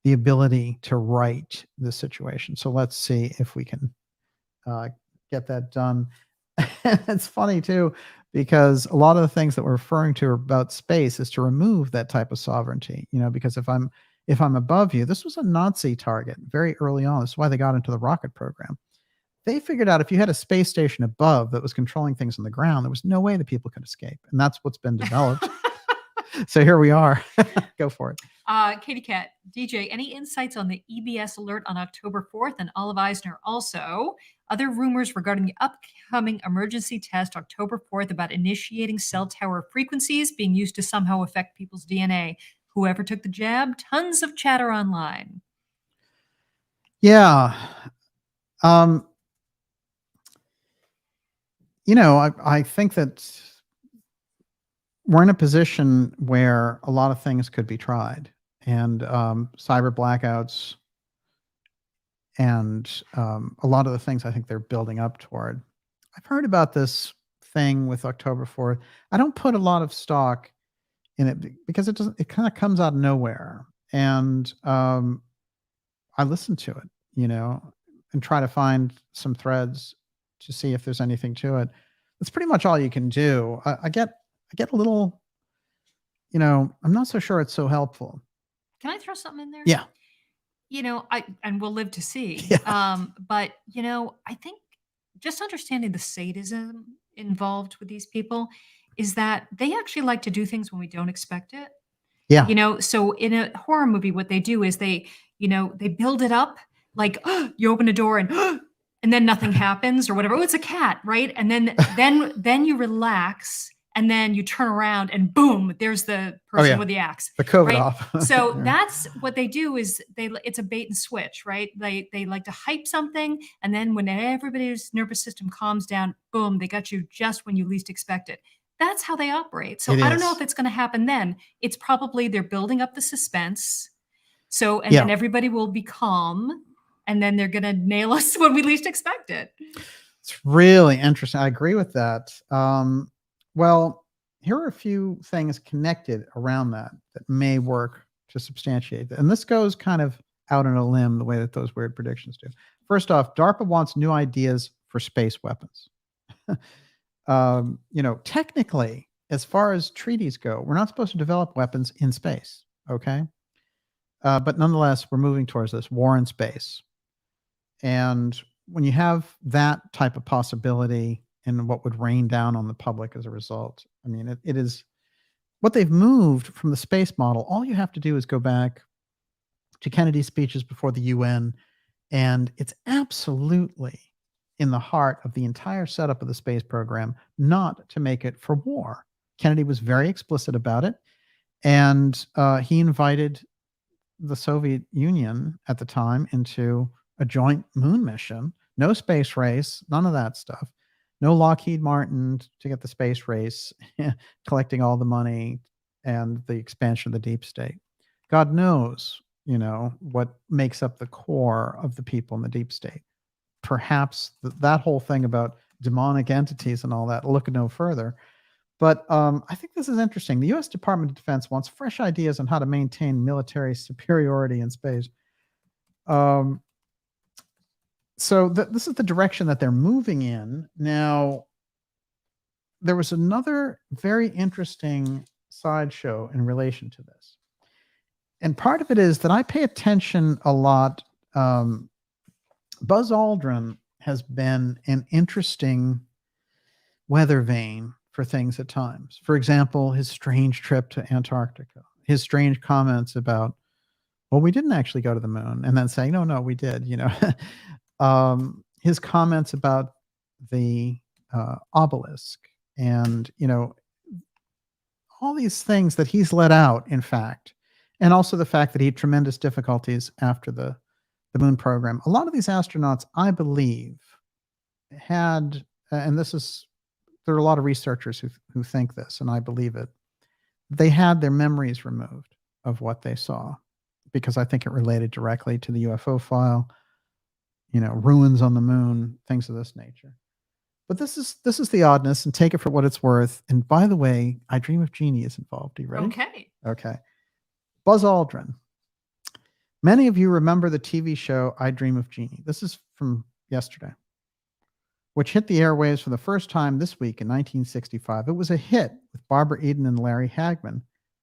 the ability to right the situation. So let's see if we can get that done. It's funny too, because a lot of the things that we're referring to about space is to remove that type of sovereignty. Because if I'm above you, this was a Nazi target very early on. That's why they got into the rocket program. They figured out if you had a space station above that was controlling things on the ground, there was no way that people could escape. And that's what's been developed. So here we are. Go for it. Katie Cat, DJ, any insights on the EBS alert on October 4th and Olive Eisner? Also, other rumors regarding the upcoming emergency test October 4th about initiating cell tower frequencies being used to somehow affect people's DNA. Whoever took the jab, tons of chatter online. Yeah. I think that we're in a position where a lot of things could be tried, and cyber blackouts and a lot of the things I think they're building up toward. I've heard about this thing with October 4th. I don't put a lot of stock in it because it kind of comes out of nowhere. And I listen to it, and try to find some threads to see if there's anything to it. That's pretty much all you can do. I get a little, I'm not so sure it's so helpful. Can I throw something in there? Yeah. And we'll live to see. Yeah. But I think just understanding the sadism involved with these people is that they actually like to do things when we don't expect it. Yeah. So in a horror movie, what they do is they build it up like you open a door and then nothing happens or whatever. Oh, it's a cat, right? And then you relax and then you turn around and boom, there's the person with the axe. The COVID right? off. So Yeah. that's what they do is it's a bait and switch, right? They like to hype something, and then when everybody's nervous system calms down, boom, they got you just when you least expect it. That's how they operate. So I don't know if it's going to happen then. It's probably they're building up the suspense. So then everybody will be calm, and then they're going to nail us when we least expect it. It's really interesting. I agree with that. Well, here are a few things connected around that may work to substantiate that. And this goes kind of out on a limb the way that those weird predictions do. First off, DARPA wants new ideas for space weapons. Technically, as far as treaties go, we're not supposed to develop weapons in space. Okay. But nonetheless, we're moving towards this war in space. And when you have that type of possibility and what would rain down on the public as a result, I mean, it is what they've moved from the space model. All you have to do is go back to Kennedy's speeches before the UN, and it's absolutely in the heart of the entire setup of the space program not to make it for war. Kennedy was very explicit about it, and he invited the Soviet Union at the time into a joint moon mission. No space race, none of that stuff. No Lockheed Martin to get the space race, collecting all the money and the expansion of the deep state. God knows, what makes up the core of the people in the deep state. Perhaps that whole thing about demonic entities and all that, look no further. But I think this is interesting. The U.S. Department of Defense wants fresh ideas on how to maintain military superiority in space. So this is the direction that they're moving in. Now, there was another very interesting sideshow in relation to this. And part of it is that I pay attention a lot. Buzz Aldrin has been an interesting weather vane for things at times. For example, his strange trip to Antarctica, his strange comments about, well, we didn't actually go to the moon, and then saying, no, we did, his comments about the obelisk and, all these things that he's let out, in fact, and also the fact that he had tremendous difficulties after the moon program. A lot of these astronauts, I believe, had, and there are a lot of researchers who think this, and I believe it, they had their memories removed of what they saw, because I think it related directly to the UFO file, ruins on the moon, things of this nature. But this is the oddness, and take it for what it's worth. And by the way, I Dream of Jeannie is involved. Are you ready? Okay. Buzz Aldrin. Many of you remember the TV show I Dream of Jeannie. This is from yesterday, which hit the airwaves for the first time this week in 1965. It was a hit with Barbara Eden and Larry Hagman,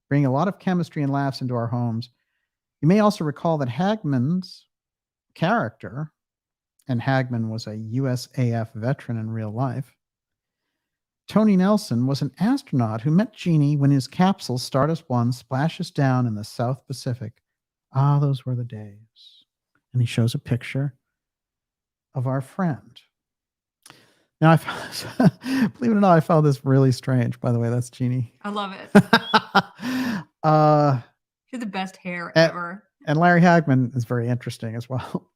bringing a lot of chemistry and laughs into our homes. You may also recall that Hagman's character, and Hagman was a USAF veteran in real life, Tony Nelson, was an astronaut who met Jeannie when his capsule Stardust 1 splashes down in the South Pacific. Ah, those were the days. And he shows a picture of our friend. Now, believe it or not, I found this really strange. By the way, that's Jeannie. I love it. She had the best hair ever. And Larry Hagman is very interesting as well.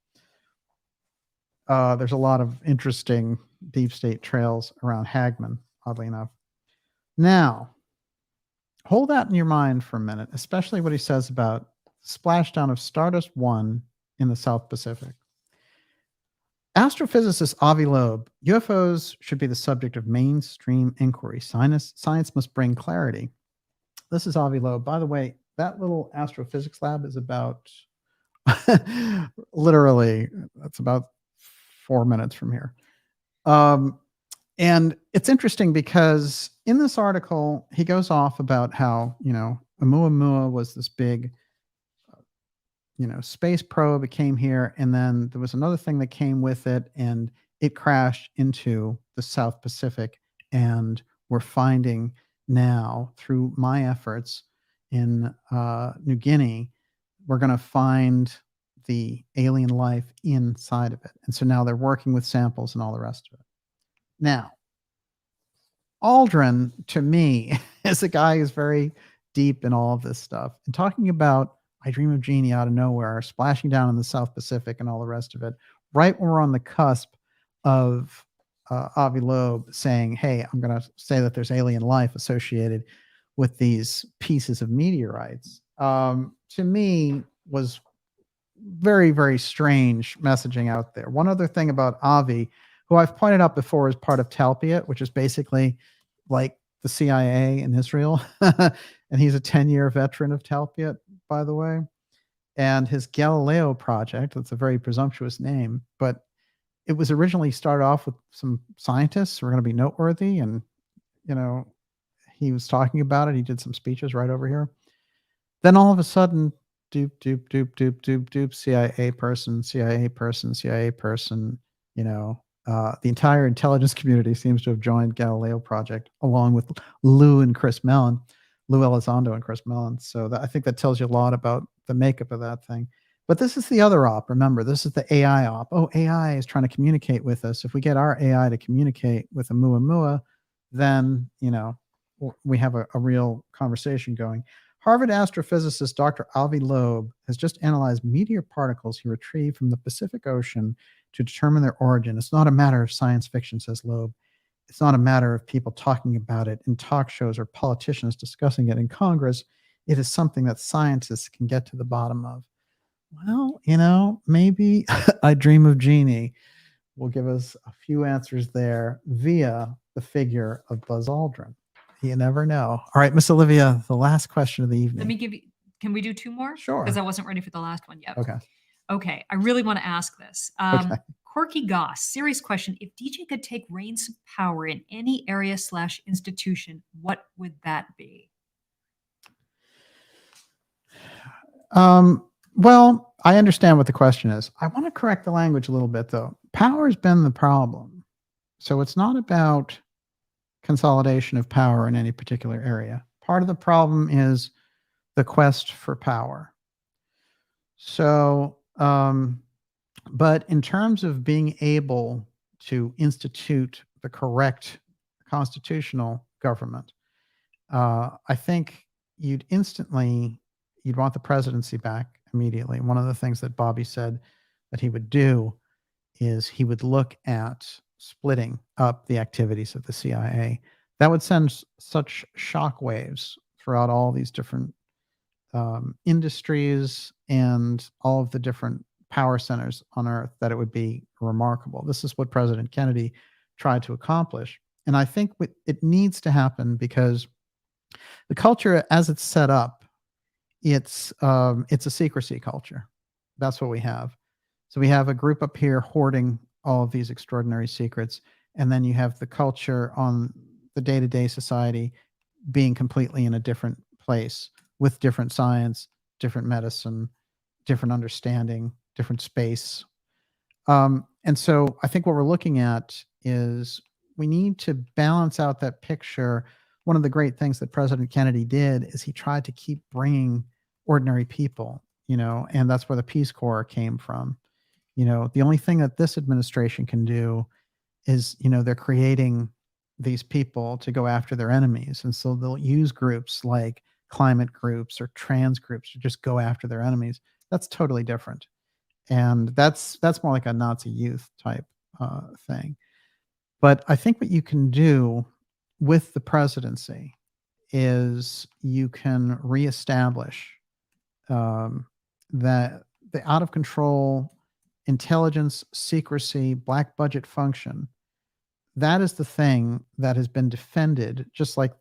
There's a lot of interesting deep state trails around Hagman, oddly enough. Now, hold that in your mind for a minute, especially what he says about the splashdown of Stardust 1 in the South Pacific. Astrophysicist Avi Loeb, UFOs should be the subject of mainstream inquiry. Science must bring clarity. This is Avi Loeb. By the way, that little astrophysics lab is about, literally, that's about 4 minutes from here. And it's interesting because in this article, he goes off about how, Oumuamua was this big, space probe. It came here, and then there was another thing that came with it, and it crashed into the South Pacific. And we're finding now, through my efforts in New Guinea, we're going to find the alien life inside of it. And so now they're working with samples and all the rest of it. Now, Aldrin, to me, is a guy who's very deep in all of this stuff. And talking about I Dream of Jeannie out of nowhere, splashing down in the South Pacific and all the rest of it, right when we're on the cusp of Avi Loeb saying, hey, I'm going to say that there's alien life associated with these pieces of meteorites, to me was very, very strange messaging out there. One other thing about Avi, who I've pointed out before, is part of Talpiot, which is basically like the CIA in Israel. And he's a 10-year veteran of Talpiot, by the way. And his Galileo project, that's a very presumptuous name, but it was originally started off with some scientists who were going to be noteworthy. And, he was talking about it. He did some speeches right over here. Then all of a sudden, doop, doop, doop, doop, doop, doop, CIA person, CIA person, CIA person. The entire intelligence community seems to have joined Galileo Project, along with Lou Elizondo and Chris Mellon. So I think that tells you a lot about the makeup of that thing. But this is the other op. Remember, this is the AI op. Oh, AI is trying to communicate with us. If we get our AI to communicate with a Muamua, then, we have a real conversation going. Harvard astrophysicist Dr. Avi Loeb has just analyzed meteor particles he retrieved from the Pacific Ocean to determine their origin. It's not a matter of science fiction, says Loeb. It's not a matter of people talking about it in talk shows or politicians discussing it in Congress. It is something that scientists can get to the bottom of. Well, maybe I Dream of Jeannie will give us a few answers there via the figure of Buzz Aldrin. You never know. All right, Miss Olivia, the last question of the evening. Let me give you, can we do two more? Sure. Because I wasn't ready for the last one yet. Okay. I really want to ask this. Okay. Corky Goss, serious question. If DJ could take reins of power in any area/institution, what would that be? Well, I understand what the question is. I want to correct the language a little bit, though. Power has been the problem. So it's not about consolidation of power in any particular area. Part of the problem is the quest for power. So, but in terms of being able to institute the correct constitutional government, I think you'd want the presidency back immediately. One of the things that Bobby said that he would do is he would look at splitting up the activities of the CIA. That would send such shockwaves throughout all these different industries and all of the different power centers on Earth that it would be remarkable. This is what President Kennedy tried to accomplish. And I think it needs to happen because the culture as it's set up, it's a secrecy culture. That's what we have. So we have a group up here hoarding all of these extraordinary secrets. And then you have the culture on the day-to-day society being completely in a different place with different science, different medicine, different understanding, different space. And so I think what we're looking at is we need to balance out that picture. One of the great things that President Kennedy did is he tried to keep bringing ordinary people, and that's where the Peace Corps came from. The only thing that this administration can do is, they're creating these people to go after their enemies. And so they'll use groups like climate groups or trans groups to just go after their enemies. That's totally different. And that's more like a Nazi youth type thing. But I think what you can do with the presidency is you can reestablish that the out of control intelligence, secrecy, black budget function. That is the thing that has been defended, just like,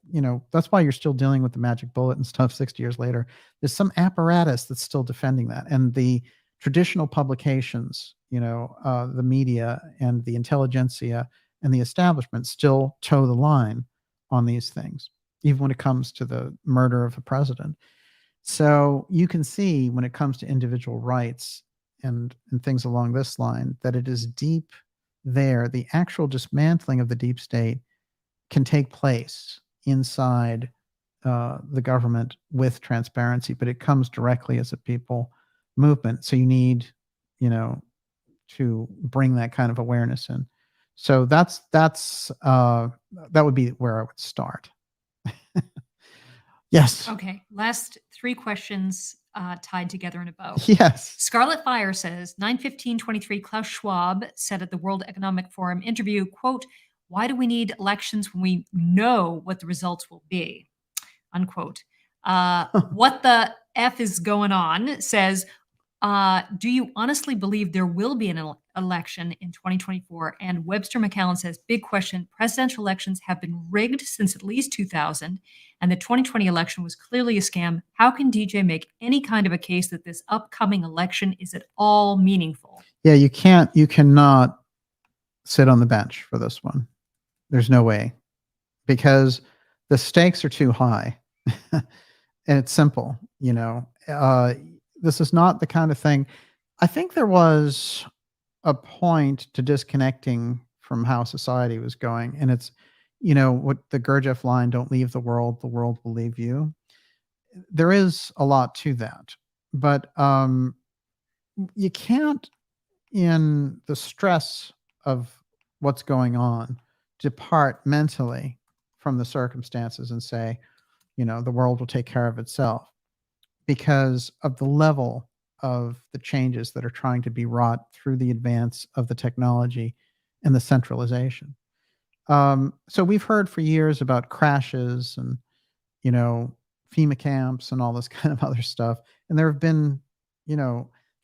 that's why you're still dealing with the magic bullet and stuff 60 years later. There's some apparatus that's still defending that. And the traditional publications, the media and the intelligentsia and the establishment still toe the line on these things, even when it comes to the murder of a president. So you can see when it comes to individual rights and things along this line, that it is deep there. The actual dismantling of the deep state can take place inside the government with transparency, but it comes directly as a people movement. So you need, to bring that kind of awareness in. So that would be where I would start. Yes. Okay. Last three questions tied together in a bow. Yes. Scarlet Fire says 9/15/23 Klaus Schwab said at the World Economic Forum interview, quote, "Why do we need elections when we know what the results will be?" Unquote. What the F is going on says, do you honestly believe there will be an election in 2024? And Webster McAllen says, big question. Presidential elections have been rigged since at least 2000, and the 2020 election was clearly a scam. How can DJ make any kind of a case that this upcoming election is at all meaningful? Yeah, you cannot sit on the bench for this one. There's no way, because the stakes are too high. And it's simple, This is not the kind of thing. I think there was a point to disconnecting from how society was going, and it's, what the Gurdjieff line, "Don't leave the world will leave you." There is a lot to that, but you can't, in the stress of what's going on, depart mentally from the circumstances and say, the world will take care of itself, because of the level of the changes that are trying to be wrought through the advance of the technology and the centralization. So we've heard for years about crashes and, FEMA camps and all this kind of other stuff. And there have been,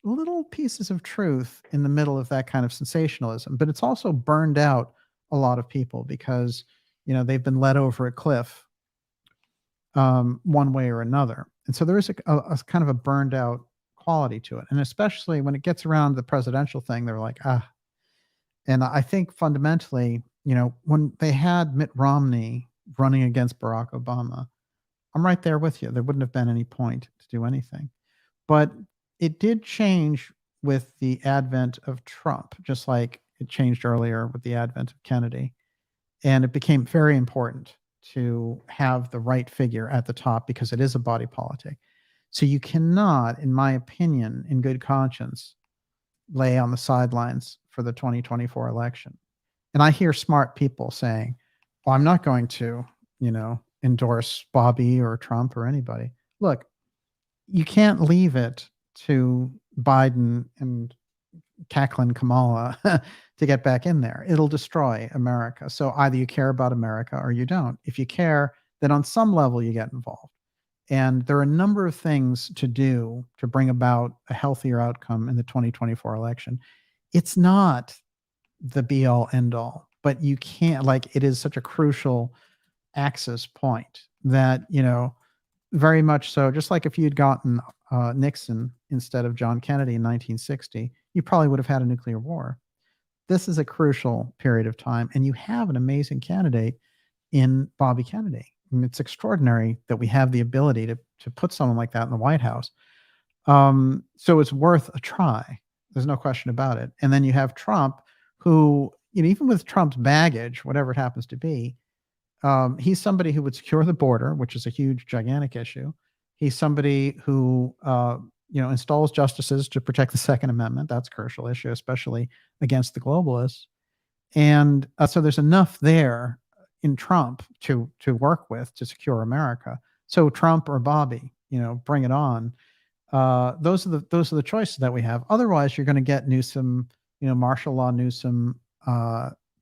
little pieces of truth in the middle of that kind of sensationalism, but it's also burned out a lot of people because, they've been led over a cliff one way or another. And so there is a kind of a burned out quality to it. And especially when it gets around the presidential thing, they're like, ah. And I think fundamentally, when they had Mitt Romney running against Barack Obama, I'm right there with you. There wouldn't have been any point to do anything. But it did change with the advent of Trump, just like it changed earlier with the advent of Kennedy. And it became very important to have the right figure at the top because it is a body politic. So you cannot, in my opinion, in good conscience, lay on the sidelines for the 2024 election. And I hear smart people saying, well, I'm not going to, endorse Bobby or Trump or anybody. Look, you can't leave it to Biden and cackling Kamala to get back in there. It'll destroy America. So either you care about America or you don't. If you care, then on some level you get involved. And there are a number of things to do to bring about a healthier outcome in the 2024 election. It's not the be all end all, but you can't, it is such a crucial axis point that, very much so, just like if you'd gotten Nixon instead of John Kennedy in 1960, you probably would have had a nuclear war. This is a crucial period of time, and you have an amazing candidate in Bobby Kennedy. I mean, it's extraordinary that we have the ability to put someone like that in the White House. So it's worth a try. There's no question about it. And then you have Trump, who, even with Trump's baggage, whatever it happens to be, he's somebody who would secure the border, which is a huge, gigantic issue. He's somebody who, installs justices to protect the Second Amendment. That's a crucial issue, especially against the globalists. And so there's enough there in Trump to work with to secure America. So Trump or Bobby, bring it on. Those are the choices that we have. Otherwise, you're going to get Newsom, martial law Newsom,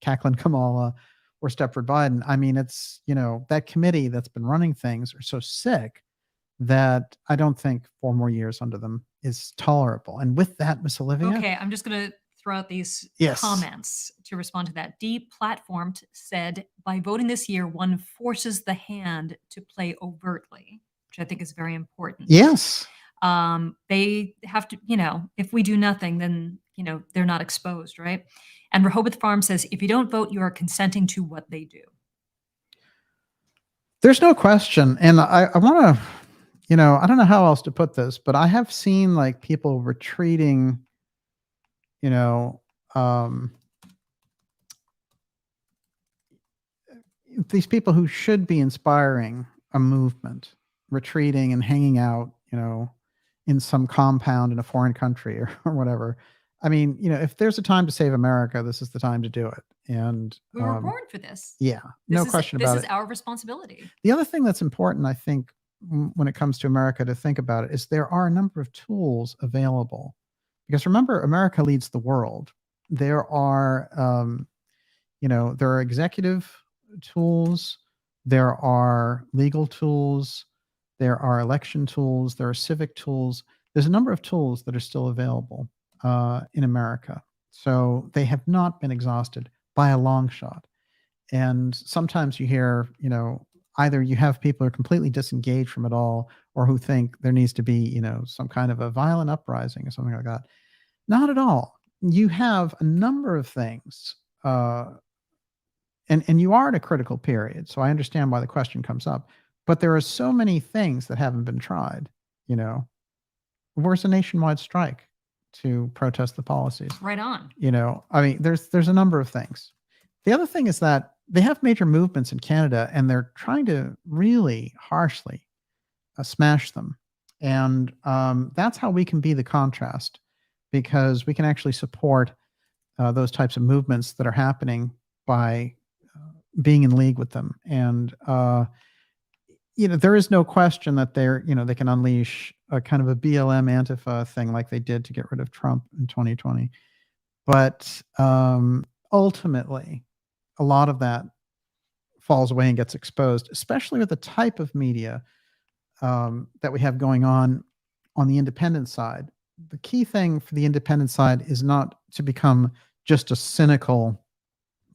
cackling Kamala, or Stepford Biden. I mean, it's, that committee that's been running things are so sick that I don't think 4 more years under them is tolerable. And with that, Miss Olivia. Okay, I'm just going to throw out these comments to respond to that. Deplatformed said, by voting this year, one forces the hand to play overtly, which I think is very important. Yes. They have to, if we do nothing, then, they're not exposed, right? And Rehoboth Farm says, if you don't vote, you are consenting to what they do. There's no question. And I want to, I don't know how else to put this, but I have seen people retreating, these people who should be inspiring a movement, retreating and hanging out, in some compound in a foreign country or whatever. I mean, if there's a time to save America, this is the time to do it. And we were born for this. Yeah, no question about it. This is our responsibility. The other thing that's important, I think, when it comes to America to think about it, is there are a number of tools available. Because remember, America leads the world. There are, there are executive tools, there are legal tools, there are election tools, there are civic tools. There's a number of tools that are still available in America. So they have not been exhausted by a long shot. And sometimes you hear, either you have people who are completely disengaged from it all, or who think there needs to be, some kind of a violent uprising or something like that. Not at all. You have a number of things, and you are at a critical period. So I understand why the question comes up. But there are so many things that haven't been tried, where's a nationwide strike to protest the policies? Right on. I mean, there's a number of things. The other thing is that they have major movements in Canada, and they're trying to really harshly smash them. And that's how we can be the contrast, because we can actually support those types of movements that are happening by being in league with them. And there is no question that they can unleash a kind of a BLM Antifa thing like they did to get rid of Trump in 2020. But ultimately, a lot of that falls away and gets exposed, especially with the type of media that we have going on the independent side. The key thing for the independent side is not to become just a cynical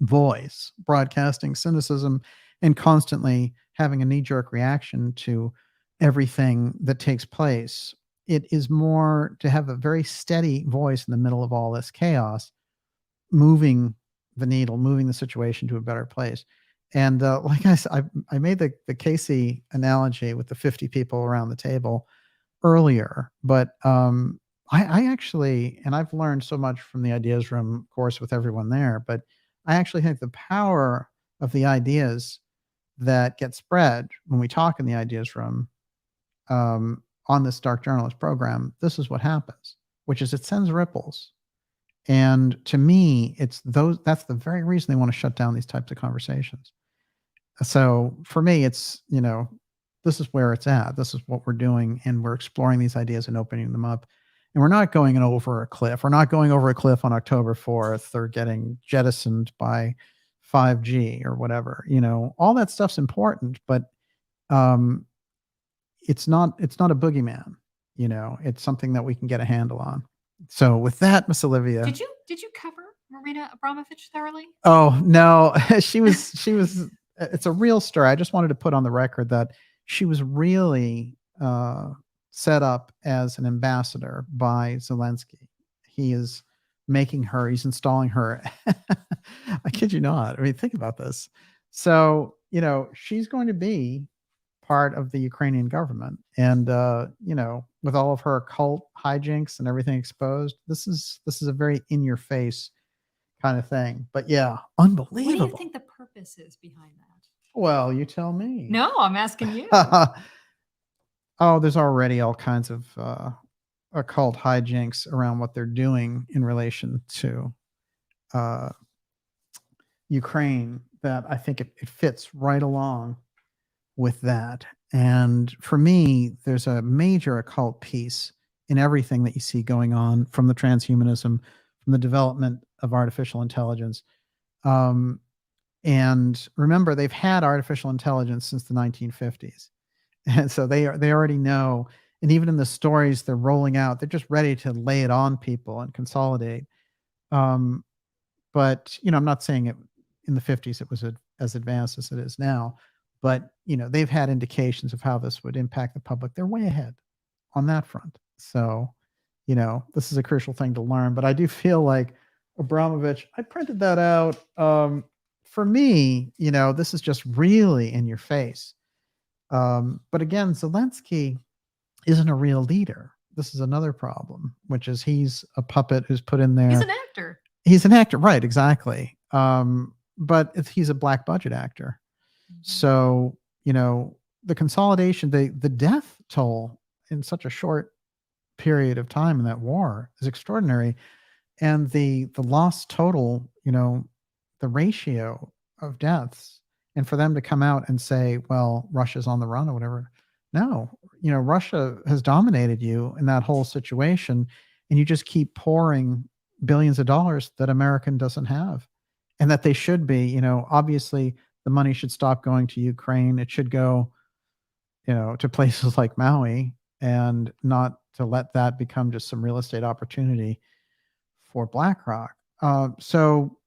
voice, broadcasting cynicism and constantly having a knee-jerk reaction to everything that takes place. It is more to have a very steady voice in the middle of all this chaos, moving the needle, moving the situation to a better place. And like I said, I made the Casey analogy with the 50 people around the table earlier, but I actually, and I've learned so much from the Ideas Room course with everyone there, but I actually think the power of the ideas that get spread when we talk in the Ideas Room on this Dark Journalist program, this is what happens, which is it sends ripples. And to me, that's the very reason they want to shut down these types of conversations. So for me, it's, this is where it's at. This is what we're doing. And we're exploring these ideas and opening them up. And we're not going over a cliff. We're not going over a cliff on October 4th or getting jettisoned by 5G or whatever. All that stuff's important, but it's not a boogeyman. It's something that we can get a handle on. So with that, Miss Olivia. Did you cover Marina Abramovich thoroughly? Oh, no. she was it's a real story. I just wanted to put on the record that she was really set up as an ambassador by Zelensky. He's installing her. I kid you not. I mean, think about this. So, she's going to be part of the Ukrainian government. And, with all of her occult hijinks and everything exposed, this is a very in your face kind of thing. But yeah, unbelievable. What do you think the purpose is behind that? Well, you tell me. No, I'm asking you. Oh, there's already all kinds of occult hijinks around what they're doing in relation to Ukraine that I think it fits right along with that. And for me, there's a major occult piece in everything that you see going on, from the transhumanism, from the development of artificial intelligence. And remember, they've had artificial intelligence since the 1950s. And so they already know. And even in the stories they're rolling out, they're just ready to lay it on people and consolidate. But, I'm not saying it in the 50s, it was as advanced as it is now. But, they've had indications of how this would impact the public. They're way ahead on that front. So, this is a crucial thing to learn. But I do feel like Abramovich, I printed that out. For me, this is just really in your face. But again, Zelensky isn't a real leader. This is another problem, which is he's a puppet who's put in there. He's an actor. He's an actor, right? Exactly. But he's a black budget actor. So, the consolidation, the death toll in such a short period of time in that war is extraordinary. And the loss total, the ratio of deaths, and for them to come out and say, well, Russia's on the run or whatever. No, Russia has dominated you in that whole situation, and you just keep pouring billions of dollars that America doesn't have, and that they should be, obviously the money should stop going to Ukraine. It should go, to places like Maui, and not to let that become just some real estate opportunity for BlackRock. So,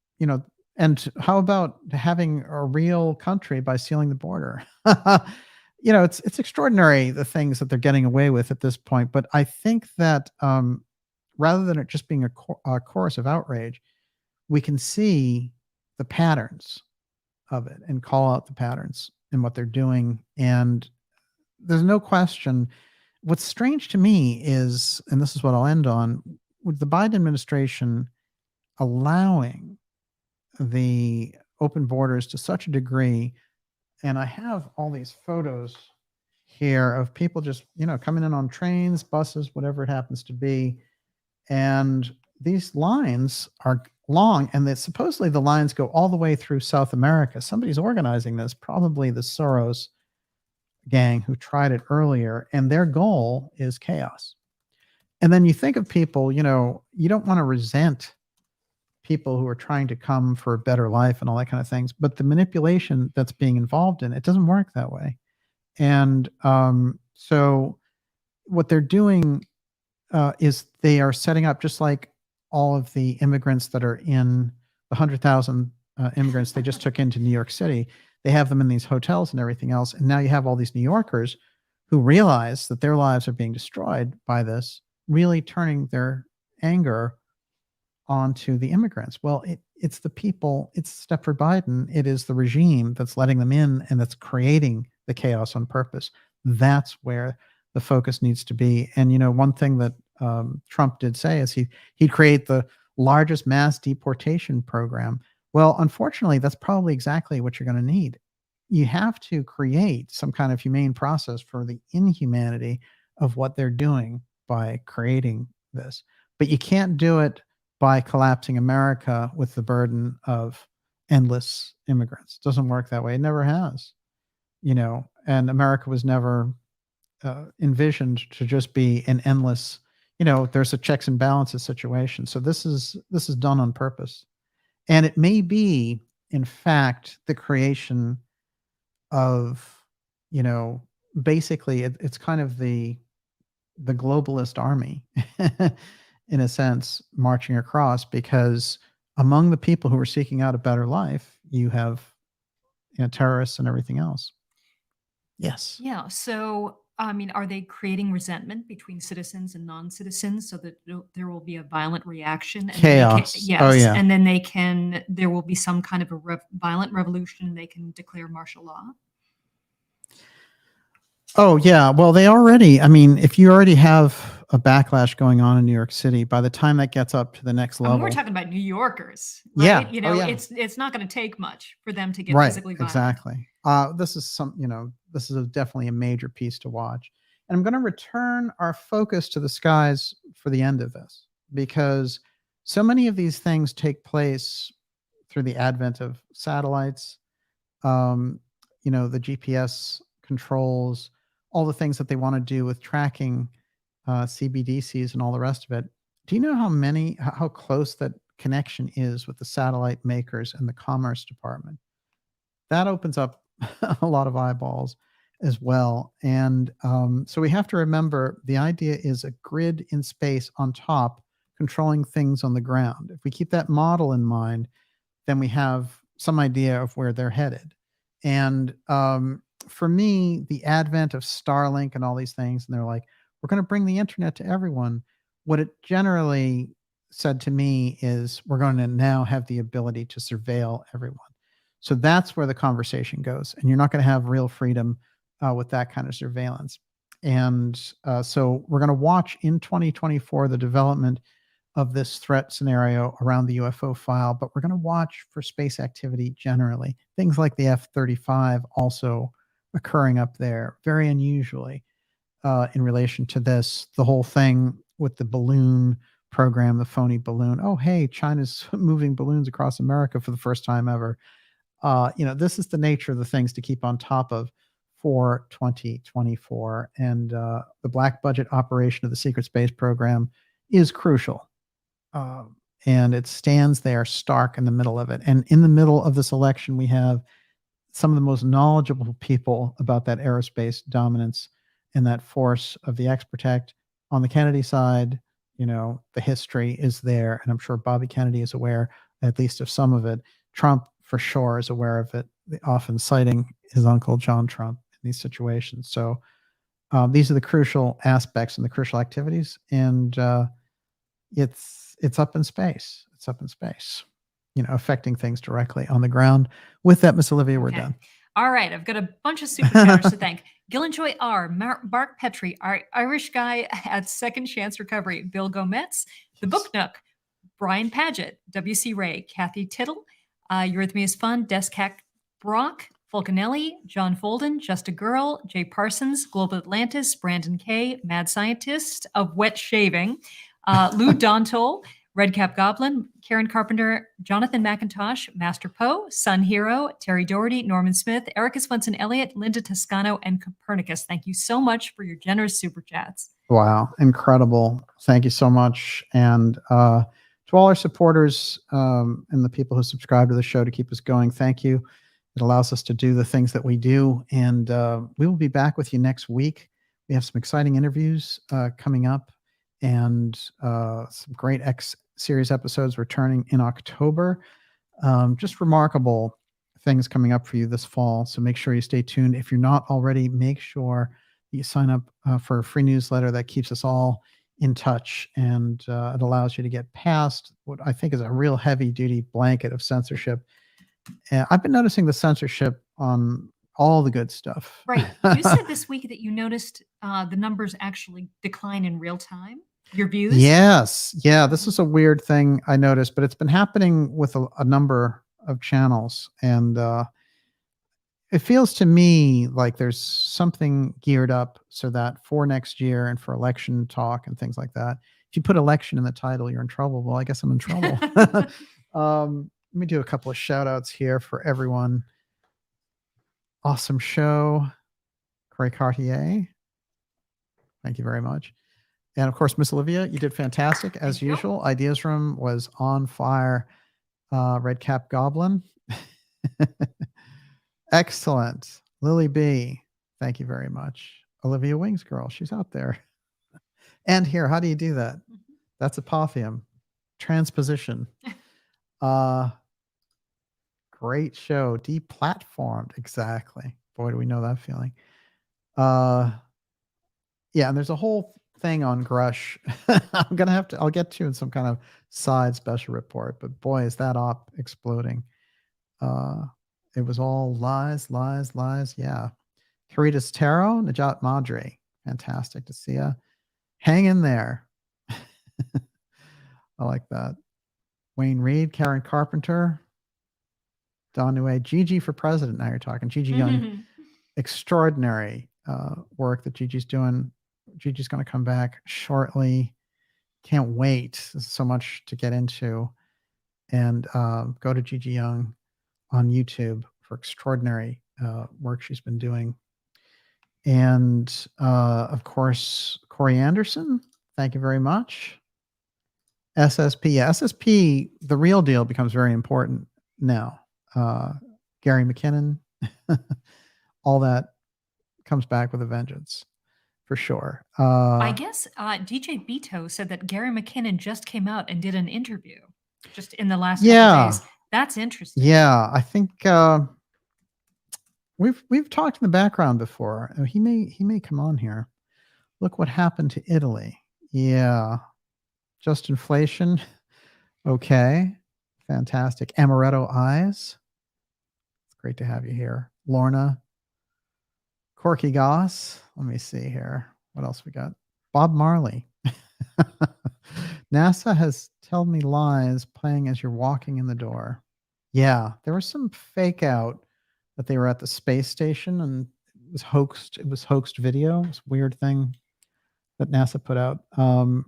and how about having a real country by sealing the border? It's extraordinary, the things that they're getting away with at this point. But I think that rather than it just being a chorus of outrage, we can see the patterns of it and call out the patterns in what they're doing. And there's no question what's strange to me is, and this is what I'll end on, with the Biden administration allowing the open borders to such a degree, and I have all these photos here of people just, coming in on trains, buses, whatever it happens to be. And these lines are long, and supposedly the lines go all the way through South America. Somebody's organizing this, probably the Soros gang who tried it earlier, and their goal is chaos. And then you think of people, you don't want to resent people who are trying to come for a better life and all that kind of things, but the manipulation that's being involved in it doesn't work that way. And so what they're doing is they are setting up, just like all of the immigrants that are in the 100,000 immigrants they just took into New York City. They have them in these hotels and everything else. And now you have all these New Yorkers who realize that their lives are being destroyed by this, really turning their anger onto the immigrants. Well, it's the people, it's Stepford Biden, it is the regime that's letting them in and that's creating the chaos on purpose. That's where the focus needs to be. And, one thing that Trump did say is he'd create the largest mass deportation program. Well, unfortunately, that's probably exactly what you're going to need. You have to create some kind of humane process for the inhumanity of what they're doing by creating this. But you can't do it by collapsing America with the burden of endless immigrants. It doesn't work that way. It never has, and America was never envisioned to just be an endless, there's a checks and balances situation. So this is done on purpose. And it may be, in fact, the creation of, basically it's kind of the globalist army in a sense, marching across, because among the people who are seeking out a better life, you have terrorists and everything else. Yes. Yeah. So, are they creating resentment between citizens and non-citizens so that there will be a violent reaction? And Chaos. Yes. Oh, yeah. And then there will be some kind of a violent revolution and they can declare martial law. Oh, yeah. Well, if you already have a backlash going on in New York City, by the time that gets up to the next level, we're talking about New Yorkers, right? Yeah. It's not going to take much for them to get right, physically violent. Exactly. This is definitely a major piece to watch. And I'm going to return our focus to the skies for the end of this, because so many of these things take place through the advent of satellites, the GPS controls, all the things that they want to do with tracking CBDCs and all the rest of it. Do you know how close that connection is with the satellite makers and the Commerce Department? That opens up a lot of eyeballs as well. And so we have to remember the idea is a grid in space on top, controlling things on the ground. If we keep that model in mind, then we have some idea of where they're headed. And for me, the advent of Starlink and all these things, and they're like, we're going to bring the internet to everyone. What it generally said to me is we're going to now have the ability to surveil everyone. So that's where the conversation goes. And you're not going to have real freedom with that kind of surveillance. And so we're going to watch in 2024 the development of this threat scenario around the UFO file, but we're going to watch for space activity generally. Things like the F-35 also occurring up there, very unusually in relation to this. The whole thing with the balloon program, the phony balloon. Oh, hey, China's moving balloons across America for the first time ever. This is the nature of the things to keep on top of for 2024. And the black budget operation of the secret space program is crucial. And it stands there stark in the middle of it. And in the middle of this election, we have some of the most knowledgeable people about that aerospace dominance and that force of the X-Protect. On the Kennedy side, the history is there. And I'm sure Bobby Kennedy is aware, at least of some of it. Trump, for sure, is aware of it, often citing his uncle, John Trump, in these situations. So these are the crucial aspects and the crucial activities. And it's up in space. It's up in space, affecting things directly on the ground. With that, Miss Olivia, we're done. All right, I've got a bunch of super chatters to thank. Gillenjoy R, Mark Petrie, our Irish guy at Second Chance Recovery, Bill Gometz, The Book Nook, Brian Paget, W.C. Ray, Kathy Tittle, Eurythmia's Fun, Descac Brock, Fulcanelli, John Folden, Just a Girl, Jay Parsons, Global Atlantis, Brandon Kay, Mad Scientist of Wet Shaving, Lou Dontol, Redcap Goblin, Karen Carpenter, Jonathan McIntosh, Master Poe, Sun Hero, Terry Doherty, Norman Smith, Erica Swenson Elliott, Linda Toscano, and Copernicus. Thank you so much for your generous super chats. Wow, incredible. Thank you so much. And to all our supporters and the people who subscribe to the show to keep us going, thank you. It allows us to do the things that we do. And we will be back with you next week. We have some exciting interviews coming up and some great X-Series episodes returning in October. Just remarkable things coming up for you this fall. So make sure you stay tuned. If you're not already, make sure you sign up for a free newsletter that keeps us all in touch. And it allows you to get past what I think is a real heavy-duty blanket of censorship. And I've been noticing the censorship on all the good stuff. Right. You said this week that you noticed the numbers actually decline in real time, your views? Yes. Yeah, this is a weird thing I noticed, but it's been happening with a number of channels. And it feels to me like there's something geared up so that for next year and for election talk and things like that, if you put election in the title, you're in trouble. Well, I guess I'm in trouble. Let me do a couple of shout outs here for everyone. Awesome show. Craig Cartier. Thank you very much. And of course, Miss Olivia, you did fantastic as usual. Ideas Room was on fire. Red Cap Goblin. Excellent. Lily B. Thank you very much. Olivia Wings Girl. She's out there. And here, how do you do that? That's apophthegm. Transposition. Great show. Deplatformed. Exactly. Boy, do we know that feeling. Yeah, and there's a whole thing on Grush. I'll get to in some kind of side special report, but boy, is that op exploding. It was all lies. Yeah. Caritas Tarot, Najat Madre. Fantastic to see you. Hang in there. I like that. Wayne Reed, Karen Carpenter, Don Nue, Gigi for president. Now you're talking. Gigi Young. Extraordinary work that Gigi's doing. Gigi's going to come back shortly. Can't wait. There's so much to get into. And go to Gigi Young on YouTube for extraordinary work she's been doing. And of course, Corey Anderson. Thank you very much. SSP. Yeah, SSP, the real deal becomes very important now. Gary McKinnon. All that comes back with a vengeance. For sure. I guess DJ Beto said that Gary McKinnon just came out and did an interview just in the last couple days. That's interesting. Yeah, I think we've talked in the background before. He may come on here. Look what happened to Italy. Yeah. Just inflation. Okay. Fantastic. Amaretto Eyes. It's great to have you here. Lorna. Corky Goss. Let me see here. What else we got? Bob Marley. NASA has told me lies playing as you're walking in the door. Yeah, there was some fake out that they were at the space station and it was hoaxed. It was hoaxed video. It was a weird thing that NASA put out. Can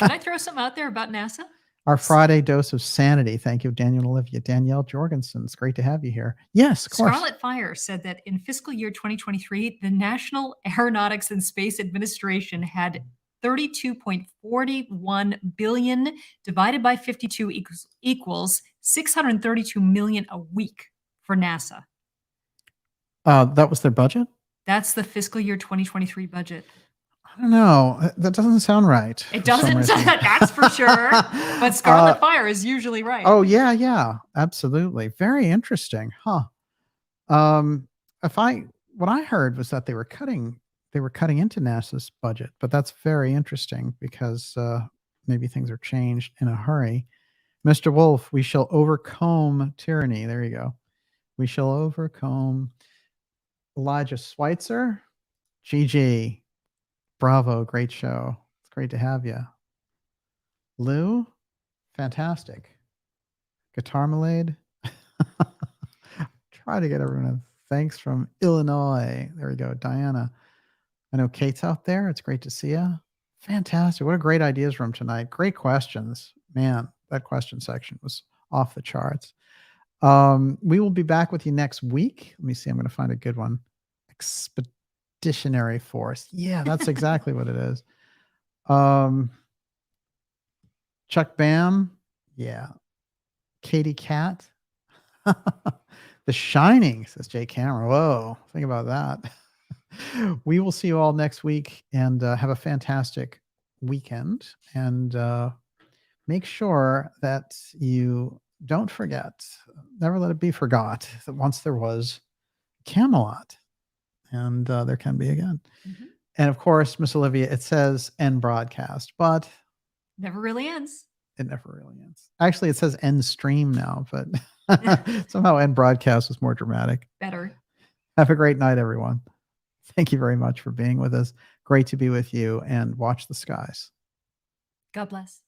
I throw some out there about NASA? Our Friday dose of sanity. Thank you, Daniel Olivia. Danielle Jorgensen. It's great to have you here. Yes, of course. Scarlet Fire said that in fiscal year 2023, the National Aeronautics and Space Administration had 32.41 billion divided by 52 equals 632 million a week for NASA. That was their budget? That's the fiscal year 2023 budget. I don't know. That doesn't sound right. It doesn't. That's for sure. But Scarlet Fire is usually right. Oh yeah, absolutely. Very interesting, huh? What I heard was that they were cutting into NASA's budget, but that's very interesting because maybe things are changed in a hurry. Mr. Wolf, we shall overcome tyranny. There you go. We shall overcome. Elijah Schweitzer, GG. Bravo, great show. It's great to have you. Lou, fantastic. Guitar Malade. Try to get everyone a thanks from Illinois. There we go. Diana. I know Kate's out there. It's great to see you. Fantastic. What a great ideas room tonight. Great questions. Man, that question section was off the charts. We will be back with you next week. Let me see. I'm going to find a good one. Expeditionary Force. Yeah, that's exactly what it is. Chuck Bam. Yeah. Katie Cat. The Shining, says Jay Cameron. Whoa, think about that. We will see you all next week, and have a fantastic weekend. And make sure that you don't forget, never let it be forgot, that once there was Camelot, and there can be again. Mm-hmm. And of course, Miss Olivia, it says end broadcast, but never really ends. It never really ends. Actually, it says end stream now, but somehow end broadcast was more dramatic. Better. Have a great night, everyone. Thank you very much for being with us. Great to be with you, and watch the skies. God bless.